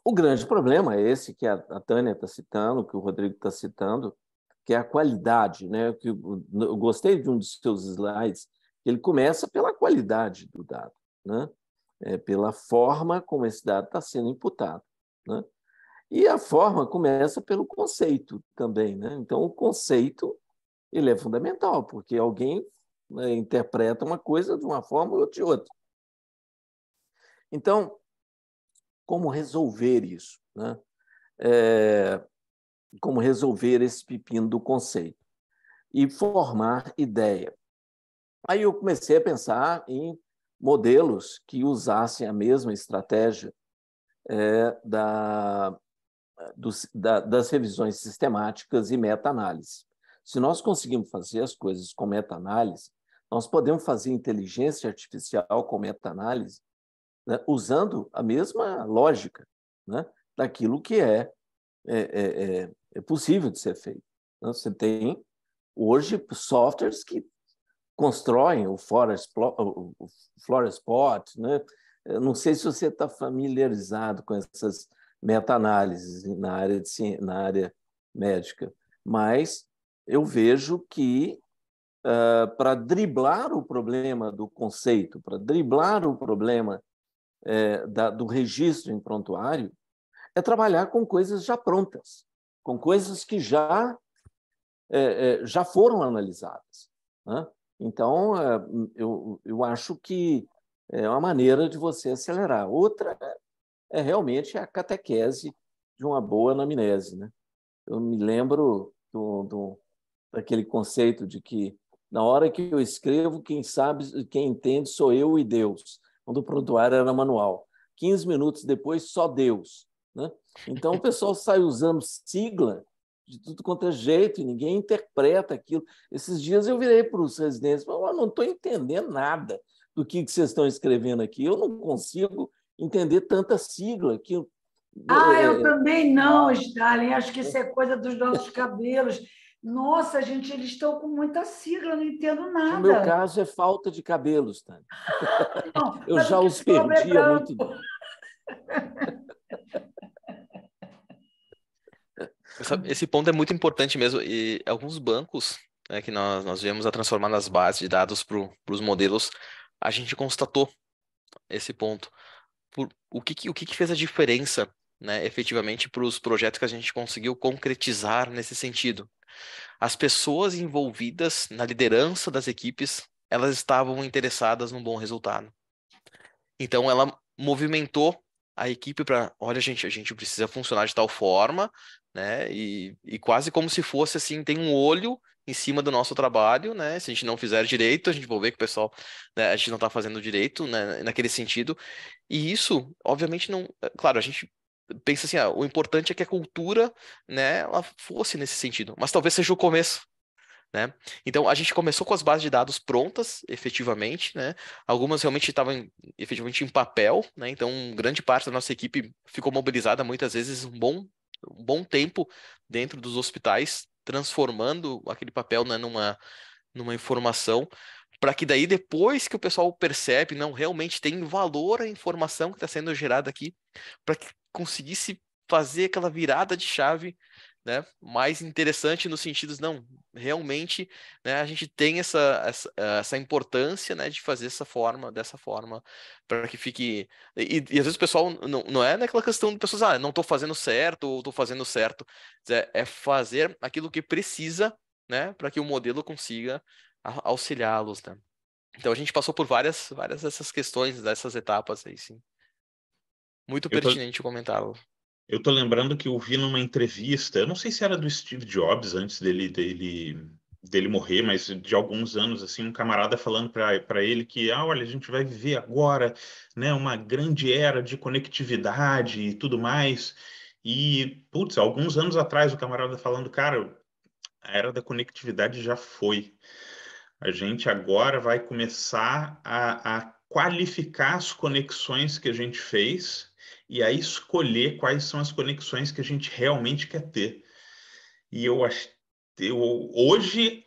O grande problema é esse que a Tânia está citando, que o Rodrigo está citando, que é a qualidade, né? Eu gostei de um dos seus slides, que ele começa pela qualidade do dado, né? Pela forma como esse dado está sendo imputado, né? E a forma começa pelo conceito também, né? Então, o conceito ele é fundamental, porque alguém, né, interpreta uma coisa de uma forma ou de outra. Então, como resolver isso, né? Como resolver esse pepino do conceito e formar ideia. Aí eu comecei a pensar em modelos que usassem a mesma estratégia das revisões sistemáticas e meta-análise. Se nós conseguimos fazer as coisas com meta-análise, nós podemos fazer inteligência artificial com meta-análise, né, usando a mesma lógica, né, daquilo que é possível de ser feito. Você tem, hoje, softwares que constroem o Florespot, né? Eu não sei se você está familiarizado com essas meta-análises na área médica, mas eu vejo que para driblar o problema do conceito, para driblar o problema do registro em prontuário, é trabalhar com coisas já prontas, com coisas que já foram analisadas, né? Então, eu acho que é uma maneira de você acelerar. Outra é realmente a catequese de uma boa anamnese, né? Eu me lembro daquele conceito de que, na hora que eu escrevo, quem sabe, quem entende sou eu e Deus, quando o prontuário era manual. 15 minutos depois, só Deus, né? Então, o pessoal sai usando sigla de tudo quanto é jeito e ninguém interpreta aquilo. Esses dias eu virei para os residentes e falei, eu não estou entendendo nada do que vocês estão escrevendo aqui. Eu não consigo entender tanta sigla que eu também não, Stalin. Acho que isso é coisa dos nossos cabelos. Nossa, gente, eles estão com muita sigla, eu não entendo nada. No meu caso, é falta de cabelos, Tânia. Não, eu já os perdi há muito tempo. Esse ponto é muito importante mesmo. E alguns bancos, né, que nós viemos a transformar nas bases de dados para os modelos, a gente constatou esse ponto. O que fez a diferença, né, efetivamente, para os projetos que a gente conseguiu concretizar nesse sentido? As pessoas envolvidas na liderança das equipes, elas estavam interessadas num bom resultado. Então, ela movimentou a equipe para, olha, a gente precisa funcionar de tal forma, né? E quase como se fosse assim, tem um olho em cima do nosso trabalho, né? Se a gente não fizer direito, a gente vai ver que o pessoal, né, a gente não está fazendo direito, né, naquele sentido. E isso, obviamente, não. Claro, a gente pensa assim, o importante é que a cultura, né, ela fosse nesse sentido, mas talvez seja o começo. Né? Então, a gente começou com as bases de dados prontas, efetivamente, né? Algumas realmente estavam efetivamente em papel, né? Então, grande parte da nossa equipe ficou mobilizada muitas vezes um bom tempo dentro dos hospitais, transformando aquele papel, né, numa informação, para que daí, depois que o pessoal percebe, não, realmente tem valor a informação que está sendo gerada aqui, para que conseguisse fazer aquela virada de chave, né, mais interessante no sentido, não, realmente, né, a gente tem essa importância, né, de fazer dessa forma, para que fique... E às vezes o pessoal não é naquela questão de pessoas, não estou fazendo certo, ou estou fazendo certo. É fazer aquilo que precisa, né, para que o modelo consiga auxiliá-los, né? Então a gente passou por várias dessas questões, dessas etapas aí, sim. Muito Eu tô, pertinente o comentário. eu tô lembrando que eu vi numa entrevista, eu não sei se era do Steve Jobs antes dele morrer, mas de alguns anos assim, um camarada falando para ele que, olha, a gente vai viver agora, né, uma grande era de conectividade e tudo mais. E, putz, alguns anos atrás o camarada falando, cara, a era da conectividade já foi. A gente agora vai começar a qualificar as conexões que a gente fez e a escolher quais são as conexões que a gente realmente quer ter. E eu hoje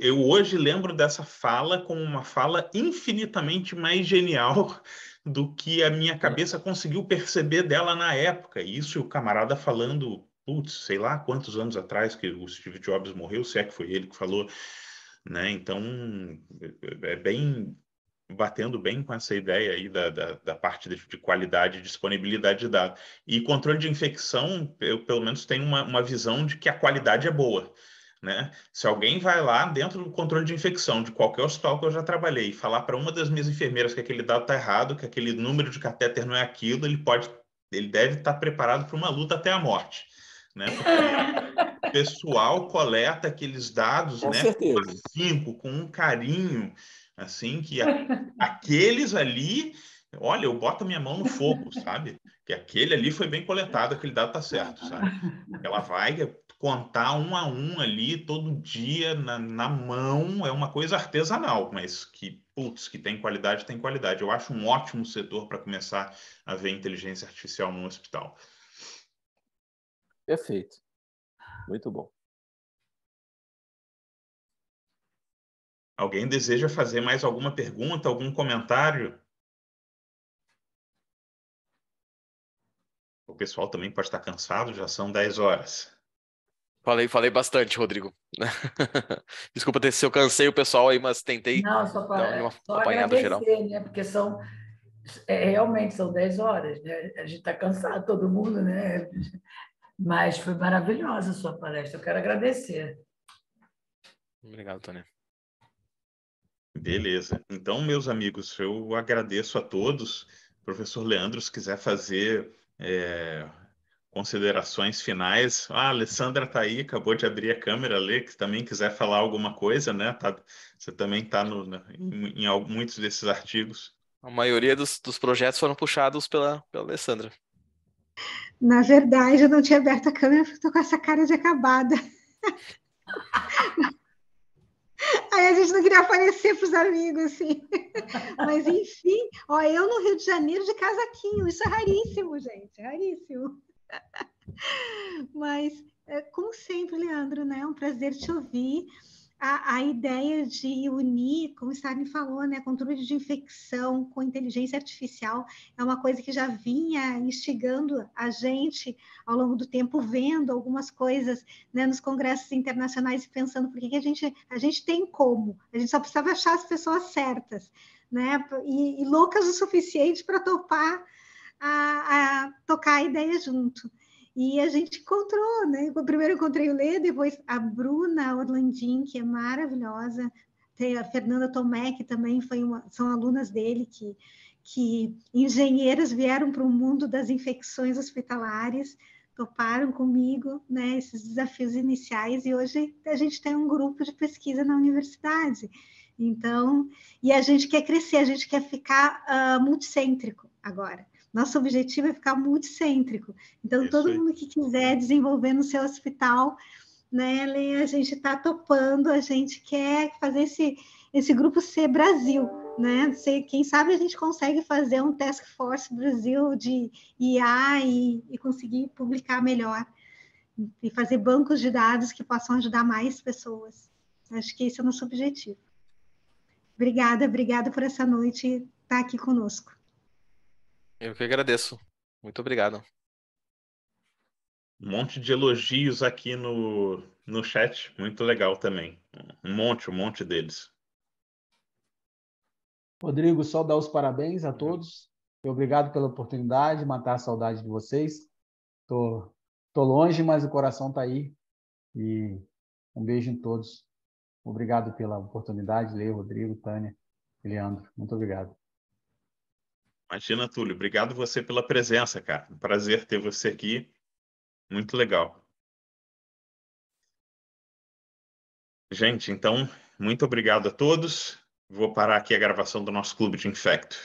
eu hoje lembro dessa fala como uma fala infinitamente mais genial do que a minha cabeça conseguiu perceber dela na época. Isso o camarada falando, putz, sei lá quantos anos atrás que o Steve Jobs morreu, se é que foi ele que falou, né? Então é bem batendo bem com essa ideia aí da parte de qualidade e disponibilidade de dados. E controle de infecção, eu pelo menos tenho uma visão de que a qualidade é boa, né? Se alguém vai lá dentro do controle de infecção de qualquer hospital que eu já trabalhei e falar para uma das minhas enfermeiras que aquele dado está errado, que aquele número de catéter não é aquilo, ele deve estar preparado para uma luta até a morte, né? Porque o pessoal coleta aqueles dados, Com né, com certeza. afinco, com um carinho, assim, que aqueles ali, olha, eu boto a minha mão no fogo, sabe? Que aquele ali foi bem coletado, aquele dado tá certo, sabe? Ela vai contar um a um ali, todo dia, na mão, é uma coisa artesanal, mas que, putz, que tem qualidade, tem qualidade. Eu acho um ótimo setor para começar a ver inteligência artificial no hospital. Perfeito. Muito bom. Alguém deseja fazer mais alguma pergunta, algum comentário? O pessoal também pode estar cansado, já são 10 horas. Falei bastante, Rodrigo. Desculpa se eu cansei o pessoal aí, mas tentei Não, dar uma só apanhada geral. agradecer, né? Porque realmente são 10 horas, né? A gente está cansado, todo mundo, né? Mas foi maravilhosa a sua palestra. Eu quero agradecer. Obrigado, Tânia. Beleza. Então, meus amigos, eu agradeço a todos. Professor Leandro, se quiser fazer considerações finais. Ah, a Alessandra está aí, acabou de abrir a câmera, Lê, que também quiser falar alguma coisa, né? Você também está em muitos desses artigos. A maioria dos projetos foram puxados pela Alessandra. Na verdade, eu não tinha aberto a câmera porque estou com essa cara de acabada. Aí a gente não queria aparecer para os amigos, assim. Mas, enfim, ó, eu no Rio de Janeiro de casaquinho, isso é raríssimo, gente, é raríssimo. Mas, como sempre, Leandro, né? É um prazer te ouvir. A ideia de unir, como o Starling falou, né, controle de infecção com inteligência artificial é uma coisa que já vinha instigando a gente ao longo do tempo, vendo algumas coisas, né, nos congressos internacionais e pensando por que a gente tem como, a gente só precisava achar as pessoas certas, né, e loucas o suficiente para topar a tocar a ideia junto. E a gente encontrou, né? Primeiro eu encontrei o Lê, depois a Bruna Orlandin, que é maravilhosa, tem a Fernanda Tomé, que também são alunas dele, que engenheiras vieram para o mundo das infecções hospitalares, toparam comigo, né, esses desafios iniciais, e hoje a gente tem um grupo de pesquisa na universidade. Então, e a gente quer crescer, a gente quer ficar multicêntrico agora. Nosso objetivo é ficar multicêntrico. Então, todo mundo que quiser desenvolver no seu hospital, né, a gente está topando, a gente quer fazer esse grupo ser Brasil, né? Quem sabe a gente consegue fazer um Task Force Brasil de IA e conseguir publicar melhor e fazer bancos de dados que possam ajudar mais pessoas. Acho que esse é o nosso objetivo. Obrigada por essa noite estar aqui conosco. Eu que agradeço. Muito obrigado. Um monte de elogios aqui no chat, muito legal também. Um monte deles. Rodrigo, só dar os parabéns a todos. Obrigado pela oportunidade, matar a saudade de vocês. Tô longe, mas o coração está aí. E um beijo em todos. Obrigado pela oportunidade, Lê, Rodrigo, Tânia e Leandro. Muito obrigado. Imagina, Túlio. Obrigado você pela presença, cara. Um prazer ter você aqui. Muito legal. Gente, então, muito obrigado a todos. Vou parar aqui a gravação do nosso Clube de Infecto.